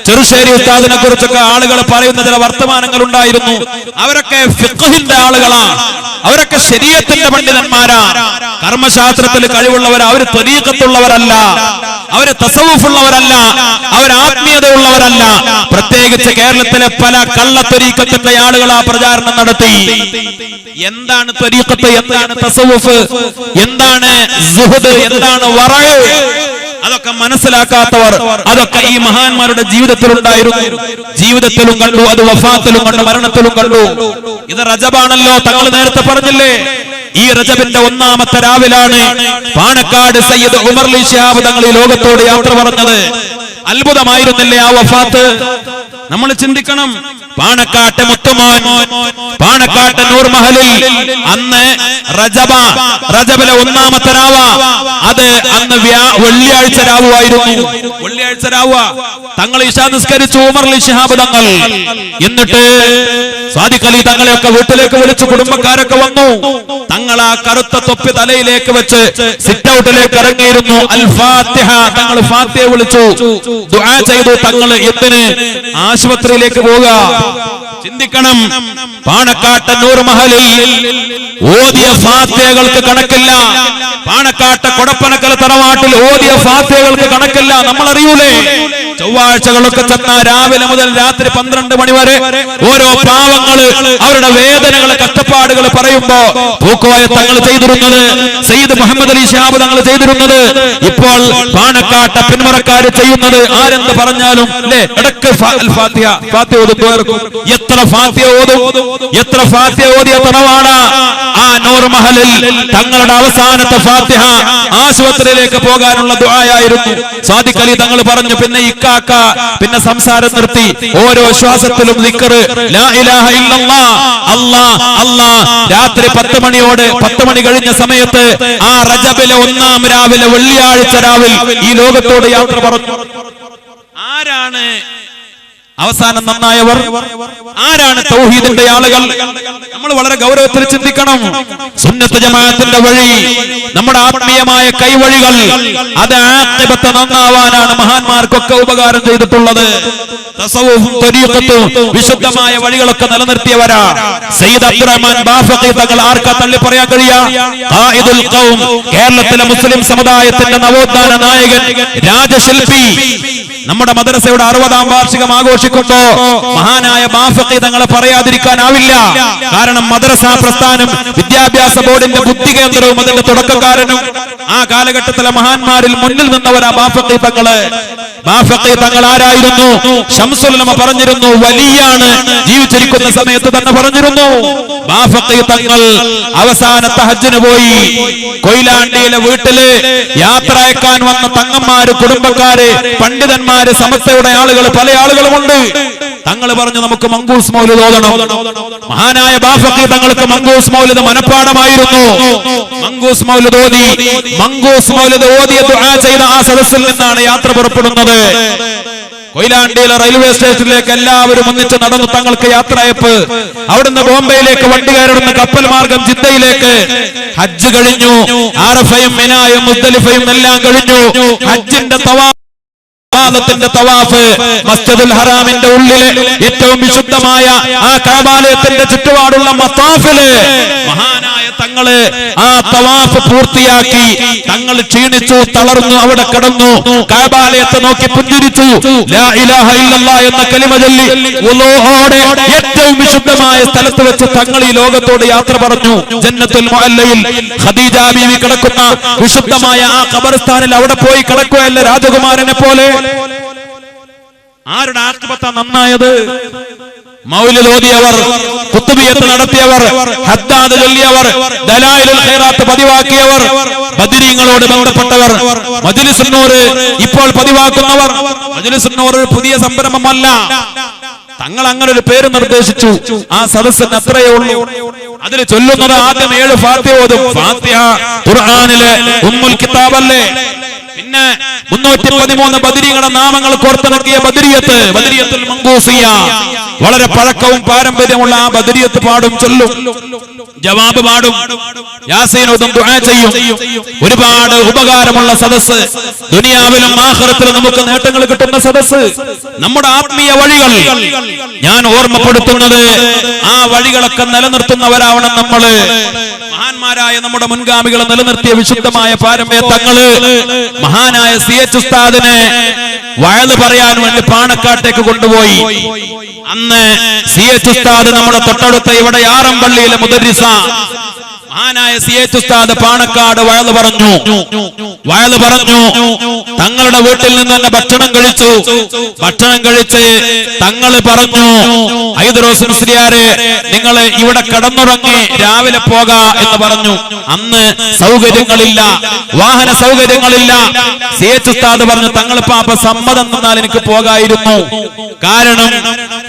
ചെറുശ്ശേരി ഉസ്താദിനെ കുറിച്ചൊക്കെ ആളുകൾ പറയുന്ന ചില വർത്തമാനങ്ങൾ ഉണ്ടായിരുന്നു. അവരൊക്കെ ഫിഖ്ഹിന്റെ ആളുകളാണ്, അവരൊക്കെ ശരീഅത്തിന്റെ പണ്ഡിതന്മാരാണ്, കർമ്മശാസ്ത്രത്തിൽ കഴിവുള്ളവർ. അവർ ത്വരീഖത്തുള്ളവരല്ല, അവര് തസവ്വുഫുള്ളവരല്ല, അവർ ആത്മീയതയുള്ളവരല്ല. പ്രത്യേകിച്ച് കേരളത്തിലെ പല കള്ളത്വരീഖത്തിന്റെ ആളുകൾ ആ പ്രചാരണം നടത്തി. എന്താണ് ത്വരീഖത്ത്, എന്താണ് തസവ്വുഫ്, എന്താണ് സുഹദ്, എന്താണ് വറഅ്, അതൊക്കെ മനസ്സിലാക്കാത്തവർ അതൊക്കെ ഈ മഹാന്മാരുടെ ജീവിതത്തിൽ ഉണ്ടായിരുന്നു. ജീവിതത്തിലും കണ്ടു, അത് വഫാത്തിലും കണ്ടു, മരണത്തിലും കണ്ടു. ഇത് റജബാണല്ലോ, തങ്ങൾ നേരത്തെ പറഞ്ഞില്ലേ, ഈ റജബിന്റെ ഒന്നാമത്തെ രാവിലാണ് പാണക്കാട് സയ്യിദ് ഉമർ അലി ശിഹാബ് തങ്ങൾ ഈ ലോകത്തോട് യാത്ര പറഞ്ഞത്. അത്ഭുതമായിരുന്നില്ലേ ആ വഫാത്ത്? നമ്മൾ ചിന്തിക്കണം. പാണക്കാട്ട് മുത്തുമോൻ, പാണക്കാട്ട് നൂർ മഹലിൽ അന്ന് റജബിലെ ഒന്നാമത്തെ രാവ, അത് അന്ന് വെള്ളിയാഴ്ച രാവുമായിരുന്നു. വെള്ളിയാഴ്ച രാവ തങ്ങൾ ഇശാ നിസ്കരിച്ചു ഉമർ അലി ശിഹാബ് തങ്ങൾ. എന്നിട്ട് സാദിഖ് അലി തങ്ങളെയൊക്കെ വീട്ടിലേക്ക് വിളിച്ചു, കുടുംബക്കാരൊക്കെ വന്നു. തങ്ങൾ ആ കറുത്ത തൊപ്പി തലയിലേക്ക് വെച്ച് സിറ്റ് ഔട്ടിലേക്ക് ഇറങ്ങിയിരുന്നു. അൽ ഫാത്തിഹ, തങ്ങൾ ഫാത്തിഹ വിളിച്ചു, ദുആ ചെയ്തു. തങ്ങൾ എന്തിന്? ആശുപത്രിയിലേക്ക് പോവുക. ചിന്തിക്കണം. പാണക്കാട്ട് നൂർ മഹലിൽ ഓതിയ ഫാത്തിഹകൾക്ക് കണക്കില്ല. പാണക്കാട്ട് കൊടപ്പനക്കൽ തറവാട്ടിൽ ഓതിയ ഫാത്തിഹകൾക്ക് കണക്കില്ല. നമ്മൾ അറിയൂലേ, ചൊവ്വാഴ്ചകളൊക്കെ ചെന്ന രാവിലെ മുതൽ രാത്രി 12 മണി വരെ ഓരോ പാവങ്ങള് അവരുടെ വേദനകൾ, കഷ്ടപ്പാടുകൾ പറയുമ്പോ പൂക്കോയ തങ്ങൾ ചെയ്തിരുന്നത്, സയ്യിദ് മുഹമ്മദ് അലി ശിഹാബ് തങ്ങൾ ചെയ്തിരുന്നത്, ഇപ്പോൾ പാണക്കാട്ട് പിന്മുറക്കാര് ചെയ്യുന്നത്, ആരെന്ത് പറഞ്ഞാലും അല്ലേ, ഇടക്ക് ഫാത്തിഹ ഓതും. എത്ര ഫാത്തിഹ ഓതും, എത്ര ഫാത്തിഹ ഓതിയ തറവാണ് ആ നൂർ മഹലിൽ. തങ്ങളുടെ അവസാനത്തെ ഫാത്തിഹ ആശുപത്രിയിലേക്ക് പോകാനുള്ള ദുആയായിരുന്നു. സാദിഖ് അലി തങ്ങൾ പറഞ്ഞു, പിന്നെ ഇക്കാക്ക പിന്നെ സംസാരം നിർത്തി. ഓരോ ശ്വാസത്തിലും ദിക്ർ, ലാ ഇലാഹ ഇല്ലല്ലാഹ്, അല്ലാഹ് അല്ലാഹ്. രാത്രി 10 മണിയോട് 10 മണി കഴിഞ്ഞ സമയത്ത് ആ റജബിലെ ഒന്നാം രാവിലെ, വെള്ളിയാഴ്ച രാവിൽ ഈ ലോകത്തോട് യാത്ര പറഞ്ഞു. ആരാണ് അവസാനം നന്നായവർ? ആരാണ് തൗഹീദിന്റെ ആളുകൾ? നമ്മൾ വളരെ ഗൗരവത്തിൽ ചിന്തിക്കണം. സുന്നത്ത് ജമാഅത്തിന്റെ വഴി, നമ്മുടെ ആത്മീയമായ കൈവഴികൾ, അത് ആഖിബത്ത് നന്നാവാനാണ് മഹാന്മാർക്കൊക്കെ ഉപകാരം ചെയ്തിട്ടുള്ളത്. തസവ്വുഫും ത്വരീഖത്തും വിശുദ്ധമായ വഴികളൊക്കെ നിലനിർത്തിയവരാ. സയ്യിദ് അബ്ദുറഹ്മാൻ ബാഫഖി തങ്ങൾ ആർക്കാ തള്ളി പറയാൻ കഴിയാ? ഖായിദുൽ ഖൗം, കേരളത്തിലെ മുസ്ലിം സമുദായത്തിന്റെ നവോത്ഥാന നായകൻ, രാജശില്പി, നമ്മുടെ മദ്രസയുടെ 60-ാം വാർഷികം ആഘോഷിക്കുമ്പോ മഹാനായ ബാഫഖി തങ്ങളെ പറയാതിരിക്കാനാവില്ല. കാരണം മദ്രസ പ്രസ്ഥാനം വിദ്യാഭ്യാസ ബോർഡിന്റെ ബുദ്ധി കേന്ദ്രവും അതിന്റെ തുടക്കക്കാരനും ആ കാലഘട്ടത്തിലെ മഹാന്മാരിൽ മുന്നിൽ നിന്നവരാ ബാഫഖി തങ്ങള്. ബാഫഖി തങ്ങൾ ആരായിരുന്നു? ശംസുൽ ഉലമ പറഞ്ഞിരുന്നു, വലിയാണ്. ജീവിച്ചിരിക്കുന്ന സമയത്ത് തന്നെ പറഞ്ഞിരുന്നു. ബാഫഖി തങ്ങൾ അവസാനത്തെ ഹജ്ജിന് പോയി. കൊയിലാണ്ടിയിലെ വീട്ടില് യാത്ര അയക്കാൻ വന്ന തങ്ങന്മാര്, കുടുംബക്കാര്, പണ്ഡിതന്മാര്, സമസ്തയുടെ ആളുകൾ, പല ആളുകളുമുണ്ട്. തങ്ങൾ പറഞ്ഞു, നമുക്ക് മങ്കൂസ് മൗലിദ് ഓതണം. മഹാനായ ബാഫഖി തങ്ങൾക്ക് മങ്കൂസ് മൗലിദ് മനഃപ്പാഠമായിരുന്നു. മങ്കൂസ് മൗലിദ് ഓതി. മങ്കൂസ് മൗലിദ് ഓതിയ ദുആ ചെയ്ത ആ സദസ്സിൽ നിന്നാണ് യാത്ര പുറപ്പെടുന്നത്. കൊയിലാണ്ടിയിലെ റെയിൽവേ സ്റ്റേഷനിലേക്ക് എല്ലാവരും ഒന്നിച്ച് നടന്നു തങ്ങൾക്ക് യാത്രയപ്പ്. അവിടുന്ന് ബോംബെയിലേക്ക് വണ്ടി കയറുന്ന കപ്പൽ മാർഗം ജിദ്ദയിലേക്ക്. ഹജ്ജ് കഴിഞ്ഞു. അറഫയും മിനായും മുസ്ദലിഫയും എല്ലാം കഴിഞ്ഞു. ഹജ്ജിന്റെ തവാഫ് മസ്ജിദുൽ ഹറാമിന്റെ ഉള്ളിലെ ഏറ്റവും വിശുദ്ധമായ ആ കഅബാലയത്തിന്റെ ചുറ്റുപാടുള്ള മത്താഫില് മഹാനായ തങ്ങള് ആ തവാഫ് പൂർത്തിയാക്കി. തങ്ങൾ ക്ഷീണിച്ചു, തളർന്നു, അവിടെ കിടന്നു. കഅബാലയത്തെ നോക്കി പുഞ്ചിരിച്ചു. ലാ ഇലാഹ ഇല്ലല്ലാഹ് എന്ന കലിമ ചൊല്ലി വുളൂഓടെ ഏറ്റവും വിശുദ്ധമായ സ്ഥലത്ത് വെച്ച് തങ്ങൾ ഈ ലോകത്തോട് യാത്ര പറഞ്ഞു. ജന്നത്തുൽ മുഅല്ലയിൽ ഖദീജ ബീവി കിടക്കുന്ന വിശുദ്ധമായ ആ ഖബർസ്ഥാനിൽ അവിടെ പോയി കിടക്കുകയല്ല രാജകുമാരനെ പോലെ. ആരുടെ ആഖിബത്താ നന്നായത്? മൗലിദ് ഓതിയവർ, ഖുത്ബിയത്ത് നടത്തിയവർ, ഹദ്ദാദ് ചൊല്ലിയവർ, ദലായിലുൽ ഖൈറാത്ത് പതിവാക്കിയവർ, ബദരീങ്ങളോട് ബന്ധപ്പെട്ടവർ, മജ്ലിസുൻ നൂർ ഇപ്പോൾ പതിവാക്കുന്നവർ. മജ്ലിസുൻ നൂർ ഒരു പുതിയ സംരംഭമല്ല. തങ്ങൾ അങ്ങനെ ഒരു പേര് നിർദ്ദേശിച്ചു. ആ സദസ്സിന് അത്രയേ ഉള്ളൂ. അതിൽ ചൊല്ലുന്നത് ആദ്യം 7 ഫാത്തിഹ ഓതും. ഫാത്തിഹ ഖുർആനിലെ ഉമ്മുൽ കിതാബല്ലേ. പിന്നെ 313 ബദരീങ്ങളുടെ നാമങ്ങൾ കോർത്തിണക്കിയ ബദരിയത്ത്, ബദരിയത്തുൽ മങ്കൂസിയ, വളരെ പഴക്കവും പാരമ്പര്യമുള്ള ആ ബദരിയത്ത് പാടും, ചൊല്ലും, ജവാബ് പാടും, യാസീനോദും, ദുആ ചെയ്യും. ഒരുപാട് ഉപകാരമുള്ള സദസ്സ്. ദുനിയാവിലും ആഖിറത്തിലും നമുക്ക് നേട്ടങ്ങൾ കിട്ടുന്ന സദസ്സ്. നമ്മുടെ ആത്മീയ വഴികൾ ഞാൻ ഓർമ്മപ്പെടുത്തുന്നത് ആ വഴികളൊക്കെ നിലനിർത്തുന്നവരാവണം നമ്മള്. മഹാന്മാരായ നമ്മുടെ മുൻഗാമികൾ നിലനിർത്തിയ വിശുദ്ധമായ പാരമ്പര്യ തങ്ങള് മഹാനായ CH ഉസ്താദിനെ വഅദ് പറയാൻ വേണ്ടി പാണക്കാട്ടേക്ക് കൊണ്ടുപോയി. അന്ന് CH ഉസ്താദ് നമ്മുടെ തൊട്ടടുത്ത ഇവിടെ ആറമ്പള്ളിയിലെ മുദരിസ. മഹാനായ CH ഉസ്താദ് പാണക്കാട് വഅദ് പറഞ്ഞു. തങ്ങളുടെ വീട്ടിൽ നിന്ന് തന്നെ ഭക്ഷണം കഴിച്ചു. ഭക്ഷണം കഴിച്ച് തങ്ങൾ പറഞ്ഞു, ഹൈദറോസ് മുസ്ലിയാരെ, നിങ്ങൾ ഇവിടെ കിടന്നുറങ്ങി രാവിലെ പോകാ എന്ന് പറഞ്ഞു. അന്ന് സൗകര്യങ്ങളില്ല, വാഹന സൗകര്യങ്ങളില്ല. CH ഉസ്താദ് പറഞ്ഞു, തങ്ങൾ പാപ്പ സമ്മതം തന്നാൽ എനിക്ക് പോകായിരുന്നു. കാരണം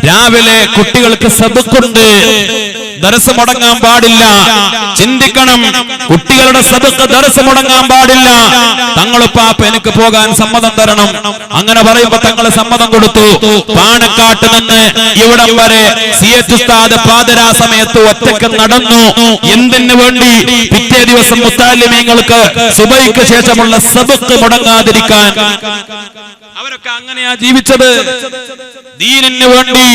രാവിലെ കുട്ടികൾക്ക് സദഖുണ്ട്, ദർസ് മുടങ്ങാൻ പാടില്ല. ചിന്തിക്കണം, കുട്ടികളുടെ സദഖ് ദർസ് മുടങ്ങാൻ പാടില്ല. തങ്ങൾ പാപ്പ എനിക്ക് പോകാൻ സമ്മതം തരണം. അങ്ങനെ പറയുമ്പോ തങ്ങൾ സമ്മതം കൊടുത്തു. പാണക്കാട്ട് നിന്ന് ഇവിടം വരെ CH ഉസ്താദ് പാതിരാ സമയത്ത് ഒറ്റയ്ക്ക് നടന്നു. എന്തിനു വേണ്ടി? പിറ്റേ ദിവസം മുത്താലിമീങ്ങൾക്ക് സുബഹിക്ക് ശേഷമുള്ള സദഖ് മുടങ്ങാതിരിക്കാൻ. അവരൊക്കെ അങ്ങനെയാ ജീവിച്ചത്. ദീനിന് വേണ്ടി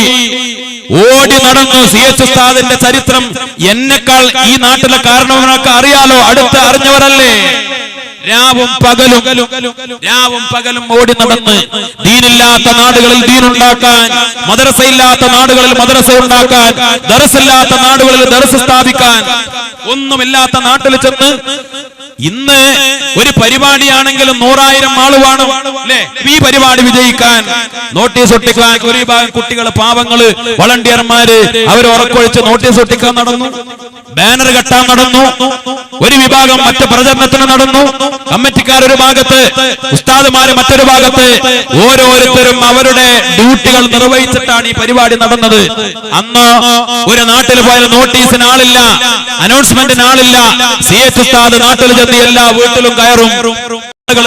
ഓടി നടന്നു. CH ഉസ്താദിന്റെ ചരിത്രം എന്നെക്കാൾ ഈ നാട്ടിലെ കാരണവരൊക്കെ അറിയാലോ, അടുത്ത് അറിഞ്ഞവരല്ലേ. രാവും പകലും ഓടി നടന്ന് ദീനില്ലാത്ത നാടുകളിൽ ദീനുണ്ടാക്കാൻ, മദ്രസയില്ലാത്ത നാടുകളിൽ മദ്രസ ഉണ്ടാക്കാൻ, ദർസില്ലാത്ത നാടുകളിൽ ദർസ് സ്ഥാപിക്കാൻ, ഒന്നുമില്ലാത്ത നാട്ടിൽ ചെന്ന് ഇന്ന് ഒരു പരിപാടിയാണെങ്കിലും 100,000 ആള് വേണം അല്ലേ ഈ പരിപാടി വിജയിക്കാൻ. നോട്ടീസ് ഒട്ടിക്കാൻ ഒരു വിഭാഗം കുട്ടികൾ, പാവങ്ങള്, വളണ്ടിയർമാര് അവർ ഉറക്കൊഴിച്ച് നോട്ടീസ് ഒട്ടിക്കാൻ നടന്നു, ബാനർ കെട്ടാൻ നടന്നു. ഒരു വിഭാഗം മറ്റ് പ്രചരണത്തിന് നടന്നു. കമ്മിറ്റിക്കാർ ഒരു ഭാഗത്ത്, ഉസ്താദുമാര് മറ്റൊരു ഭാഗത്ത്. ഓരോരുത്തരും അവരുടെ ഡ്യൂട്ടികൾ നിർവഹിച്ചിട്ടാണ് ഈ പരിപാടി നടന്നത്. അന്ന് ഒരു നാട്ടിൽ പോയാൽ നോട്ടീസിന് ആളില്ല, അനൗൺസ്മെന്റിന് ആളില്ല. CH ഉസ്താദ് നാട്ടിൽ ചെന്ന് എല്ലാ വീട്ടിലും കയറും.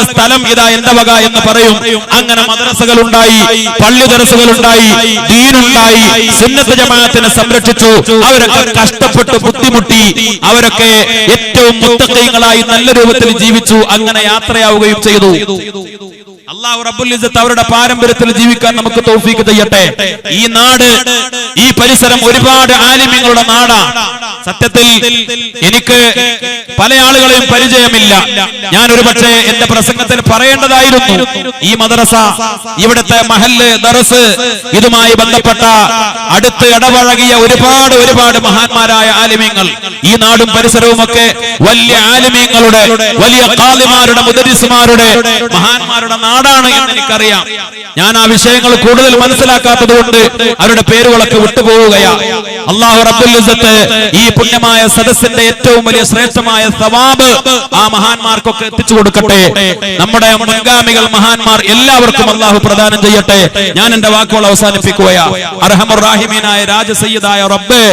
സ്ഥലം ഇതാ എന്റെ വക എന്ന് പറയും. അങ്ങനെ മദ്രസകൾ ഉണ്ടായി, പള്ളി ദർസുകൾ ഉണ്ടായി, ദീനുണ്ടായി, സുന്നത്ത് ജമാഅത്തിനെ സംരക്ഷിച്ചു. അവരൊക്കെ കഷ്ടപ്പെട്ട് ബുദ്ധിമുട്ടി. അവരൊക്കെ ഏറ്റവും മുത്തഖീങ്ങളായി നല്ല രൂപത്തിൽ ജീവിച്ചു. അങ്ങനെ യാത്രയാവുകയും ചെയ്തു. അല്ലാഹു റബ്ബുൽ ഇസ്സത്ത് അവരുടെ പാരമ്പര്യത്തിൽ ജീവിക്കാൻ നമുക്ക് തൗഫീഖ് ചെയ്യട്ടെ. ഈ നാട്, ഈ പരിസരം ഒരുപാട് ആലിമീങ്ങളുടെ നാടാണ്. സത്യത്തിൽ എനിക്ക് പല ആളുകളെയും പരിചയമില്ല. ഞാൻ ഒരു പക്ഷേ എന്റെ പ്രസംഗത്തിൽ പറയേണ്ടതായിരുന്നു, ഈ മദ്രസ, ഇവിടുത്തെ മഹല്ല്, ദർസ്, ഇതുമായി ബന്ധപ്പെട്ട അടുത്ത് ഇടപഴകിയ ഒരുപാട് മഹാന്മാരായ ആലിമീങ്ങൾ, ഈ നാടും പരിസരവും ഒക്കെ വലിയ ആലിമീങ്ങളുടെ, വലിയ ഖാദിമാരുടെ, മുദരിസുമാരുടെ, മഹാന്മാരുടെ നാടാണ് എന്ന് എനിക്കറിയാം. ഞാൻ ആ വിഷയങ്ങൾ കൂടുതൽ മനസ്സിലാക്കാത്തത് കൊണ്ട് അവരുടെ പേരുകളൊക്കെ വിട്ടുപോവുകയാണ്. അല്ലാഹു റബ്ബുൽ ഇസ്സത്ത് ഈ പുണ്യമായ സദസ്സിന്റെ ഏറ്റവും വലിയ ശ്രേഷ്ഠമായ സവാബ് ആ മഹാന്മാർക്കൊക്കെ എത്തിച്ചു കൊടുക്കട്ടെ. നമ്മുടെ മുൻഗാമികൾ, മഹാന്മാർ എല്ലാവർക്കും അല്ലാഹു പ്രദാനം ചെയ്യട്ടെ. ഞാൻ എന്റെ വാക്കുകൾ അവസാനിപ്പിക്കുകയാണ്. അർഹമുർ റഹീമീനായ രാജസയ്യിദായ റബ്ബേ,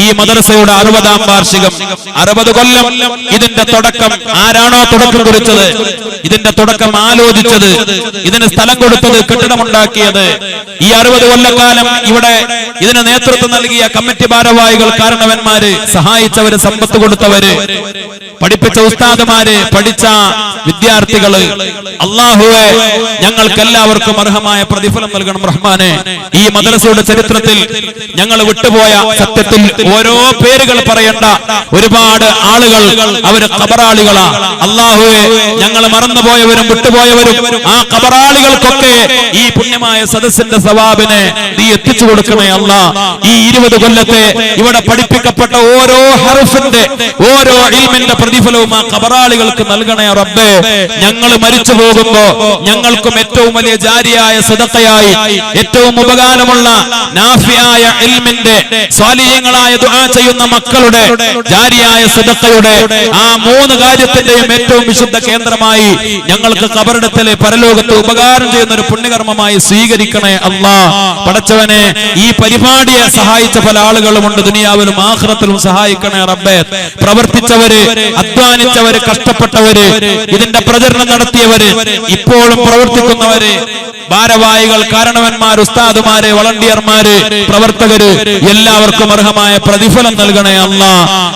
ഈ മദ്രസയുടെ 60-ാം വാർഷികം, 60 കൊല്ലം ഇതിന്റെ തുടക്കം ആരാണോ തുടക്കം കുറിച്ചത്, ഇതിന്റെ തുടക്കം ആലോചിച്ചത്, ഇതിന് സ്ഥലം കൊടുത്തത്, കെട്ടിടമുണ്ടാക്കിയത്, ഈ 60 കൊല്ലക്കാലം ഇവിടെ ഇതിന് നേതൃത്വം നൽകിയ കമ്മിറ്റി ഭാരവാഹികൾ, കാരണവന്മാര്, സഹായിച്ചവര്, സമ്പത്ത് കൊടുത്തവര്, പഠിപ്പിച്ച ഉസ്താദുമാര്, പഠിച്ച വിദ്യാർത്ഥികള്, അല്ലാഹുവേ ഞങ്ങൾക്ക് എല്ലാവർക്കും അർഹമായ പ്രതിഫലം നൽകണം റഹ്മാനെ. ഈ മദ്രസയുടെ ചരിത്രത്തിൽ ഞങ്ങൾ വിട്ടുപോയ, സത്യത്തിൽ ഓരോ പേരുകൾ പറയേണ്ട ഒരുപാട് ആളുകൾ അവര് ഖബറാളികളാ. അല്ലാഹുവേ ഞങ്ങൾ മറന്നുപോയവരും വിട്ടുപോയവരും ആ ഖബറാളികൾക്കൊക്കെ ഈ പുണ്യമായ സദസ്സിന്റെ സവാബിനെ നീ എത്തിച്ചു കൊടുക്കണേ അല്ലാ. ഈ 20 കൊല്ലത്തെ ഇവിടെ പഠിപ്പിക്കപ്പെട്ട ഓരോ ഹർഫിന്റെ, ഓരോ ഇൽമിന്റെ പ്രതിഫലവും ആ ഖബറാളികൾക്ക് നൽകണേ റബ്ബേ. ഞങ്ങൾ മരിച്ചു പോകുമ്പോ ഞങ്ങൾക്കും ഏറ്റവും വലിയ ജാരിയായ സദഖയായി, ഏറ്റവും ഉപകാരമുള്ള നാഫിയായ ഇൽമിന്റെ, സ്വാലിഹീങ്ങളായ ദുആ ചെയ്യുന്ന മക്കളുടെ ജാരിയായ സദഖയുടെ ആ 3 കാര്യത്തിന്റെയും ഏറ്റവും വിശുദ്ധ കേന്ദ്രമായി ഞങ്ങൾക്ക് ഖബറിടത്തിലെ പരലോകത്ത് ഉപകാരം ചെയ്യുന്ന ഒരു പുണ്യകർമ്മമായി സ്വീകരിക്കണേ അല്ലാ. പടച്ചവനെ, ഈ പരിപാടിയെ സഹായിച്ച പല ആളുകളുമുണ്ട്, ദുനിയാവിലും ആഖിറത്തിലും സഹായിക്കണേ റബ്ബേ. പ്രവർത്തിച്ചവര്, അധ്വാനിച്ചവര്, കഷ്ടപ്പെട്ടവര്, ഇതിന്റെ പ്രചരണം നടത്തിയവര്, ഇപ്പോഴും പ്രവർത്തിക്കുന്നവര്, ഭാരവാഹികൾ, കാരണവന്മാർ, ഉസ്താദുമാര്, വളണ്ടിയർമാര്, പ്രവർത്തകര്, എല്ലാവർക്കും അർഹമായ പ്രതിഫലം നൽകണേ അല്ലാ.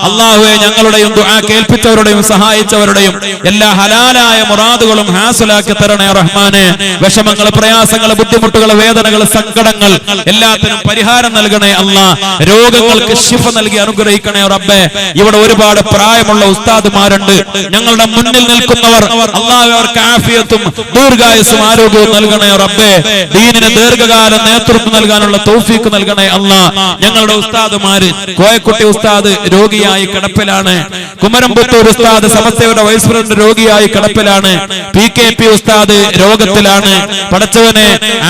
അല്ലാഹുവേ ഞങ്ങളുടെയും ദുആ കേൾപ്പിച്ചവരുടെയും സഹായിച്ചവരുടെയും എല്ലാ ഹലാലായ മുറാദുകളും ഹാസിലാക്കി തരണേ റഹ്മാനെ. വിഷമങ്ങൾ, പ്രയാസങ്ങൾ, ബുദ്ധിമുട്ടുകൾ, വേദനകൾ, സങ്കടങ്ങൾ എല്ലാത്തിനും പരിഹാരം നൽകണേ അല്ലാ. രോഗങ്ങൾക്ക് ശിഫ നൽകി അനുഗ്രഹിക്കണേ റബ്ബേ. ഇവിടെ ഒരുപാട് പ്രായമുള്ള ഉസ്താദുമാരുണ്ട്, ഞങ്ങളുടെ മുന്നിൽ നിൽക്കുന്നവർ, അല്ലാഹു അവർക്ക് ആഫിയത്തും ദീർഘായുസ്സും ആരോഗ്യവും നൽകണേ റബ്ബേ. ദീനിന് ദീർഘകാല നേതൃത്വം നൽകാനുള്ള തൗഫീഖ് നൽകണേ അല്ലാ. ഞങ്ങളുടെ ഉസ്താദുമാര്, കോയക്കുട്ടി ഉസ്താദ് രോഗിയായി കിടപ്പിലാണ്, കുമരംപുത്തൂർ ഉസ്താദ് സമസ്തയുടെ വൈസ് പ്രസിഡന്റ് രോഗിയായി കിടപ്പിലാണ്, PKP ഉസ്താദ് രോഗത്തിലാണ്. പടച്ചവനെ,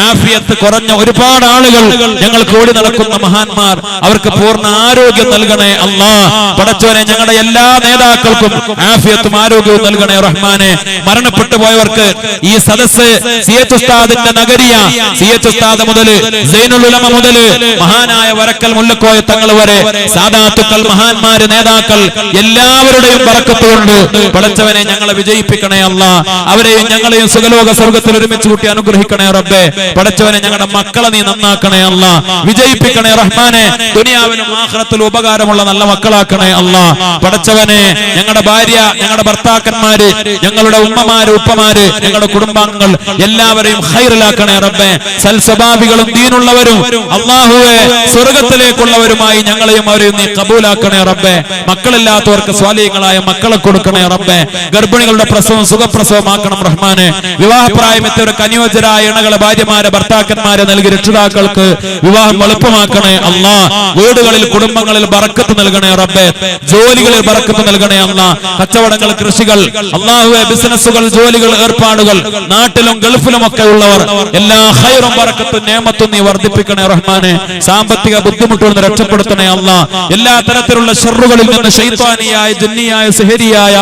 ആഫിയത്ത് കുറഞ്ഞ ഒരുപാട് ആളുകൾ ഞങ്ങൾക്ക് ഓടി നടക്കുന്ന മഹാന്മാർ, അവർക്ക് പൂർണ്ണ ആരോഗ്യം നൽകണേ അല്ലാ. പടച്ചവനെ, ഞങ്ങളുടെ എല്ലാ നേതാക്കൾക്കും ആഫിയത്തും ആരോഗ്യവും നൽകണേ റഹ്മാനെ. മരണപ്പെട്ടു പോയവർക്ക് ഈ സദസ്സ് CH ഉസ്താദിന്റെ നഗരിയ, CH ഉസ്താദ് മുതൽ സൈനുൽ ഉലമ മുതൽ മഹാനായ വരക്കൽ മുല്ലക്കോയ തങ്ങൾ വരെ സാദാത്തുക്കൾ, മഹാന്മാര്, നേതാക്കൾ എല്ലാവരുടെയും ബറക്കത്ത് കൊണ്ട് പടച്ചവനെ ഞങ്ങളെ വിജയിപ്പിക്കണേ അല്ലാ. അവരെയും ഞങ്ങളെയും സുഖലോക സ്വർഗ്ഗത്തിൽ ഒരുമിച്ച് കൂട്ടി അനുഗ്രഹിക്കണേ റബ്ബേ. പടച്ചവനെ, ഞങ്ങളുടെ മക്കളെ നീ നന്നാക്കണേ അല്ലാ, വിജയിപ്പിക്കണേ റഹ്മാനെ. ദുനിയാവിലും ആഖിറത്തിലും ഉപകാരമുള്ള നല്ല മക്കളാക്കണേ അല്ലാ. പടച്ചവനെ, ഞങ്ങളുടെ ഭാര്യ, ഞങ്ങളുടെ ഭർത്താക്കന്മാര്, ഞങ്ങളുടെ ഉമ്മമാര്, ഉപ്പമാര്, ഞങ്ങളുടെ കുടുംബാംഗങ്ങൾ എല്ലാവരെയും ഖൈറിലാക്കണേ റബ്ബേ. സൽസ്വഭാവികളും ദീനുള്ളവരും അല്ലാഹുവേ സ്വർഗ്ഗത്തിലേക്കുള്ളവരുമായി ഞങ്ങളെയും അവരെയും നീ കബൂലാക്കണേ റബ്ബേ. മക്കളില്ലാത്തവർക്ക് സ്വാലിഹീങ്ങളായ മക്കളെ കൊടുക്കണേ റബ്ബേ. ഗർഭിണികളുടെ പ്രസവം സുഖപ്രസവമാക്കണം റഹ്മാനെ. വിവാഹപ്രായമെത്തിയവർക്ക് അനുയോജ്യരായ ഇണകളെ, ഭാര്യമാരെ, ഭർത്താക്കന്മാരെ നൽകി രക്ഷിതാക്കൾക്ക് വിവാഹം എളുപ്പമാക്കണേ അല്ലാ. വീടുകളിൽ, കുടുംബങ്ങളിൽ ബറക്കത്ത് നൽകണേ റബ്ബേ. ജോലികളിൽ ബറക്കത്ത് നൽകണേ അല്ലാ. കച്ചവടങ്ങൾ, കൃഷികൾ, അല്ലാഹുവേ ബിസിനസ്സുകൾ, ജോലികൾ, ഏർപ്പാടുകൾ, നാട്ടിലും ഗൾഫിലും ഒക്കെ ഉള്ളവർ എല്ലാ ഖൈറും ബറക്കത്തും നിഅമത്തും നീ വർദ്ധിപ്പിക്കണേ റഹ്മാനെ. സാമ്പത്തിക ബുദ്ധിമുട്ടുകളിൽ നിന്ന് രക്ഷപ്പെടുത്തണേ അല്ലാ. എല്ലാ തരത്തിലുള്ള ശർറുകളിൽ നിന്ന്, ശൈത്താനിയായ, ജിന്നിയായ, സിഹരിയായ,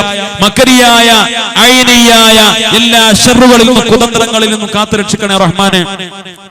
മക്കരിയായ, ഐനിയായ എല്ലാ ശർറുകളിൽ നിന്നും, കുതന്ത്രങ്ങളിൽ നിന്നും കാത്തു രക്ഷിക്കണേ റഹ്മാനെ.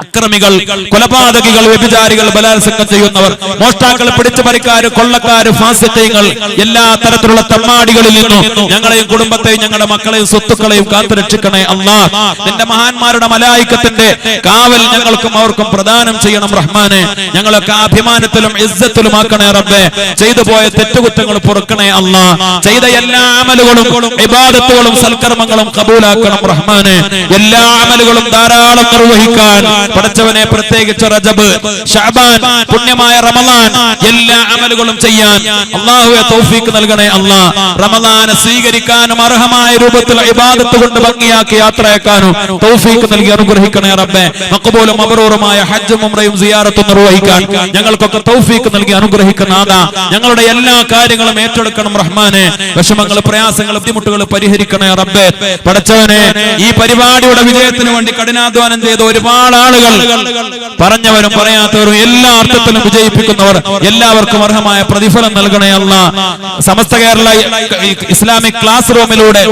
അക്രമികൾ, കൊലപാതകികൾ, വ്യഭിചാരികൾ, ബലാത്സംഗം ചെയ്യുന്നവർ, മോഷ്ടാക്കൾ, പിടിച്ചുപറിക്കാര്, കൊള്ളക്കാര്, ഫാസിഖീങ്ങൾ, എല്ലാ തരത്തിലുള്ള തമ്മാടികളിൽ നിന്നും ഞങ്ങളെയും കുടുംബത്തെയും ഞങ്ങളുടെ മക്കളെയും സ്വത്തുക്കളെയും കാത്തു രക്ഷിക്കണേ അല്ലാ. നിന്റെ മഹാന്മാരുടെ മലായിക മലായികത്തിന്റെ കാവൽ ഞങ്ങൾക്കും അവർക്കും പ്രദാനം ചെയ്യണം റഹ്മാനെ. ഞങ്ങളൊക്കെ അഭിമാനത്തിലും ഇസ്സത്തിലുമാക്കണേ റബ്ബേ. ചെയ്തു പോയ തെറ്റുകുറ്റങ്ങൾ പൊറുക്കണേ അല്ലാഹ്. ചെയ്ത എല്ലാ അമലുകളും ഇബാദത്തുകളും സൽക്കർമ്മങ്ങളും കബൂലാക്കണം റഹ്മാനെ. എല്ലാ അമലുകളും ധാരാളം നിർവഹിക്കാൻ പടച്ചവനെ, പ്രത്യേകിച്ച് റജബ്, ശഅബാൻ, പുണ്യമായ റമളാൻ, എല്ലാ അമലുകളും ചെയ്യാൻ അല്ലാഹുവേ തൗഫീഖ് നൽകണേ അല്ലാഹ്. റമളാനെ സ്വീകരിക്കാനും അർഹമായ രൂപത്തിൽ ഇബാദത്ത് കൊണ്ട് ഭംഗിയാക്കി യാത്രയാക്കാനും തൗഫീഖ് നൽകി അനുഗ്രഹിക്കണേ റബ്ബേ. മഖബൂലും മബ്റൂറുമായ ഹജ്ജും ഉംറയും സിയാറത്തും നിർവഹിക്കാൻ ഞങ്ങൾക്കൊക്കെ തൗഫീഖ് നൽകി അനുഗ്രഹിക്കുന്ന നാഥാ, ഞങ്ങളുടെ എല്ലാ കാര്യങ്ങളും ഏറ്റെടുക്കണം റഹ്മാനെ. വിഷമങ്ങൾ, പ്രയാസങ്ങൾ, ബുദ്ധിമുട്ടുകൾ പരിഹരിക്കണേ റബ്ബേ. പടച്ചവനെ, ഈ പരിപാടിയുടെ വിജയത്തിന് വേണ്ടി കഠിനാധ്വാനം ചെയ്ത ഒരുപാട് ആളുകൾ, പറഞ്ഞവരും പറയാത്തവരും എല്ലാ അർത്ഥത്തിലും വിജയിപ്പിക്കുന്നവർ, എല്ലാവർക്കും അർഹമായ പ്രതിഫലം നൽകണേ അല്ലാഹ്. സമസ്ത കേരള ഇസ്ലാമിക് ക്ലാസ് റൂമിലൂടെ,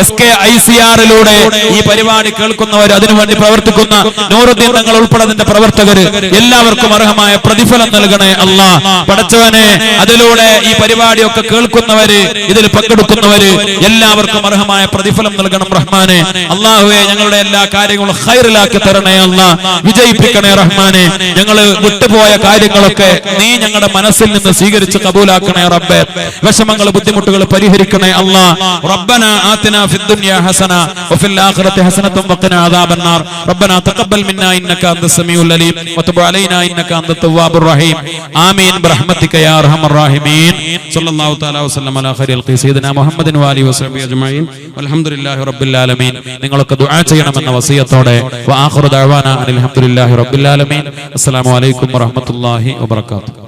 SKICR-ലൂടെ ഈ പരിപാടി കേൾക്കുന്നവർ, അതിനുവേണ്ടി പ്രവർത്തിക്കുന്ന നൂറുദ്ദീൻ തങ്ങൾ ഉൾപ്പെടെ അതിന്റെ പ്രവർത്തകർ, എല്ലാവർക്കും അർഹമായ പ്രതിഫലം നൽകണേ അല്ലാഹ്. പടച്ചവനെ, അതിലൂടെ ഈ പരിപാടിയൊക്കെ കേൾക്കുന്നവര്, ഇതിൽ പങ്കെടുക്കുന്നവര്, എല്ലാവർക്കും അർഹമായ പ്രതിഫലം നൽകണം റഹ്മാനെ. അല്ലാഹുവേ, ഞങ്ങളുടെ എല്ലാ കാര്യങ്ങളും ഖൈറിലാക്കി തരണേ അല്ലാഹ്. വിജയിപ്പിക്കണേ റഹ്മാനെ. ഞങ്ങൾ വിട്ടുപോയ കാര്യങ്ങളൊക്കെ നീ ഞങ്ങളുടെ മനസ്സിൽ നിന്ന് സ്വീകരിച്ച് കബൂലാക്കണേ റബ്ബേ. വിഷമങ്ങൾ, ബുദ്ധിമുട്ടുകൾ പരിഹരിക്കണേ അല്ലാഹ്. റബ്ബനാ ആതിനാ ഫിദ്ദുനിയാ ഹസന വഫിൽ ആഖിറതി ഹസനത്തും വഖിനാ അദാബന്നാർ. റബ്ബനാ തഖബ്ബൽ മിന്നാ ഇന്നക അൻതസ് സമീഉൽ അലീം വതുബ് അലൈനാ ഇന്നക അൻതത് തവ്വാബുർ റഹീം. ആമീൻ ബിറഹ്മതിക യാ അർഹമർ റഹീമീൻ. സ്വല്ലല്ലാഹു തആല വസല്ലം അലാ ഖൈറിൽ ഖൽഖി സയ്യിദിനാ മുഹമ്മദിൻ വഅലിഹി വസഹ്ബിഹി അജ്മഈൻ വൽഹംദുലില്ലാഹി റബ്ബിൽ ആലമീൻ. നിങ്ങളൊക്കെ ദുആ ചെയ്യണമെന്ന വസിയത്തോടെ വആഖിറു ദഅവാനാ അൽഹംദുലില്ലാഹി റബ്ബിൽ ആലമീൻ. അസ്സലാമു അലൈക്കും വറഹ്മത്തുള്ളാഹി വബറകാതുഹു.